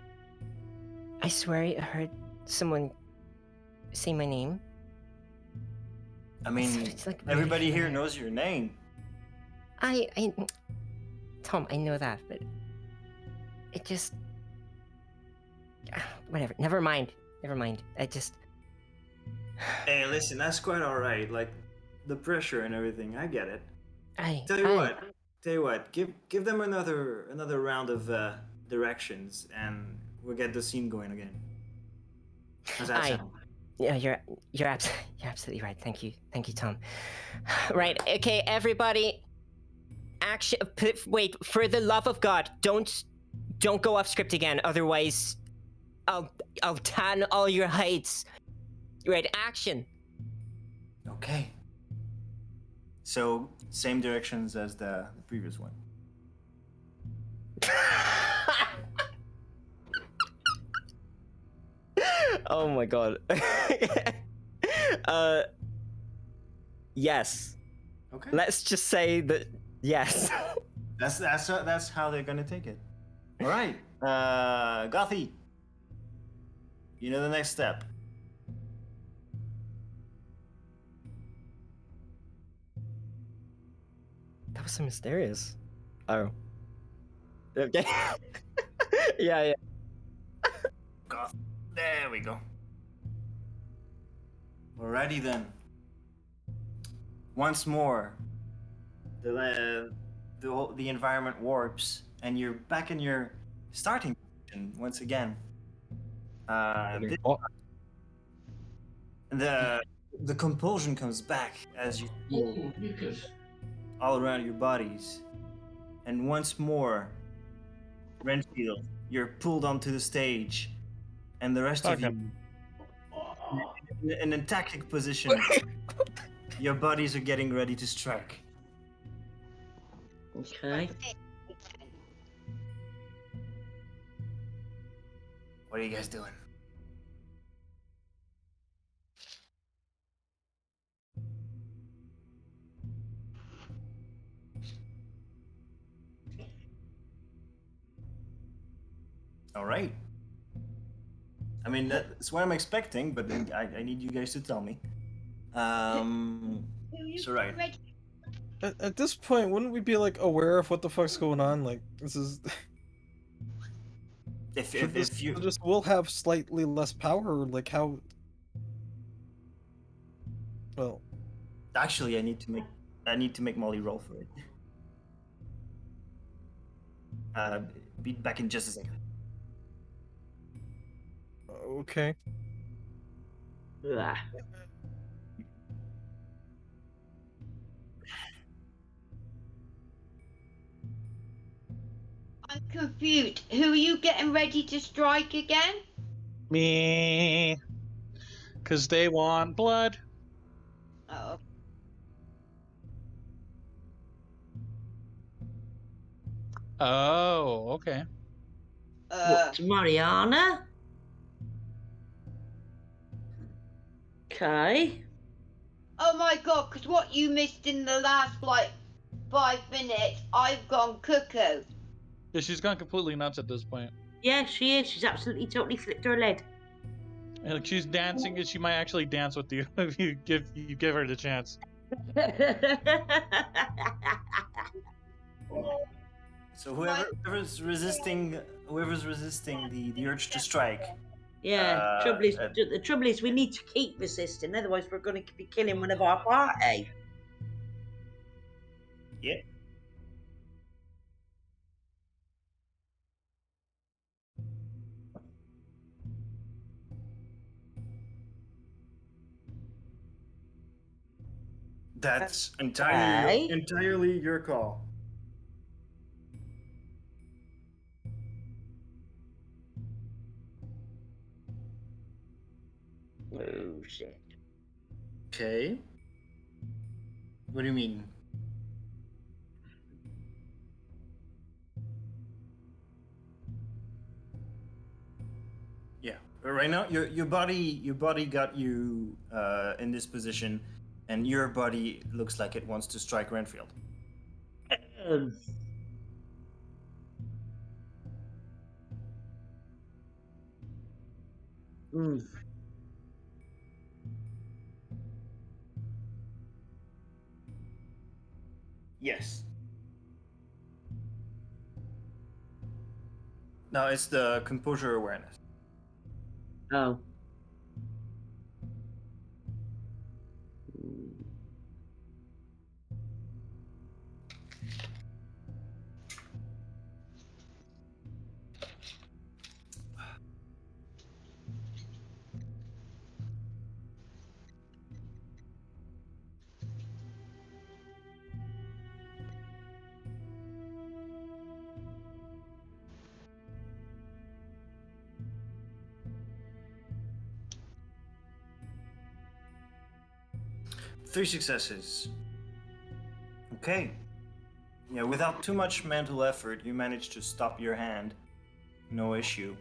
I swear I heard someone say my name. I mean, it's like everybody really here knows your name. Tom, I know that, but it just, whatever. Never mind. I just. Hey, listen, that's quite all right. Like, the pressure and everything, I get it. Tell you what, give them another round of directions, and we'll get the scene going again. How's that sound? Yeah, you're absolutely right. Thank you, Tom. Right, okay, everybody. Action. Wait, for the love of God, don't go off script again. Otherwise, I'll tan all your heights. Right, action. Okay. So, same directions as the previous one. Oh my god. Yes. Okay. Let's just say that yes. That's how they're gonna take it. All right. Gothy. You know the next step. That was so mysterious. Oh. Okay. Yeah. Goth. There we go. Alrighty then. Once more, the environment warps, and you're back in your starting position once again. The compulsion comes back as you feel all around your bodies, and once more, Renfield, you're pulled onto the stage, and the rest of you in a tactic position. Your bodies are getting ready to strike. Okay. What are you guys doing? All right. I mean, that's what I'm expecting, but I need you guys to tell me. So right. At this point, wouldn't we be like aware of what the fuck's going on? Like, this is. If you just will have slightly less power, like how. Well. Actually, I need to make Mollie roll for it. Be back in just a second. Okay. Ugh. I'm confused. Who are you getting ready to strike again? Me. Because they want blood. Oh. Oh, okay. What's Marianna? Okay. Oh my god, because what you missed in the last, 5 minutes, I've gone cuckoo. Yeah, she's gone completely nuts at this point. Yeah, she is. She's absolutely totally flipped her lid. And like, she's dancing, and she might actually dance with you if you give her the chance. So whoever's resisting the urge to strike. Yeah, the trouble is we need to keep resisting, otherwise we're going to be killing one of our party. Yeah. That's entirely your call. Okay. What do you mean? Yeah. Right now, your body got you in this position, and your body looks like it wants to strike Renfield. Yes. No, it's the composure awareness. Oh. Three successes. Okay. Yeah, without too much mental effort, you managed to stop your hand. No issue.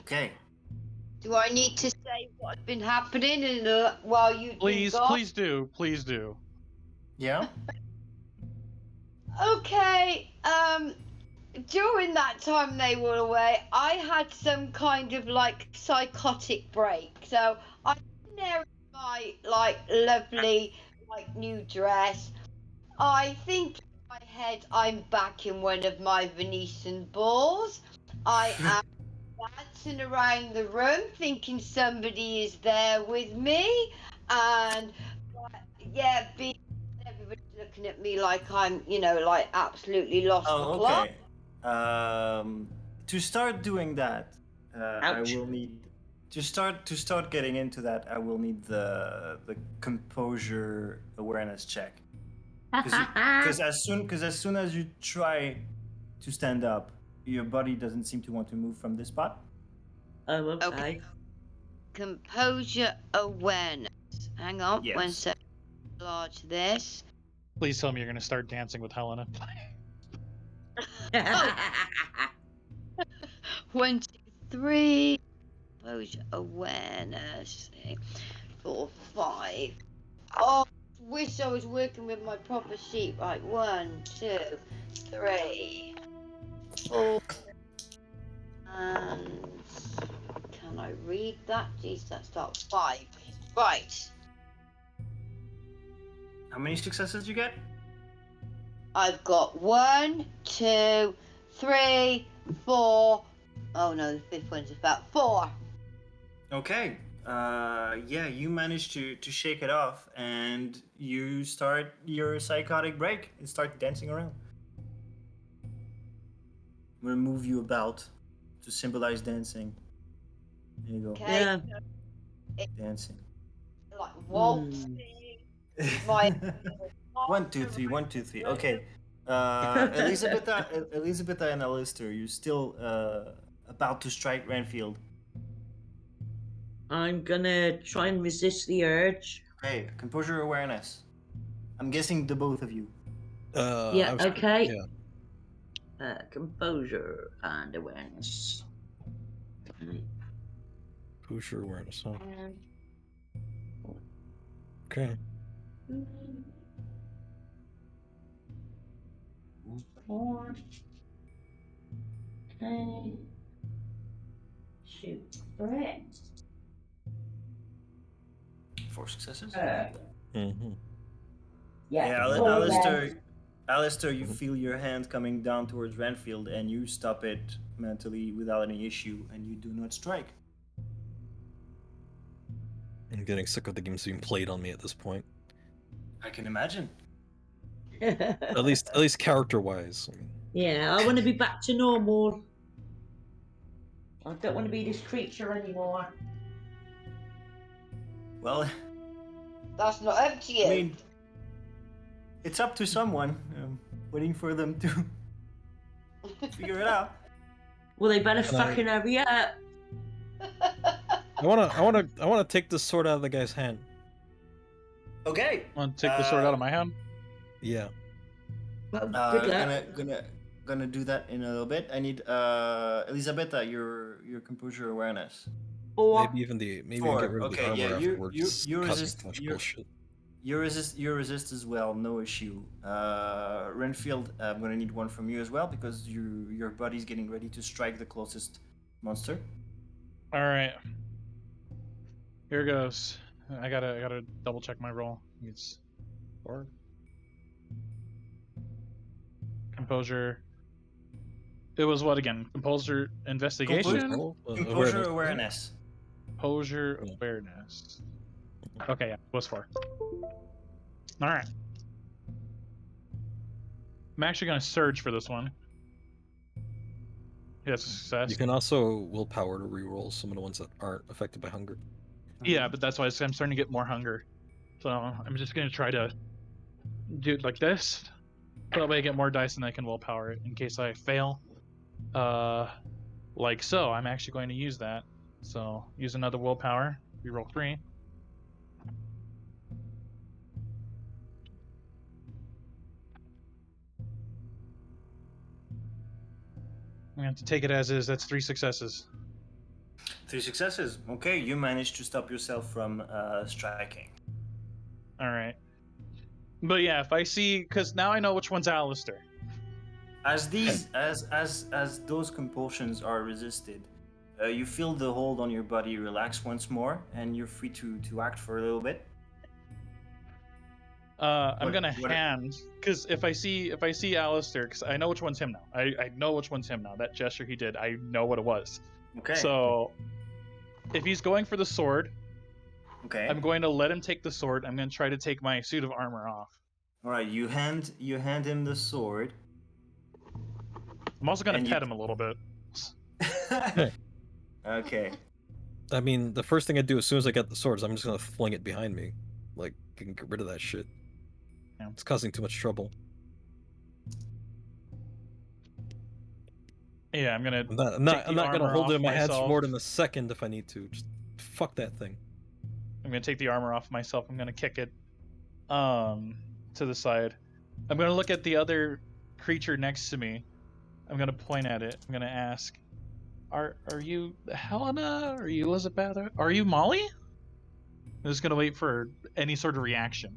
Okay. Do I need to say what's been happening while you've been gone? Please do. Yeah? Okay, during that time they were away, I had some kind of like psychotic break. So I'm there in my like lovely like new dress. I think in my head I'm back in one of my Venetian balls. I am dancing around the room thinking somebody is there with me, and yeah, everybody's looking at me like I'm, like absolutely lost the Oh, plot. okay. To start doing that, I Ouch. will need to start getting into that. I will need the composure awareness check. Because as soon as you try to stand up, your body doesn't seem to want to move from this spot. Oh, okay. Composure awareness. Hang on, Yes. one sec. Large this. Please tell me you're going to start dancing with Helena. Oh. 1, 2, 3. Composure awareness. 4, 5. Oh, wish I was working with my proper sheet. Right, 1, 2, 3, 4. And can I read that? Jeez, that's not 5. Right. How many successes you get? I've got 1, 2, 3, 4. Oh no, the fifth one's about 4. Okay. Yeah, you manage to shake it off, and you start your psychotic break and start dancing around. I'm gonna move you about to symbolize dancing. There you go. Okay. Yeah. Dancing. Like waltzing. My 1, 2, 3. 1, 2, 3. Okay. Elizabetha and Alister, you're still about to strike Renfield. I'm gonna try and resist the urge. Okay, composure awareness. I'm guessing the both of you. Yeah, okay. Yeah. Composure and awareness. Composure awareness, huh? Okay. 4. Okay. Shoot. 3. 4 successes. Mm-hmm. Yeah, Alister, you feel your hand coming down towards Renfield, and you stop it mentally without any issue, and you do not strike. I'm getting sick of the games being played on me at this point. I can imagine. At least character-wise. Yeah, I want to be back to normal. I don't want to be this creature anymore. Well, that's not up to you. I mean, it's up to someone. I'm waiting for them to Figure it out. Well, they better Can I- fucking hurry up. I wanna take this sword out of the guy's hand. Okay. Want to take the sword out of my hand? Yeah. Well, good luck. Gonna do that in a little bit. I need Elizabetha, your composure awareness. Or Maybe even get rid of the Okay, armor yeah, afterwards. you causing resist. too much bullshit. You resist as well, no issue. Renfield, I'm gonna need one from you as well because your body's getting ready to strike the closest monster. All right. Here goes. I gotta double check my roll. It's 4. Composure. It was what again? Composure investigation? Composure awareness. Composure awareness. Okay, yeah, it was 4. All right. I'm actually gonna surge for this one. Yes, success. You can also willpower to reroll some of the ones that aren't affected by hunger. Yeah, but that's why I'm starting to get more hunger. So I'm just gonna try to do it like this. So that way I get more dice and I can willpower it in case I fail. Like so. I'm actually going to use that. So use another willpower. Reroll 3. I'm going to take it as is. That's 3 successes. 3 successes. Okay, you managed to stop yourself from striking. All right. But yeah, if I see, because now I know which one's Alister. As those compulsions are resisted, you feel the hold on your body relax once more, and you're free to act for a little bit. I'm gonna hand, because if I see Alister, because I know which one's him now. I know which one's him now. That gesture he did, I know what it was. Okay. So if he's going for the sword, okay, I'm going to let him take the sword. I'm going to try to take my suit of armor off. All right, you hand him the sword. I'm also going to pet him a little bit. Okay. I mean, the first thing I do as soon as I get the sword is I'm just gonna fling it behind me. Like, I can get rid of that shit. Yeah. It's causing too much trouble. Yeah, I'm gonna. I'm not gonna hold it in my hands for more than a second if I need to. Just fuck that thing. I'm gonna take the armor off myself. I'm gonna kick it, to the side. I'm gonna look at the other creature next to me. I'm gonna point at it. I'm gonna ask, "Are you Helina? Are you Elizabetha? Are you Mollie?" I'm just gonna wait for any sort of reaction.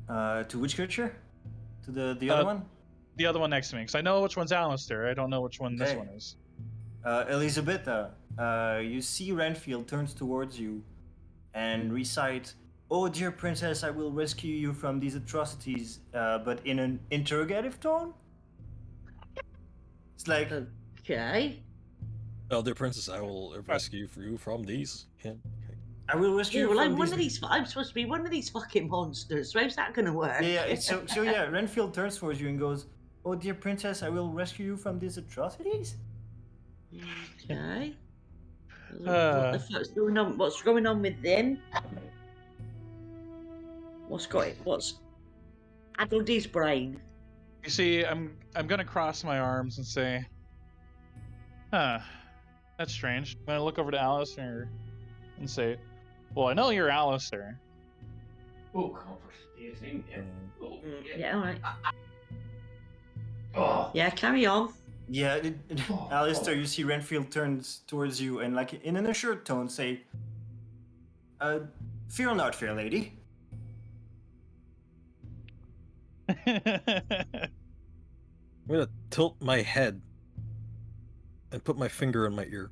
To which creature? To the other one? The other one next to me, because I know which one's Alister. I don't know which one this one is. Elizabetha, you see Renfield turns towards you and recite, "Oh dear princess, I will rescue you from these atrocities," but in an interrogative tone. It's like, okay. Oh, dear princess, I will rescue you from these. Yeah. I will rescue you well, from I'm one of these. I'm supposed to be one of these fucking monsters. How's that gonna work? Yeah, so yeah, Renfield turns towards you and goes, "Oh dear princess, I will rescue you from these atrocities." Okay. What the fuck's going on? What's going on with them? What's addled his brain? You see, I'm gonna cross my arms and say, "Huh, that's strange." I'm gonna look over to Alister and say, "Well, I know you're Alister." Oh, Yeah, all right. Yeah, carry on. Yeah, Alister, you see Renfield turns towards you and, like, in an assured tone, say, "Fear not, fair lady." I'm gonna tilt my head and put my finger in my ear.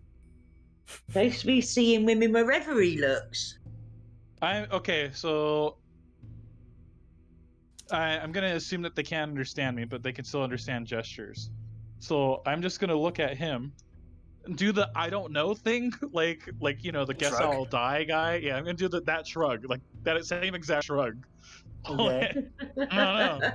Supposed to be seeing women wherever he looks. Okay, so I'm gonna assume that they can't understand me, but they can still understand gestures. So I'm just gonna look at him, do the I don't know thing, like you know the guess Shrug? I'll die guy. Yeah, I'm gonna do that shrug, like that same exact shrug. Okay. I don't know.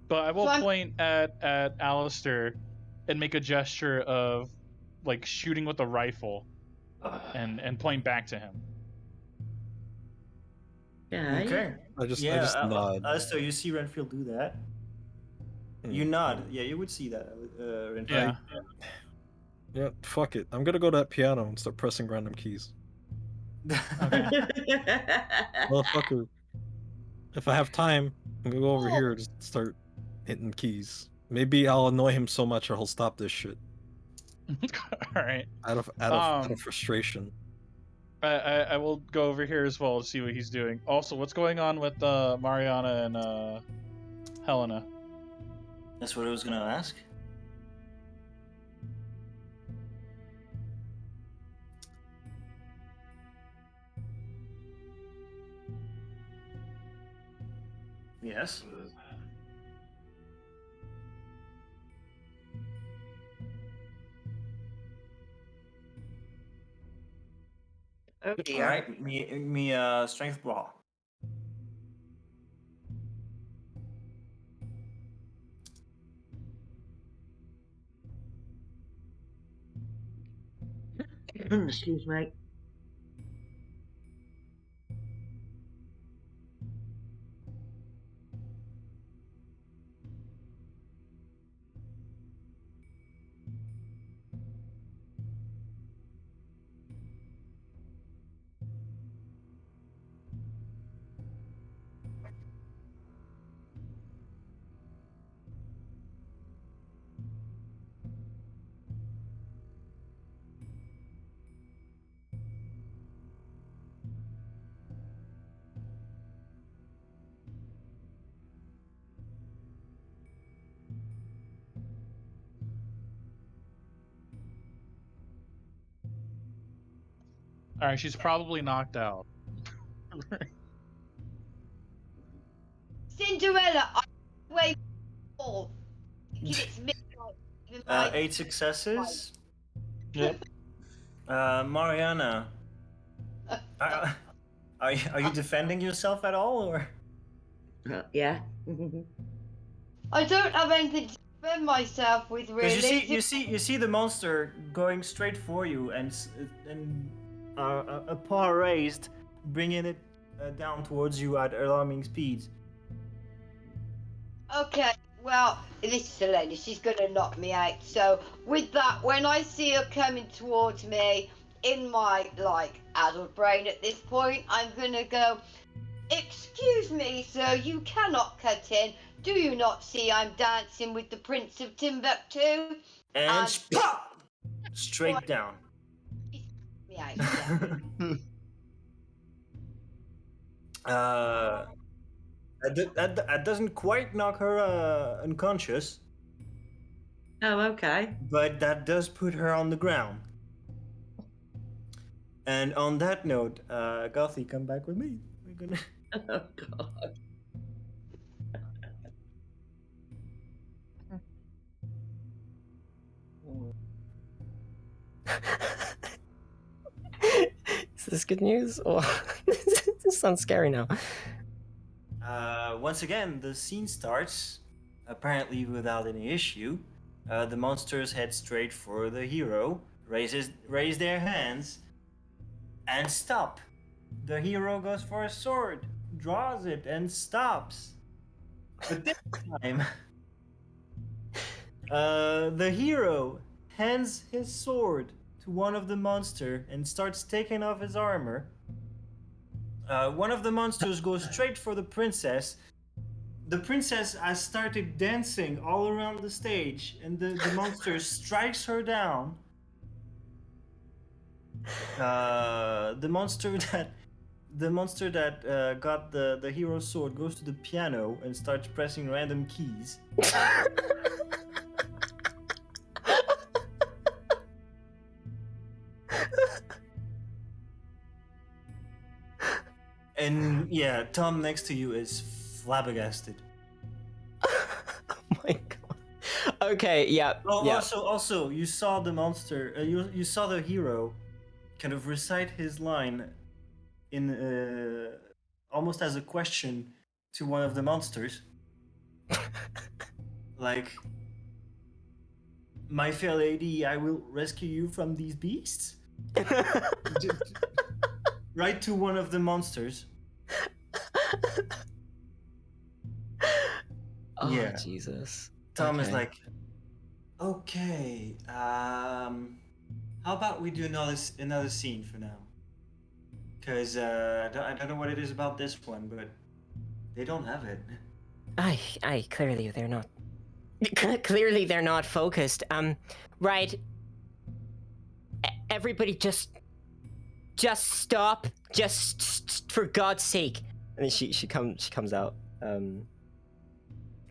But I will point at Alister and make a gesture of like shooting with a rifle and point back to him. Okay. I just yeah, nod. Alister, you see Renfield do that. You nod. Yeah, you would see that, Renfield. Yeah. Yeah, fuck it. I'm gonna go to that piano and start pressing random keys. Okay. Motherfucker. If I have time, I'm gonna go over here and just start hitting keys. Maybe I'll annoy him so much or he'll stop this shit. All right. Out of frustration. I will go over here as well to see what he's doing. Also, what's going on with Marianna and Helina? That's what I was gonna ask. Yes. Okay. All right. Me strength brawl. Excuse me. All right, she's probably knocked out. Cinderella, I wait for. It's midnight. 8 successes. Yep. Marianna, are you defending yourself at all, or? Yeah. I don't have anything to defend myself with, really. Because you see the monster going straight for you, and a paw raised, bringing it down towards you at alarming speeds. Okay, well, this is Helena. She's gonna knock me out. So, with that, when I see her coming towards me, in my, adult brain at this point, I'm gonna go, "Excuse me, sir, you cannot cut in. Do you not see I'm dancing with the Prince of Timbuktu?" And pop! Straight down. Me out, yeah. That doesn't quite knock her unconscious. Oh, okay. But that does put her on the ground. And on that note, Gothy, come back with me. We're gonna. Oh God. Is this good news or this sounds scary now? Once again, the scene starts, apparently without any issue. The monsters head straight for the hero, raise their hands, and stop. The hero goes for a sword, draws it, and stops. But this time, the hero hands his sword to one of the monster and starts taking off his armor. One of the monsters goes straight for the princess. The princess has started dancing all around the stage, and the monster strikes her down. The monster that got the hero's sword goes to the piano and starts pressing random keys. And yeah, Tom next to you is flabbergasted. Oh my god. Okay, yeah. Oh, yeah. Also, you saw the monster. You saw the hero, kind of recite his line, in almost as a question to one of the monsters. Like, "My fair lady, I will rescue you from these beasts." Right to one of the monsters. Oh, Yeah. Jesus. Tom is Okay. like, okay, how about we do another scene for now? Because I don't know what it is about this one, but they don't have it. Aye, clearly they're not. Clearly they're not focused. Right. Everybody just stop. Just for God's sake. And then she comes out.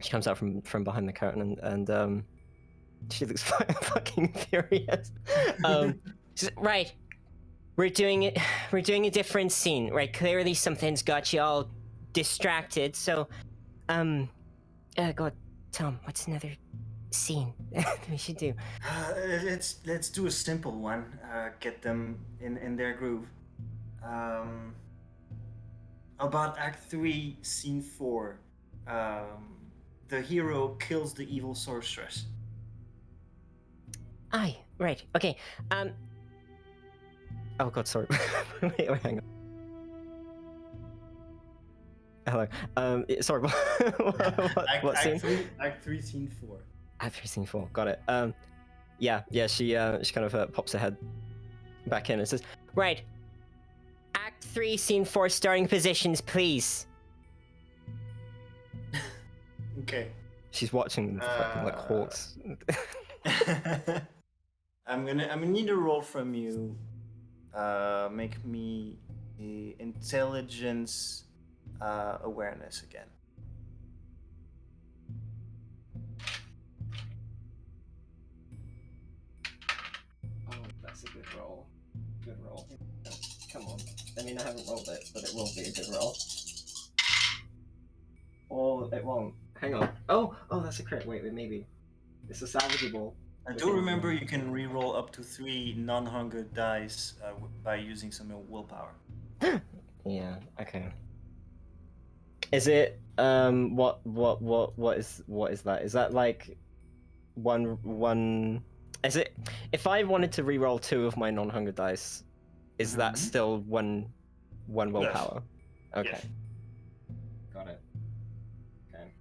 She comes out from behind the curtain and she looks fucking furious. Right. We're doing it. We're doing a different scene, right? Clearly something's got you all distracted. So, God, Tom, what's another scene that we should do? Let's do a simple one. Get them in their groove. About Act 3, Scene 4. The hero kills the evil sorceress. Aye, right. Okay. Oh God, sorry. wait, hang on. Hello. Sorry. What scene? Act 3, Scene 4. Act 3, Scene 4. Got it. Yeah. She kind of pops her head back in and says, Right. Act 3, Scene 4, starting positions, please. Okay. She's watching them fucking like hawks. I'm gonna need a roll from you. Make me a intelligence awareness again. Oh, that's a good roll. Good roll. Come on. I mean, I haven't rolled it, but it will be a good roll. Or it won't. Hang on. Oh, that's a crit. Wait, maybe. It's a salvageable. I do remember you can re-roll up to 3 non-hunger dice by using some willpower. Yeah. Okay. Is it what is that? Is that like one? Is it if I wanted to re-roll 2 of my non-hunger dice? Is that still one willpower? Yes. Okay. Yes. Got it. Okay.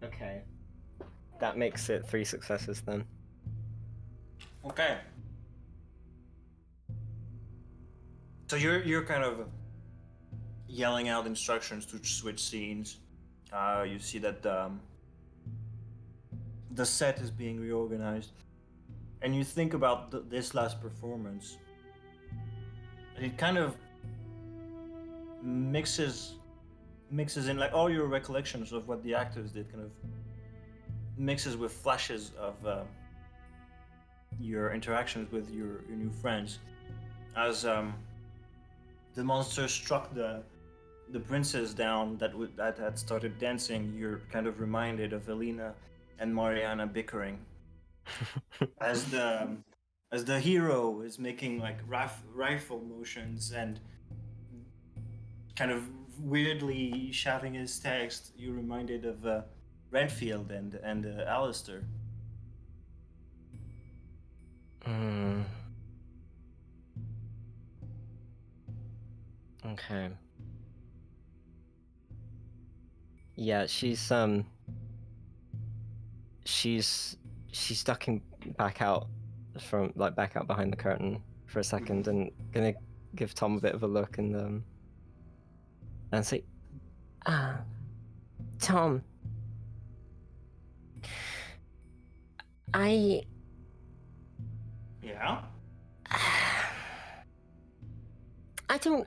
Okay. That makes it 3 successes then. Okay. So you're kind of yelling out instructions to switch scenes. You see that the set is being reorganized, and you think about this last performance. And it kind of mixes in, like, all your recollections of what the actors did, kind of mixes with flashes of your interactions with your new friends. As the monster struck the princess down that had started dancing, you're kind of reminded of Helina and Marianna bickering. As the hero is making like rifle motions and kind of weirdly shouting his text, you're reminded of Renfield and Alister. Okay. Yeah, she's ducking back out behind the curtain for a second and gonna give Tom a bit of a look and say, Tom. Yeah?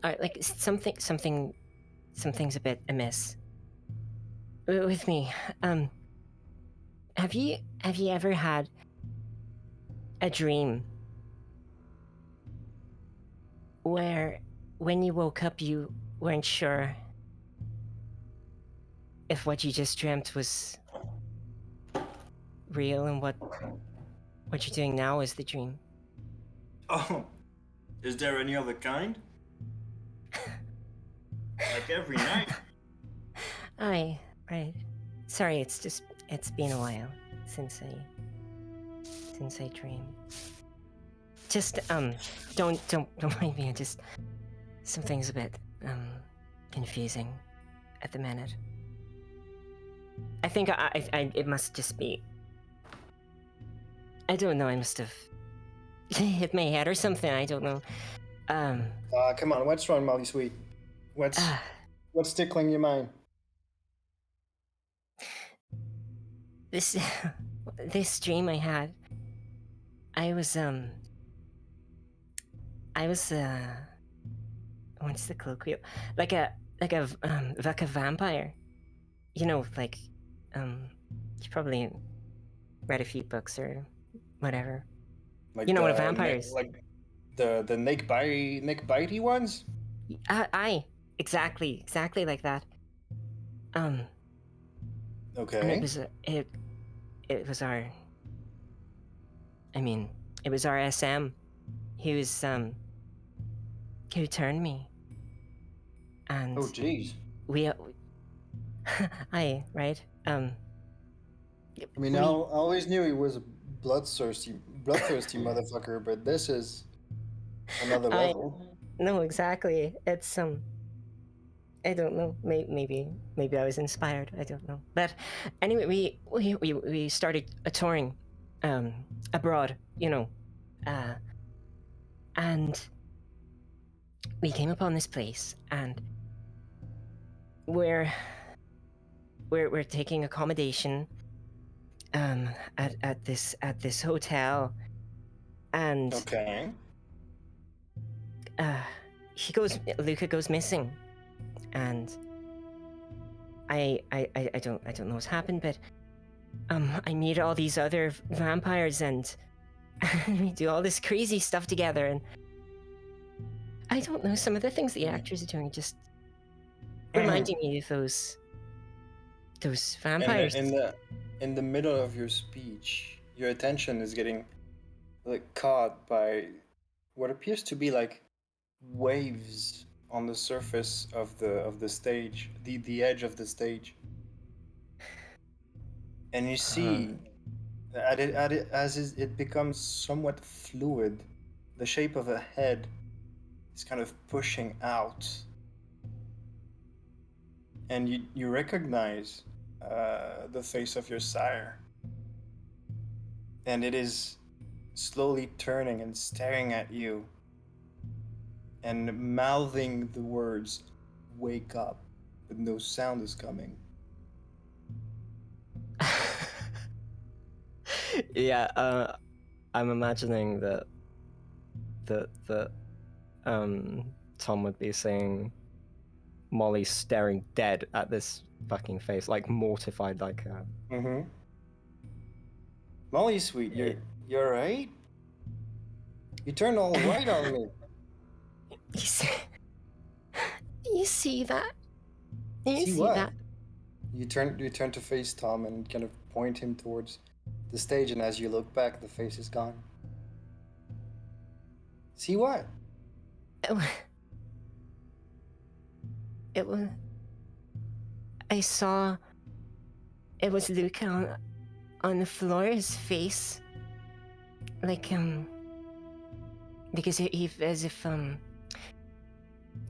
Like something's a bit amiss with me. Have you ever had a dream where when you woke up you weren't sure if what you just dreamt was real and what you're doing now is the dream? Oh, is there any other kind? Like every night? Aye, right. Sorry, it's been a while since since I dreamed. Just don't mind me. Just something's a bit confusing at the minute. I think I it must just be. I don't know. I must have hit my head or something. I don't know. Come on. What's wrong, Molly Sweet? What's tickling your mind? This dream I had. I was what's the colloquial? Like a vampire. You know, like you probably read a few books or whatever. Like you know what a vampire is? Like the Nick Bitey ones? Aye, exactly like that. Okay. And it was our. I mean, it was our SM. He was who turned me. And oh jeez. We aye, right? I mean, I always knew he was a bloodthirsty motherfucker, but this is another level. No, exactly. It's I don't know. Maybe I was inspired. I don't know. But anyway, we started touring abroad, you know, and we came upon this place, and we're taking accommodation at this hotel, and okay. Luca goes missing, and I don't know what's happened, but I meet all these other vampires, and we do all this crazy stuff together, and I don't know, some of the things the actors are doing just reminding me of those vampires. In the middle of your speech, your attention is getting like caught by what appears to be like waves on the surface of the stage, the edge of the stage, and you see as it becomes somewhat fluid, the shape of a head is kind of pushing out, and you recognize the face of your sire, and it is slowly turning and staring at you and mouthing the words "wake up," but no sound is coming. Yeah, I'm imagining that Tom would be saying Molly staring dead at this fucking face, like mortified, like Molly Sweet, you're right? You turned all white on me. You see that? You see what? that? You turn to face Tom and kind of point him towards the stage, and as you look back, the face is gone. See what? It was. I saw. It was Luca on the floor. His face, like because he as if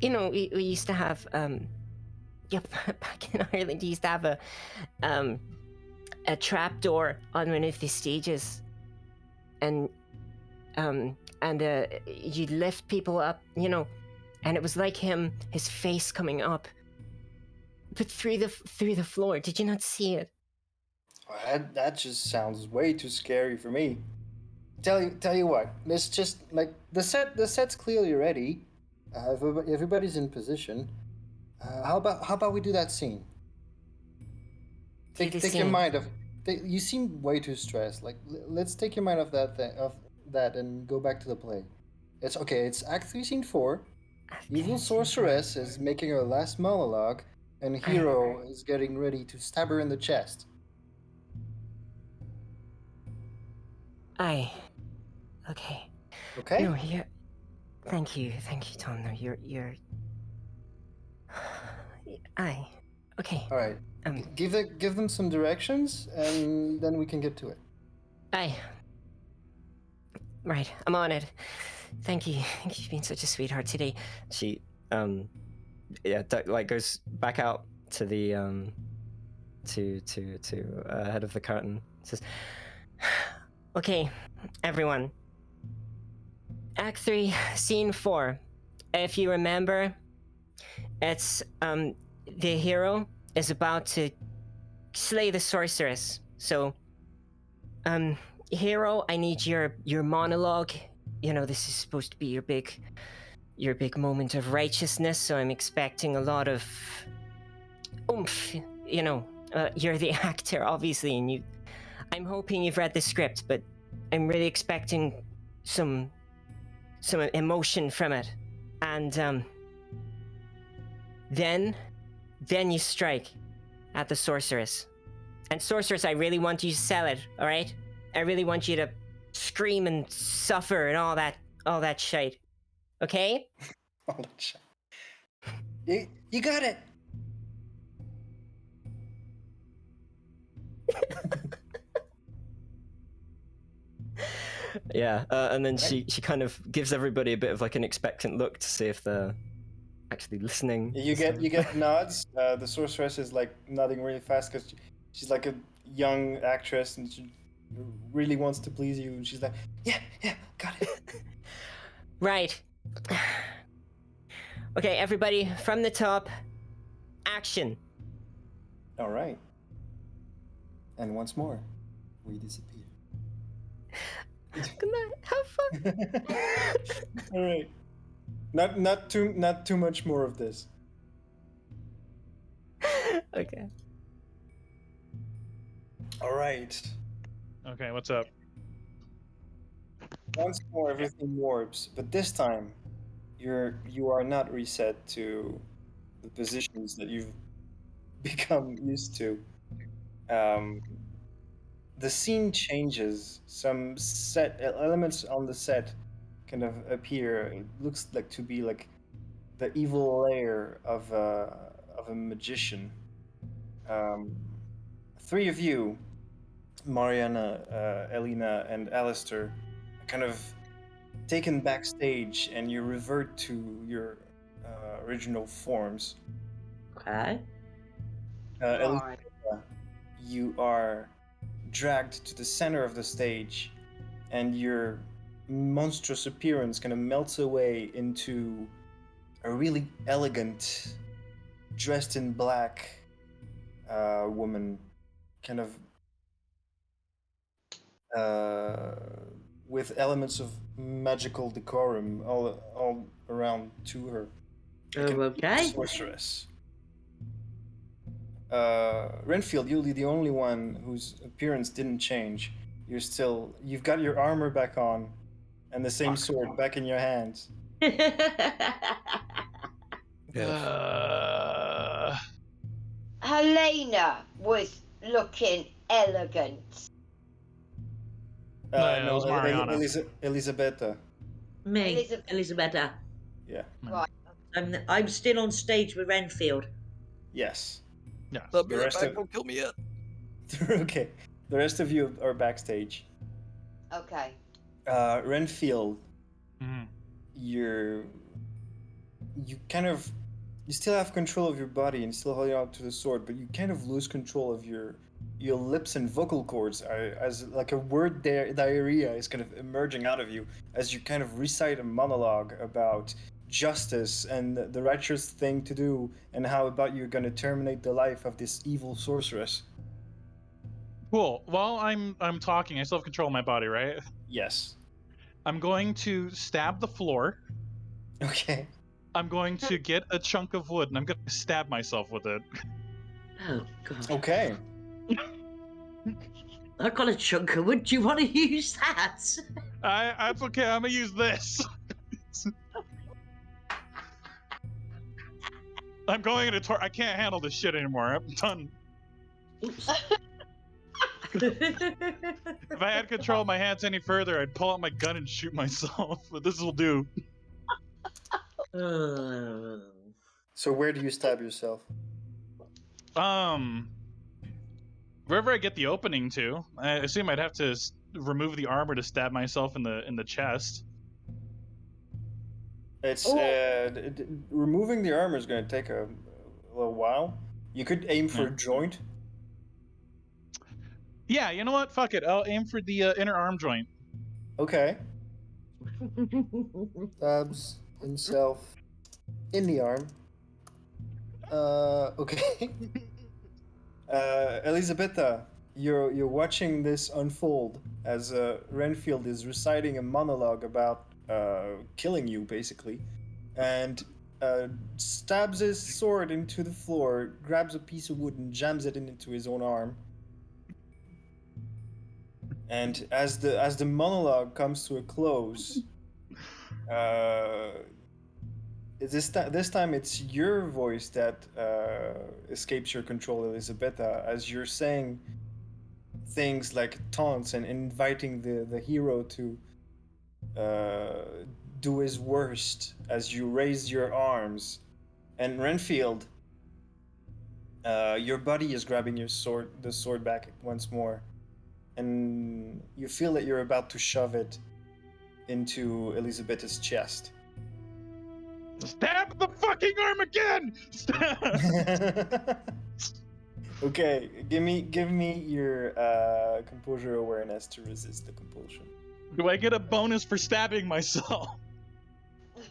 you know, we used to have back in Ireland, we used to have a trap door on one of the stages, and you'd lift people up, you know, and it was like him, his face coming up, but through the floor. Did you not see it? That just sounds way too scary for me. Tell you what. Let's just like the set's clearly ready. Everybody's in position. How about we do that scene? Take your mind off. You seem way too stressed. Like let's take your mind off that and go back to the play. It's okay. It's Act 3, Scene 4. Evil sorceress is making her last monologue, and hero is getting ready to stab her in the chest. Okay. Okay. No, here. Thank you, Tom. No, you're. Okay. All right. Give them some directions, and then we can get to it. Right, I'm on it. Thank you. Thank you for being such a sweetheart today. She goes back out to the head of the curtain. Says, Okay, everyone. Act 3, Scene 4. If you remember, it's the hero is about to slay the sorceress. So, hero, I need your monologue. You know, this is supposed to be your big moment of righteousness, so I'm expecting a lot of oomph. You know, you're the actor, obviously, and I'm hoping you've read the script, but I'm really expecting some emotion from it. And then you strike at the sorceress. And sorceress, I really want you to sell it, all right? I really want you to scream and suffer and all that shite. Okay? All that shit. You got it. yeah, and then she kind of gives everybody a bit of like an expectant look to see if they're actually listening. You get nods. The sorceress is like nodding really fast because she's like a young actress and she really wants to please you. And she's like, yeah, got it. Right. Okay, everybody, from the top, action. All right. And once more, we disappear. Good night. Have fun. All right. Not too much more of this. Okay. All right. Okay, what's up? Once more, everything warps, but this time, you are not reset to the positions that you've become used to. The scene changes. Some set elements on the set kind of appear. It looks like to be like the evil lair of a magician. Three of you, Marianna, Helina, and Alister, are kind of taken backstage, and you revert to your original forms. Okay. Elizabetha, you are dragged to the center of the stage, and your monstrous appearance kind of melts away into a really elegant, dressed in black woman, kind of with elements of magical decorum all around to her. Okay. Sorceress. Renfield, you'll be the only one whose appearance didn't change. You've got your armor back on, and the same sword back in your hands. Helena was looking elegant. No, it was Marianna. Elizabetha. Me, Elizabetha. Yeah. Right. I'm still on stage with Renfield. Yes. Yeah. I'll be right back. Don't kill me yet. Okay. The rest of you are backstage. Okay. Renfield, you still have control of your body and still holding on to the sword, but you kind of lose control of your lips and vocal cords as like a word diarrhea is kind of emerging out of you as you kind of recite a monologue about justice and the righteous thing to do and how about you're going to terminate the life of this evil sorceress. Cool. While I'm talking, I still have control of my body, right? Yes. I'm going to stab the floor. Okay. I'm going to get a chunk of wood and I'm going to stab myself with it. Oh, God. Okay. I got a chunk of wood. Do you want to use that? That's okay. I'm going to use this. I'm going into I can't handle this shit anymore. I'm done. Oops. If I had control of my hands any further, I'd pull out my gun and shoot myself. But this will do. So where do you stab yourself? Wherever I get the opening to. I assume I'd have to remove the armor to stab myself in the chest. It's removing the armor is going to take a little while. You could aim for a joint. Yeah, you know what? Fuck it. I'll aim for the inner arm joint. Okay. Stabs himself in the arm. Okay. Elizabetha, you're watching this unfold as Renfield is reciting a monologue about killing you, basically, and stabs his sword into the floor, grabs a piece of wood and jams it into his own arm. And as the monologue comes to a close, this time it's your voice that escapes your control, Elizabetha, as you're saying things like taunts and inviting the hero to do his worst as you raise your arms. And Renfield, your buddy is grabbing the sword back once more, and you feel that you're about to shove it into Elizabetha's chest. Stab the fucking arm again! Okay, give me your composure awareness to resist the compulsion. Do I get a bonus for stabbing myself?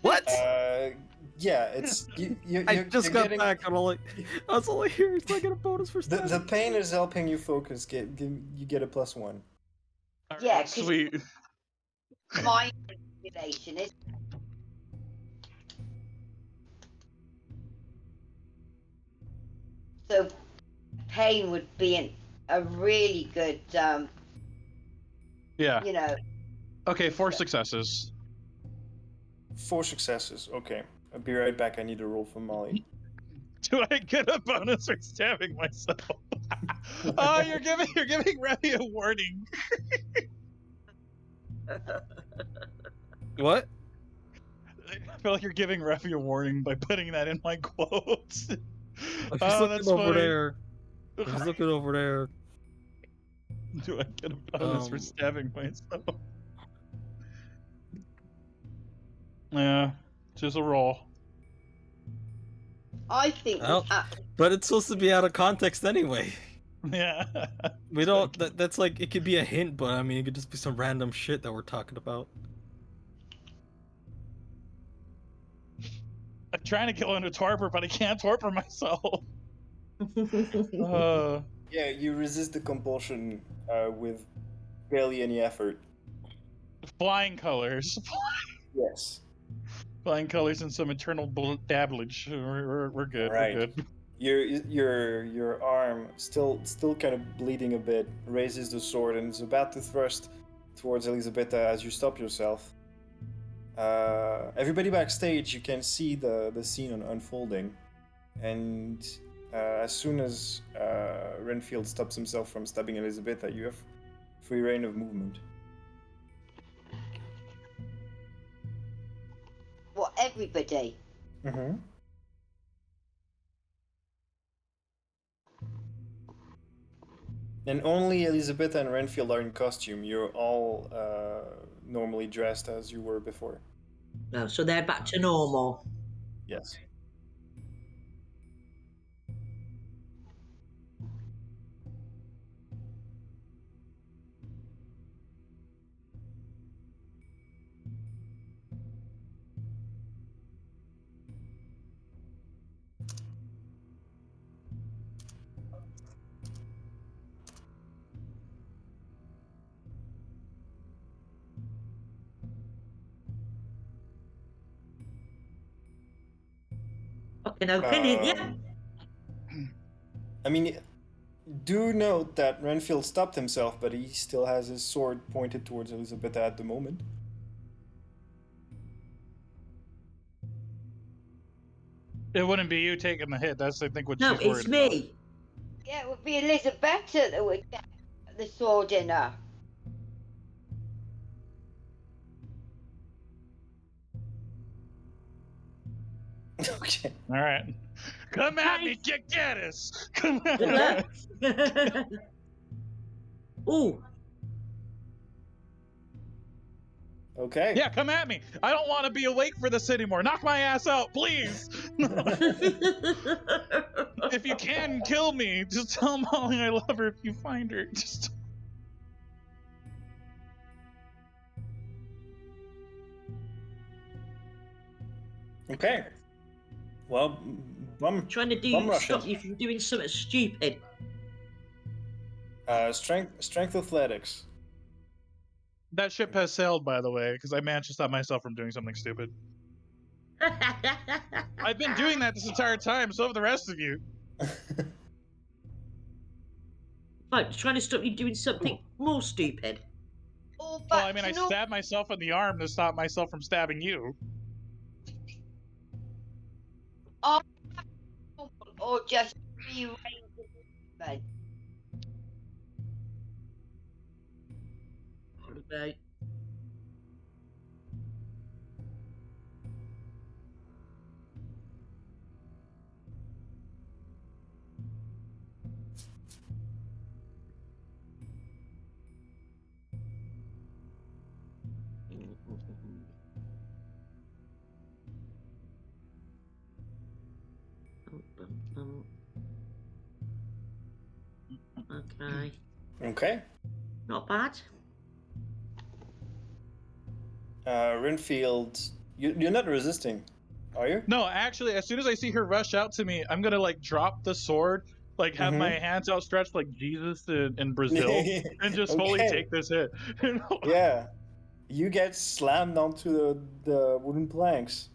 What? Yeah, it's I just got back and I was only here, so I get a bonus for stabbing. The pain is helping you focus. You get a +1. Yeah, sweet. My manipulation is. So, pain would be a really good, Yeah. you know. Okay, 4 successes. 4 successes. Okay, I'll be right back. I need a roll from Mollie. Do I get a bonus for stabbing myself? Oh, you're giving Remy a warning. What? I feel like you're giving Remy a warning by putting that in my quotes. If he's looking over funny. there. If he's looking over there. Do I get a bonus for stabbing myself? Yeah, just a roll. I think. But it's supposed to be out of context anyway. Yeah. We don't. That's like, it could be a hint, but I mean, it could just be some random shit that we're talking about. I'm trying to kill into torpor, but I can't torpor myself. Yeah, you resist the compulsion with barely any effort. Flying colors. Yes. Flying colors and some eternal dabblage. We're good. Right. We're good. Your arm, still kind of bleeding a bit, raises the sword and is about to thrust towards Elizabetha as you stop yourself. Everybody backstage, you can see the scene unfolding, and as soon as Renfield stops himself from stabbing Elizabetha, you have free reign of movement. What, everybody? Mm-hmm. And only Elizabetha and Renfield are in costume. You're all normally dressed as you were before. No, so they're back to normal. Yes. Fucking open, yeah. I mean, do note that Renfield stopped himself, but he still has his sword pointed towards Elizabetha at the moment. It wouldn't be you taking the hit. That's, I think, what No, she's worried it's me. about. Yeah, it would be Elizabetha that would get the sword in her. Okay. All right. Come at me, get us. Come at Good me. luck. Ooh. Okay. Yeah, come at me. I don't want to be awake for this anymore. Knock my ass out, please. If you can kill me, just tell Molly I love her if you find her. Just. Okay. Well, Trying to bum rush stop it. you from doing something stupid. Strength athletics. That ship has sailed, by the way, because I managed to stop myself from doing something stupid. I've been doing that this entire time, so have the rest of you. Right, trying to stop you doing something more stupid. All Well, back I mean, to I normal, stabbed myself in the arm to stop myself from stabbing you. or just rearrange the movement. Okay. Okay. Okay. Not bad. Renfield, you're not resisting, are you? No, actually, as soon as I see her rush out to me, I'm gonna like drop the sword, like have my hands outstretched like Jesus in Brazil, and just fully take this hit. Yeah. You get slammed onto the wooden planks.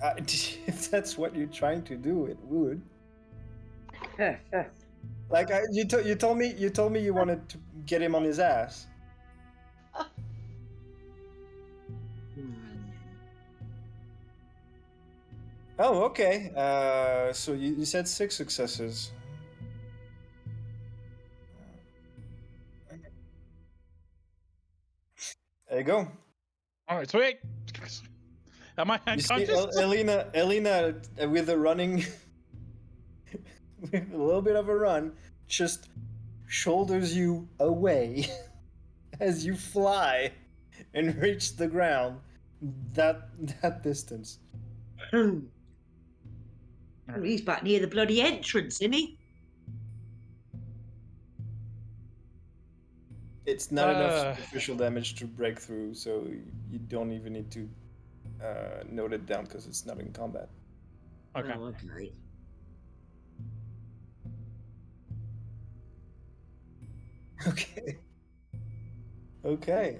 If that's what you're trying to do, it would. Like you told me you wanted to get him on his ass. Oh, okay. So you said 6 successes. There you go. All right, sweet. Am I You see, unconscious? Helina, with a running, with a little bit of a run, just shoulders you away as you fly and reach the ground that distance. He's back near the bloody entrance, isn't he? It's not enough superficial damage to break through, so you don't even need to note it down because it's not in combat. Okay. Oh, okay. Okay. Okay.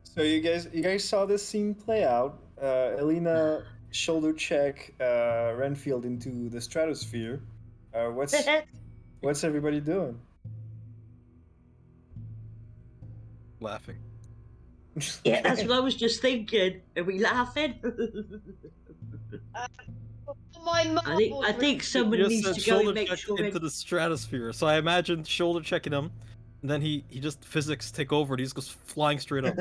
So you guys saw this scene play out. Helina shoulder check Renfield into the stratosphere. What's everybody doing? Laughing. Yeah, that's what I was just thinking. Are we laughing? I think someone You needs said to go and shoulder make check sure into the stratosphere, so I imagine shoulder checking him, and then he just physics take over and he just goes flying straight up.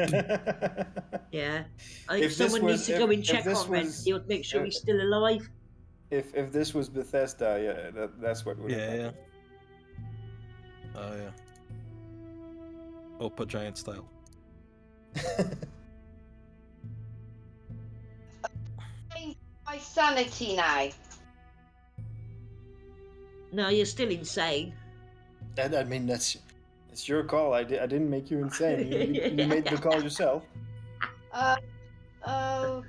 Yeah, I think someone needs to go and check on Renfield, make sure he's still alive. If this was Bethesda, yeah, that's what would have happened. Oh yeah. Opa Giant style. My sanity now. No, you're still insane. I mean, that's your call. I didn't make you insane. You made the call yourself. Oh.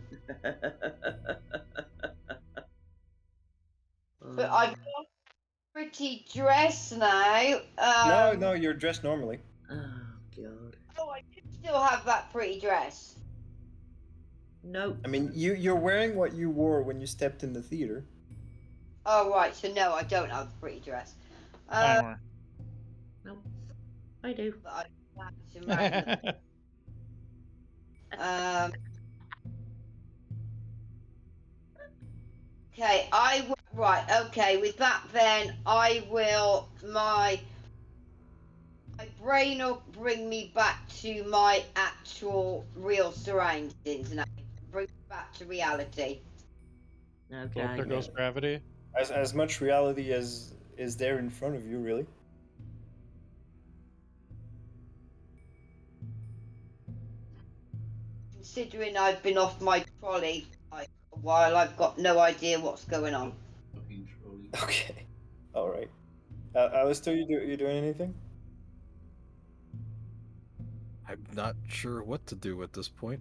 But I got a pretty dress now. No, you're dressed normally. Oh god. Oh, I do still have that pretty dress. No. I mean, you're wearing what you wore when you stepped in the theater. Oh right, so no, I don't have a pretty dress. No, I do. But okay, right. Okay, with that then I will my brain will bring me back to my actual real surroundings and bring me back to reality. Well, Okay. there goes gravity. As much reality as is there in front of you, really. Considering I've been off my trolley like, a while, I've got no idea what's going on. Okay. All right. Alister, you doing anything? I'm not sure what to do at this point.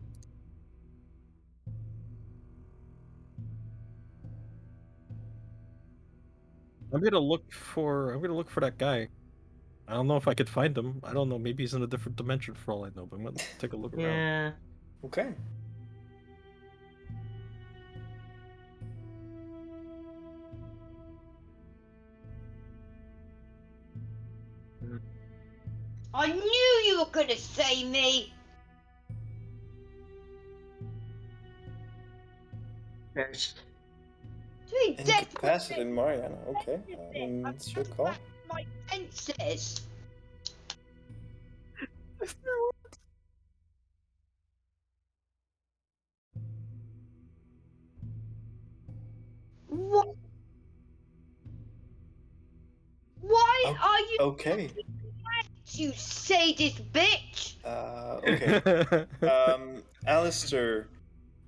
I'm gonna look for that guy. I don't know if I could find him. I don't know. Maybe he's in a different dimension for all I know. But I'm gonna take a look around. Yeah. Okay. I knew you were gonna say me. Yes. Incapacitated Marianna. Okay. I mean, it's your call. My senses. What? Why are you? Okay. You sadist bitch. Okay. Alister,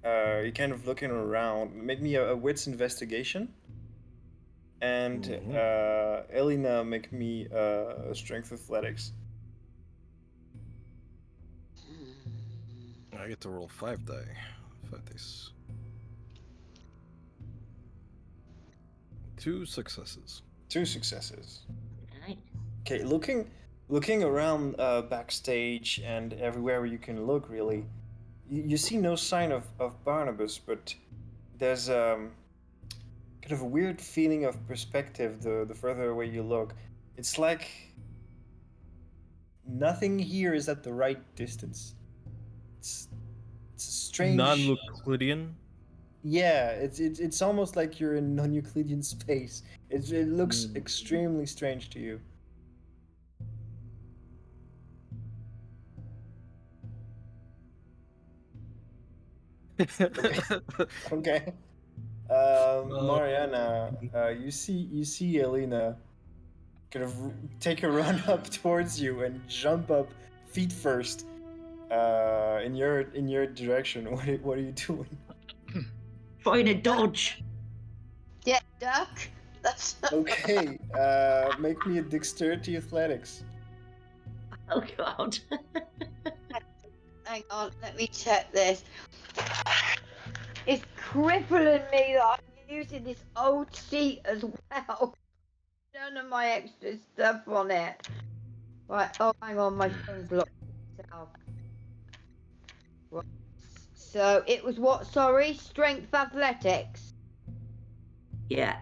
you're kind of looking around. Make me a wits investigation. And Helina, make me a strength athletics. I get to roll 5 die. 5 dice. 2 successes. 2 successes. Right. Okay, looking around backstage and everywhere where you can look, really, you see no sign of Barnabas, but there's kind of a weird feeling of perspective the further away you look. It's like nothing here is at the right distance. It's strange. Non-Euclidean? Yeah, it's almost like you're in non-Euclidean space. It looks extremely strange to you. Okay. Marianna, you see Helina kind of take a run up towards you and jump up feet first in your direction. What are you doing? Trying to dodge. Yeah, duck. That's Okay. Make me a dexterity athletics. Oh God. Hang on, let me check this. It's crippling me that I'm using this old sheet as well. None of my extra stuff on it. Right, oh hang on, my phone's locked itself. Right. So it was what, sorry? Strength athletics? Yeah.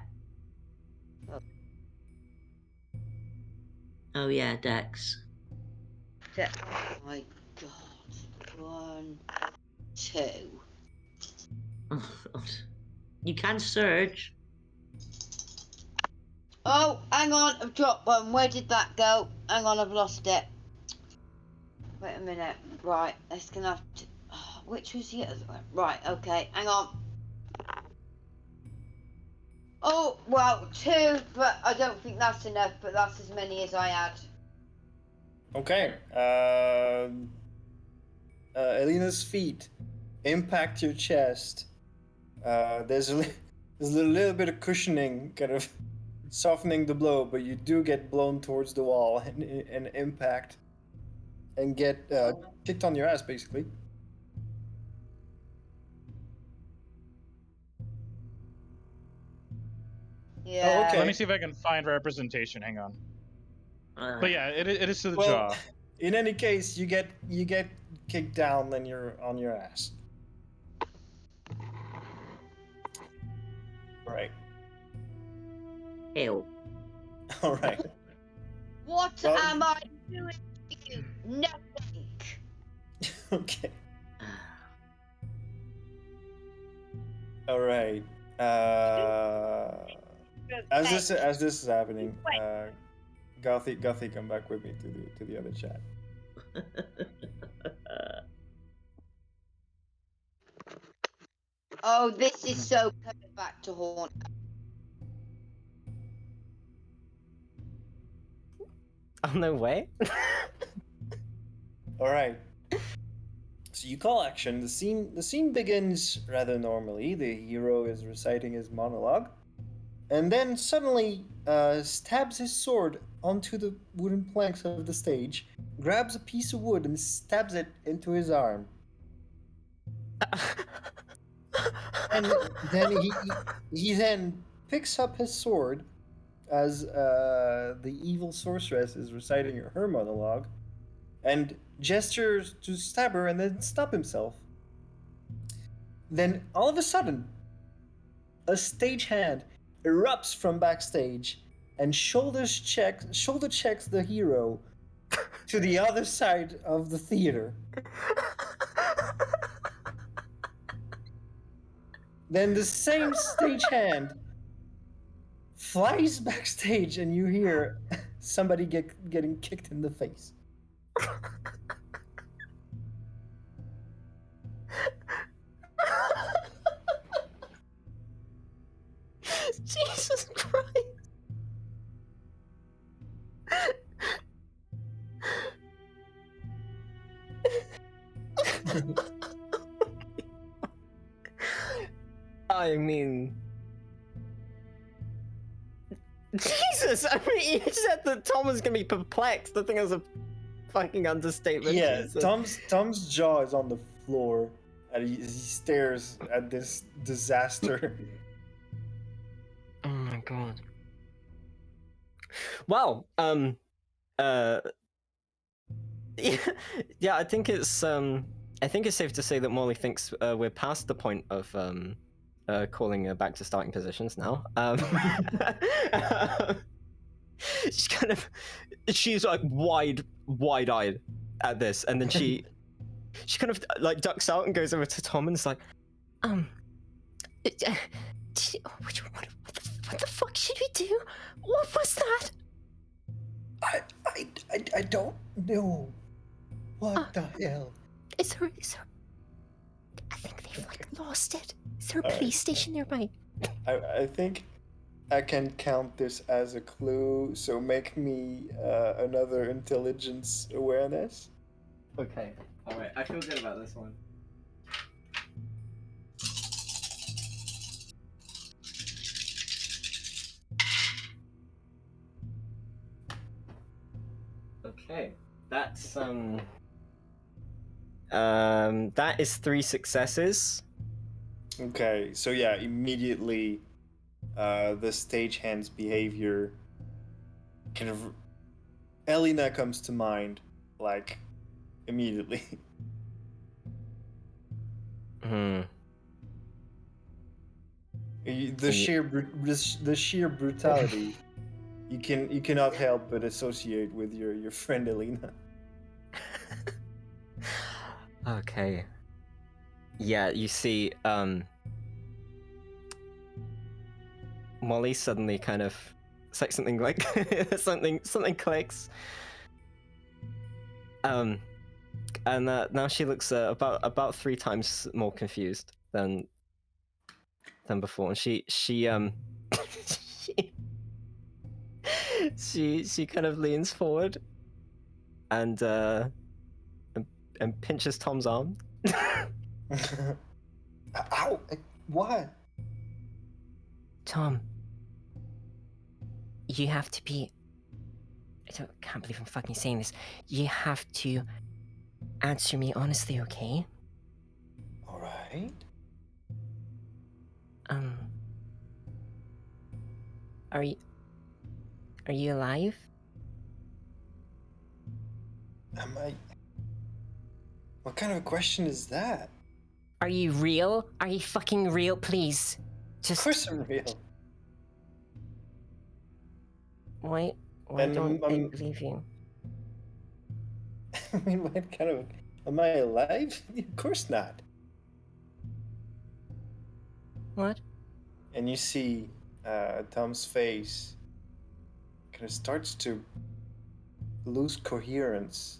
Oh yeah, Dex. Oh my god. 1, 2. Oh God. You can surge. Oh, hang on, I've dropped one. Where did that go? Hang on, I've lost it. Wait a minute. Right, that's gonna have to. Oh, which was the other one? Right, okay, hang on. Oh, well, 2, but I don't think that's enough, but that's as many as I had. Okay. Helina's feet impact your chest. There's a little bit of cushioning, kind of softening the blow, but you do get blown towards the wall and impact and get kicked on your ass, basically. Yeah. Oh, okay. Let me see if I can find representation. Hang on. But yeah, it is to the Well, jaw. in any case, you get kicked down and you're on your ass. Right. Ew. All right. What Well- am I doing to you? Nothing. Okay. All right. As this is happening, Gothy, come back with me to the other chat. Oh, this is so coming back to haunt. Oh, no way. All right. So you call action. The scene begins rather normally. The hero is reciting his monologue, and then suddenly stabs his sword onto the wooden planks of the stage, grabs a piece of wood and stabs it into his arm. And then he then picks up his sword as the evil sorceress is reciting her monologue, and gestures to stab her and then stop himself. Then all of a sudden, a stagehand erupts from backstage and shoulder checks the hero to the other side of the theater. Then the same stagehand flies backstage and you hear somebody getting kicked in the face. Jesus Christ. I mean, Jesus! I mean, you said that Tom was gonna be perplexed. I think it was a fucking understatement. Yeah, Jesus. Tom's jaw is on the floor, and he stares at this disaster. Oh my god. Wow. Yeah, I think it's safe to say that Mollie thinks we're past the point of calling her back to starting positions now. She's like wide-eyed at this, and then she kind of like ducks out and goes over to Tom and is like, what the fuck should we do? What was that? I don't know. What the hell? Is there? I think they've like lost it. Is there a police station nearby? I think I can count this as a clue, so make me another intelligence awareness. Okay, alright, I feel good about this one. Okay, that's that is 3 successes. Okay, so yeah, immediately the stagehand's behavior kind of Helina comes to mind, like immediately. The sheer brutality you cannot help but associate with your friend Helina. Okay. Yeah, you see, Mollie suddenly kind of, it's like something like something clicks. And now she looks about 3 times more confused than before, and she she kind of leans forward and pinches Tom's arm. Ow! What? Tom, you have to be... I can't believe I'm fucking saying this. You have to answer me honestly, okay? Alright. Are you alive? Am I... What kind of a question is that? Are you real? Are you fucking real, please? Of course I'm real. Why don't I believe you? I mean, what kind of... Am I alive? Of course not. What? And you see Tom's face kind of starts to lose coherence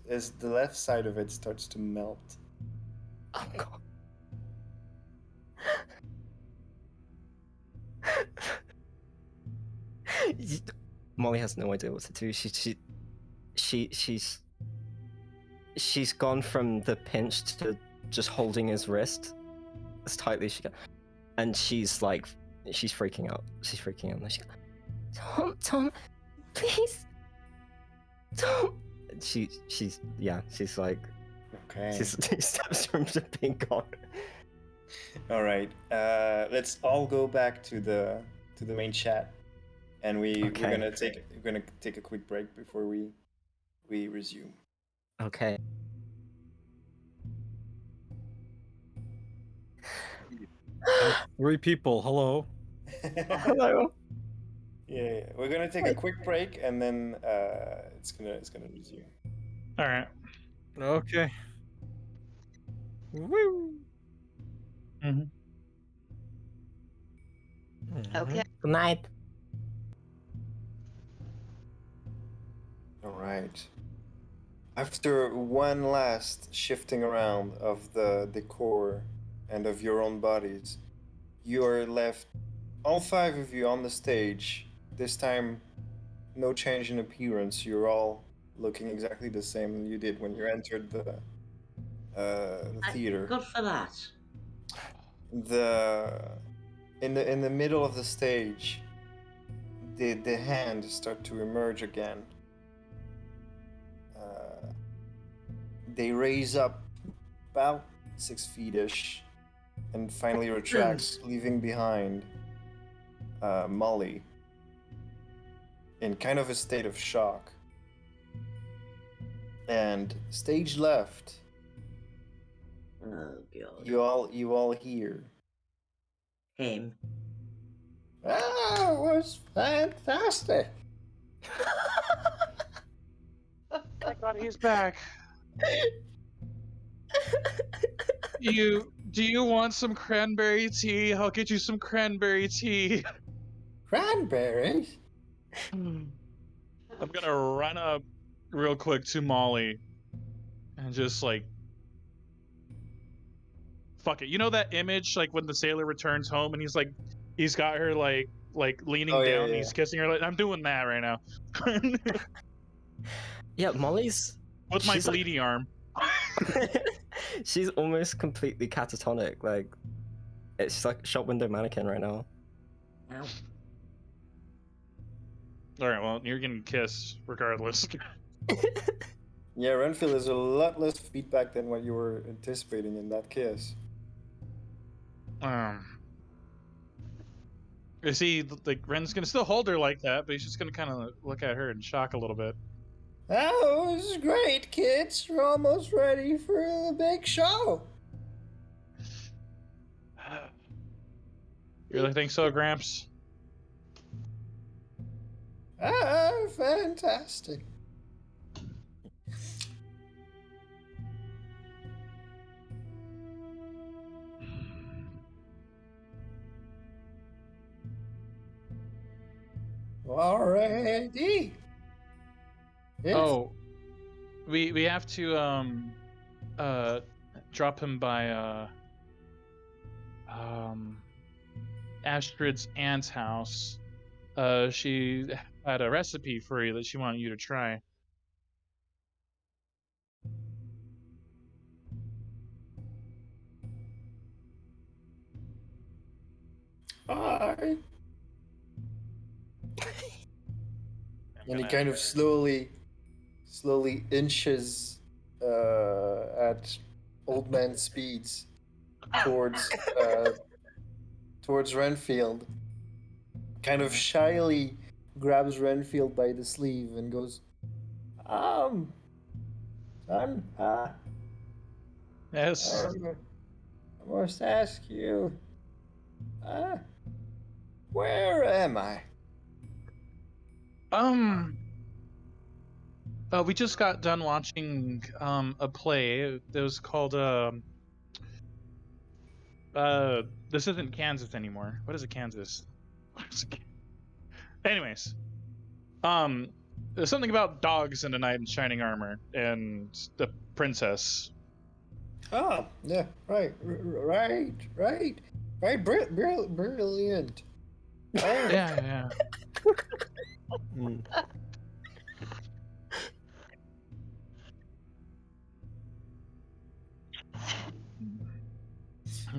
as the left side of it starts to melt. Oh god. Mollie has no idea what to do. She's gone from the pinch to just holding his wrist as tightly as she can, and she's freaking out. She's freaking out. She goes, Tom, please, Tom. She's like, Okay. she's 2 steps from just being gone. All right. Let's all go back to the main chat, and we're gonna take a quick break before we resume. Okay. Three people. Hello. Hello. Yeah, we're gonna take a quick break, and then it's gonna resume. All right. Okay. Woo. Mhm. Okay. Good night. All right. After one last shifting around of the decor and of your own bodies, you are left, all 5 of you on the stage. This time, no change in appearance. You're all looking exactly the same you did when you entered the theater. Good for that. In the middle of the stage, the hands start to emerge again. They raise up about 6 feet-ish, and finally retracts, leaving behind Mollie in kind of a state of shock. And stage left, Oh god. you all hear. Him. Ah, it was fantastic. Thank God he's back. Do you want some cranberry tea? I'll get you some cranberry tea. Cranberries? I'm gonna run up real quick to Mollie and just like, fuck it. You know that image like when the sailor returns home and he's got her like leaning down and he's kissing her. Like, I'm doing that right now. Yeah, Mollie's with my bleedy arm. She's almost completely catatonic. Like, it's like a shop window mannequin right now. Ow. All right, well, you're getting kissed regardless. Yeah, Renfield has a lot less feedback than what you were anticipating in that kiss. You see, like Ren's gonna still hold her like that, but he's just gonna kind of look at her in shock a little bit. Oh, this is great, kids. We're almost ready for the big show. You really think so, Gramps? Ah, fantastic. Alrighty. Oh, we have to drop him by Astrid's aunt's house. She had a recipe for you that she wanted you to try. Alright. And he kind of slowly inches at old man speeds towards Renfield. Kind of shyly grabs Renfield by the sleeve and goes, son, yes. I must ask you, where am I? We just got done watching a play that was called this isn't Kansas anymore. What is it, Kansas? Anyways, there's something about dogs in a knight in shining armor and the princess. Oh, yeah, right, brilliant. Oh. Yeah. Mm.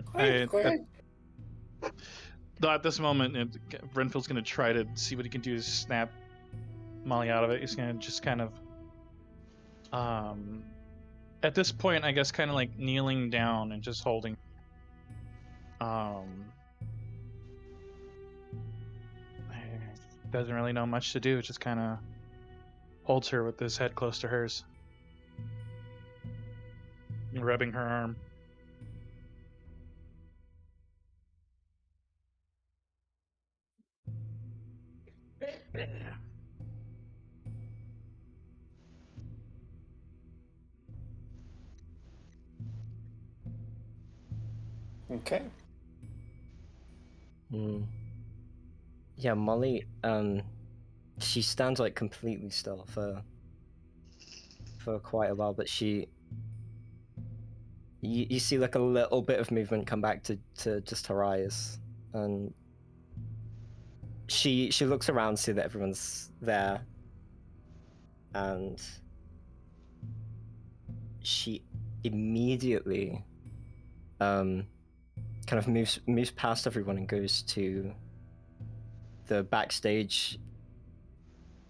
Quiet, quiet. Though at this moment, Renfield's going to try to see what he can do to snap Mollie out of it. He's going to just kind of, at this point, I guess, kind of like kneeling down and just holding. Doesn't really know much to do. Just kind of holds her with his head close to hers, and rubbing her arm. Okay. Yeah, Mollie, she stands like completely still for quite a while, but you see like a little bit of movement come back to just her eyes, and she looks around, see that everyone's there, and she immediately kind of moves past everyone and goes to the backstage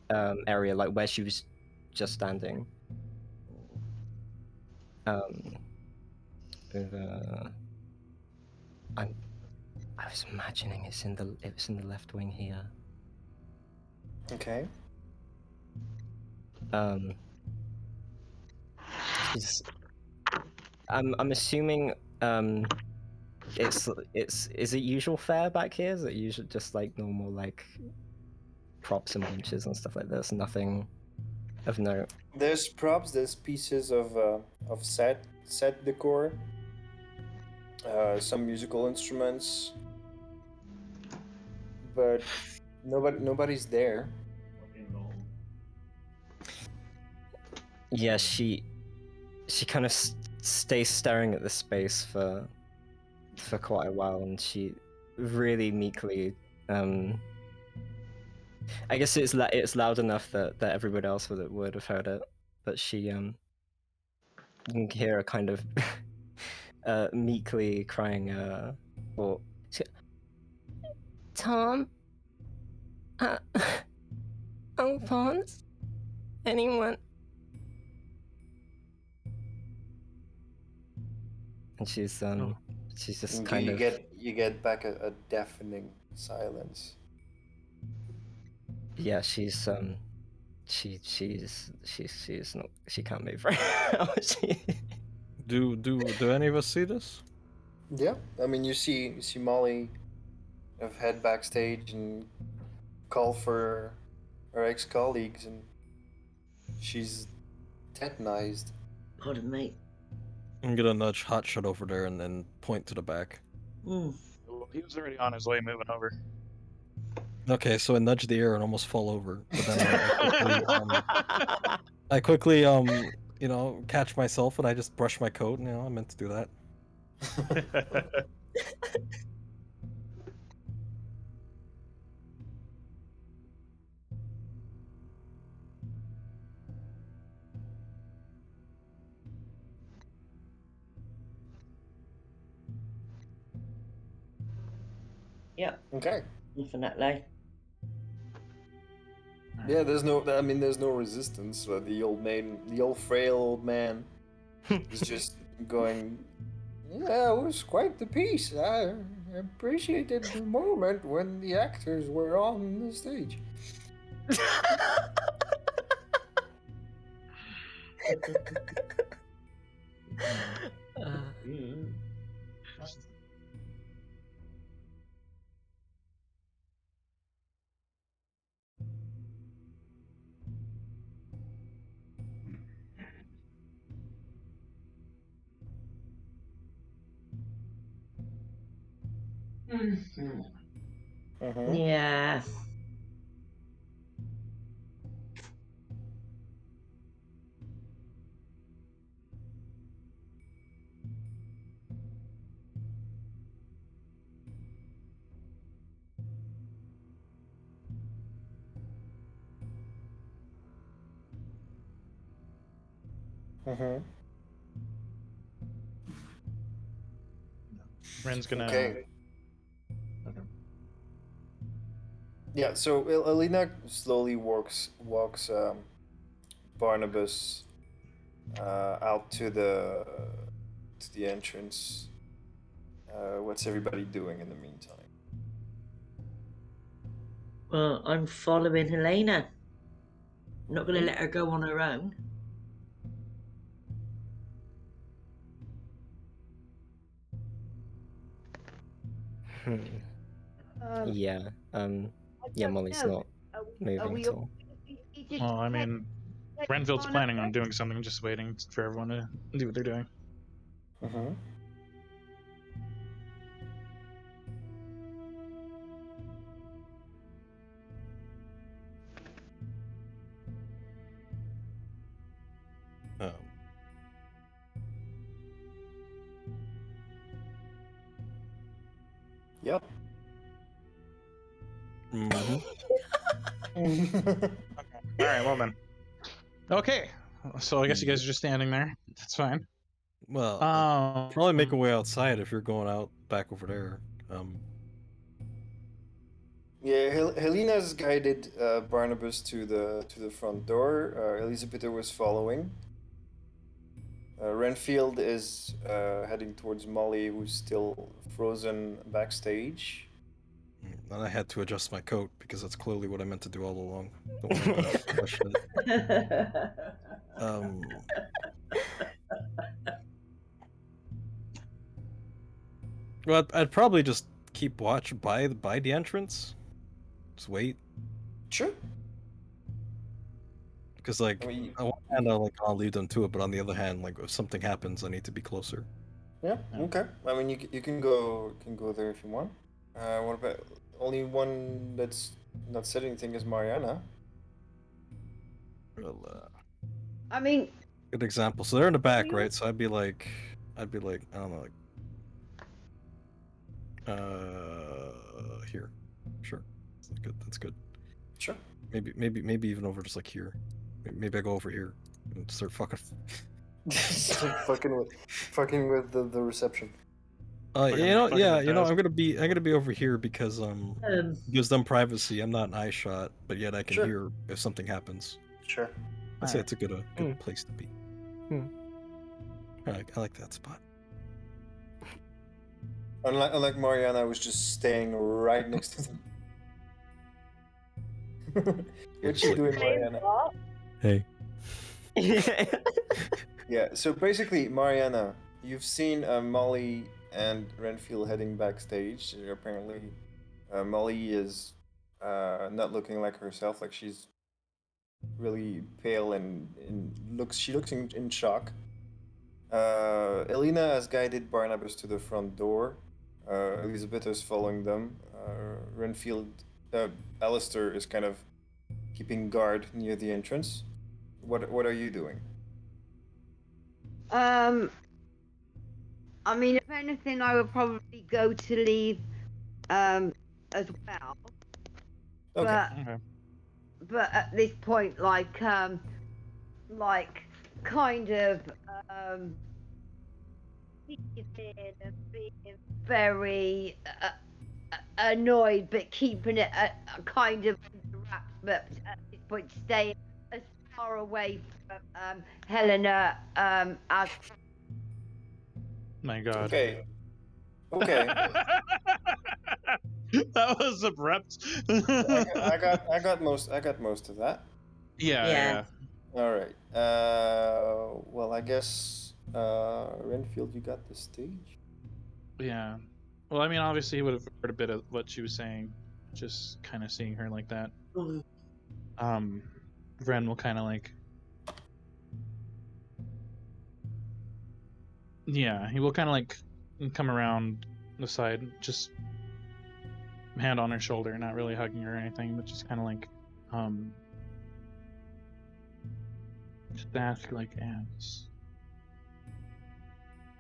area, like where she was just standing. I was imagining it was in the left wing here. Okay. I'm assuming is it usual fare back here? Is it usual just like normal like props and benches and stuff like this? Nothing of note. There's props. There's pieces of set decor. Some musical instruments, but nobody's there. Yeah, she kind of stays staring at the space for quite a while, and she really meekly I guess it's loud enough that everyone else would have heard it, but she you can hear her kind of meekly crying or Tom, Alphonse, anyone? And she's just And kind you of get back a deafening silence. yeah, she's not, she can't move right now. Do any of us see this? Yeah, I mean you see Mollie head backstage and call for her ex-colleagues, and she's tetanized. Pardon me. I'm gonna nudge Hotshot over there and then point to the back. He was already on his way, moving over. Okay, so I nudge the air and almost fall over, but then I quickly you know, catch myself and I just brush my coat. You know, I meant to do that. Yep. Okay. Definitely. Yeah, there's no resistance. But the old frail old man, is just going. Yeah, it was quite the piece. I appreciated the moment when the actors were on the stage. Yeah. Mm-hmm. Ren's gonna. Okay. Yeah, so Helina slowly walks Barnabas out to the entrance. What's everybody doing in the meantime? Well, I'm following Helena. I'm not going to let her go on her own. Yeah. Yeah, Mollie's not moving at all. Well, I mean, Renfield's planning on doing something, just waiting for everyone to do what they're doing. Mm-hmm. Yep. Mm-hmm. All right, well then. Okay, so I guess you guys are just standing there. That's fine. Well, probably make a way outside if you're going out back over there. Yeah, Helena's guided Barnabas to the front door. Elizabetha was following. Renfield is heading towards Mollie, who's still frozen backstage. And I had to adjust my coat because that's clearly what I meant to do all along. Don't worry about it. Question it. Well, I'd probably just keep watch by the entrance. Just wait. Sure. Because like, on one hand, I'll leave them to it, but on the other hand, like if something happens, I need to be closer. Yeah. Okay. I mean, you can go there if you want. What about only one that's not said anything is Marianna? Well, I mean, good example. So they're in the back, right? So I'd be like, I don't know, like, here. Sure. That's good. That's good. Sure. Maybe even over just like here. Maybe I go over here and start fucking. fucking with the reception. I'm gonna be over here because gives them privacy. I'm not an eye shot, but yet I can hear if something happens. Sure. I'd say it's a good place to be. I like that spot. Unlike Marianna, I was just staying right next to them. What you doing, Marianna? Hey. Yeah, so basically, Marianna, you've seen Mollie and Renfield heading backstage. Apparently, Mollie is not looking like herself, like she's really pale and she looks in shock. Helina has guided Barnabas to the front door. Elizabetha is following them. Renfield, Alister is kind of keeping guard near the entrance. What are you doing? I mean, if anything, I would probably go to leave, as well. Okay. But at this point, like kind of, being very annoyed, but keeping it kind of under wraps. But at this point, staying as far away from Helena as. My God. Okay. That was abrupt. I got most of that. Yeah. All right. Well, I guess Renfield, you got the stage. Yeah. Well, I mean, obviously, he would have heard a bit of what she was saying, just kind of seeing her like that. Ren will kind of like. Yeah, he will kind of like come around the side, just hand on her shoulder, not really hugging her or anything, but just kind of like, just ask like, Ants,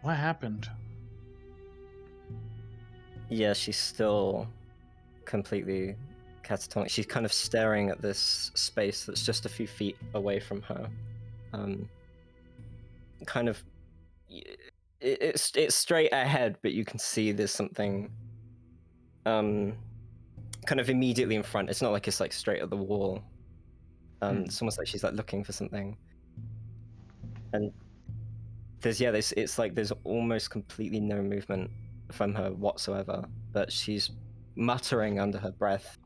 what happened? Yeah, she's still completely catatonic. She's kind of staring at this space that's just a few feet away from her. kind of it's straight ahead, but you can see there's something kind of immediately in front. It's not like it's like straight at the wall. It's almost like she's like looking for something. And it's like there's almost completely no movement from her whatsoever, but she's muttering under her breath,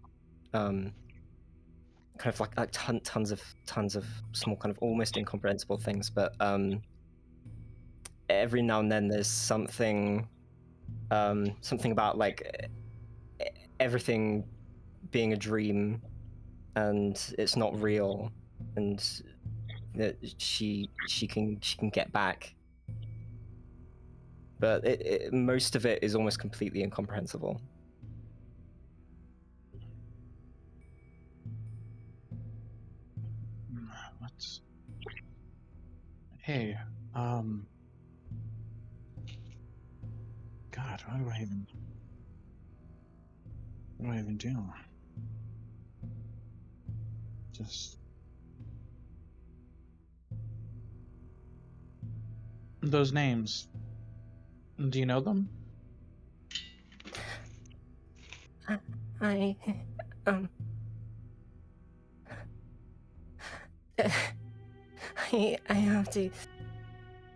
kind of like tons of small, kind of almost incomprehensible things. But every now and then there's something about like everything being a dream, and it's not real, and that she can get back. But most of it is almost completely incomprehensible. Hey, God, what do I even do? Just those names. Do you know them? I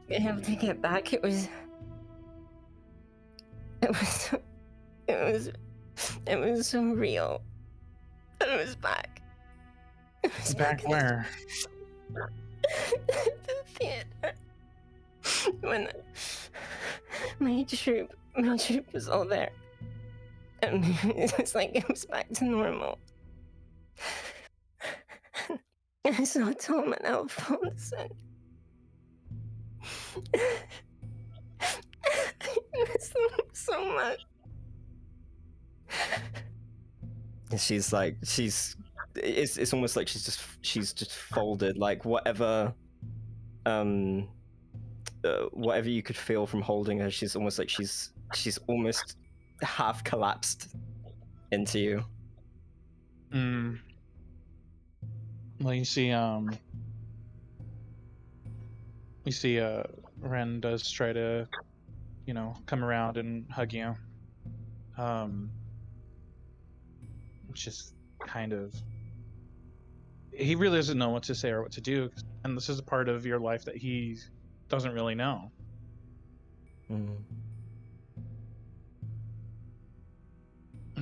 have to get back. It was so real. It was back. Back where? The theater. When my troop was all there. And it was like it was back to normal. I saw Tom and Alphonse and I miss them so much. And she's like, it's almost like she's just folded, like whatever you could feel from holding her, she's almost like she's almost half collapsed into you. Well, you see, Ren does try to, come around and hug you. Just kind of, he really doesn't know what to say or what to do, and this is a part of your life that he doesn't really know. And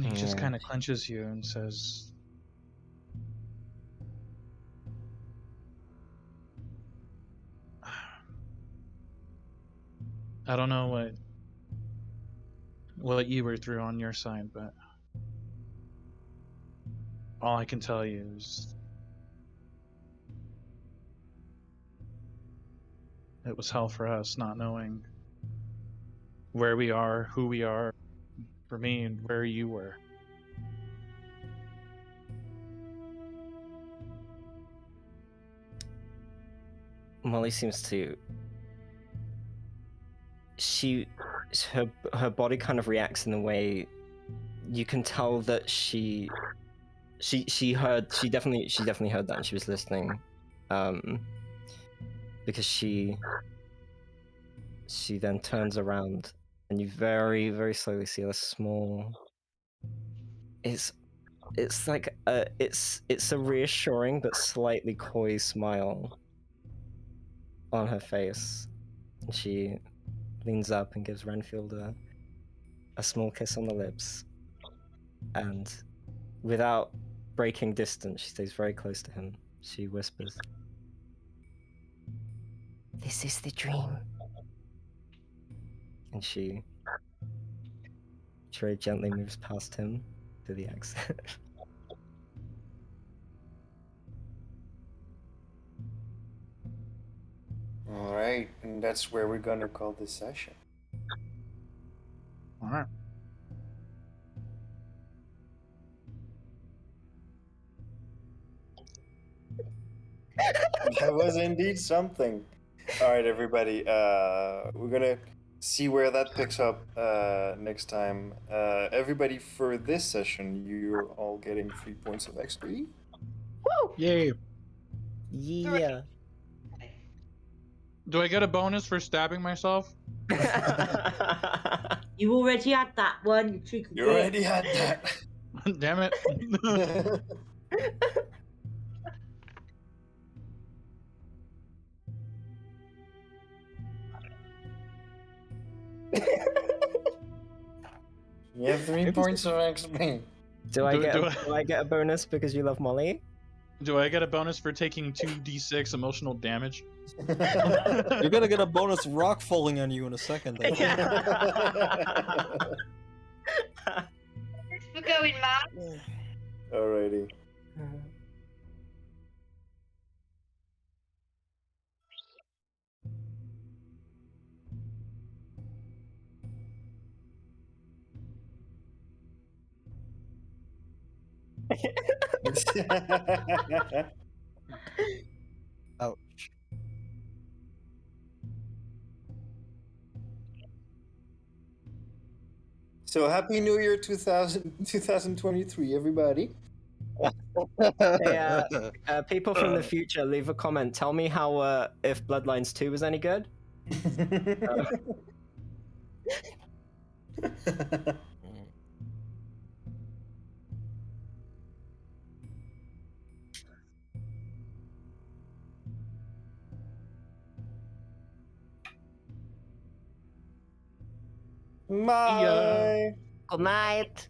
he just kind of clenches you and says, I don't know what you were through on your side, but all I can tell you is it was hell for us, not knowing where we are, who we are, for me, and where you were. Mollie seems to. Her body kind of reacts in a way you can tell that she definitely heard that and she was listening, because she then turns around and you very, very slowly see a small. It's like it's a reassuring but slightly coy smile on her face, and she leans up and gives Renfield a small kiss on the lips, and without breaking distance, she stays very close to him. She whispers, "This is the dream." And she very gently moves past him to the exit. Alright, and that's where we're gonna call this session. Alright. That was indeed something. Alright, everybody, we're gonna see where that picks up next time. Everybody, for this session, you're all getting 3 points of XP. Woo! Yay! Yeah. Do I get a bonus for stabbing myself? You already had that one, you cheeky You bitch. already had that. Damn it. You have 3 points of XP. Do I Do get a bonus because you love Molly? Do I get a bonus for taking 2d6 emotional damage? You're gonna get a bonus rock falling on you in a second. I think. Thanks for going mad. Alrighty. Ouch. So happy New Year 2023, everybody. Hey, people from the future, leave a comment. Tell me how if Bloodlines 2 was any good. Bye. Good night.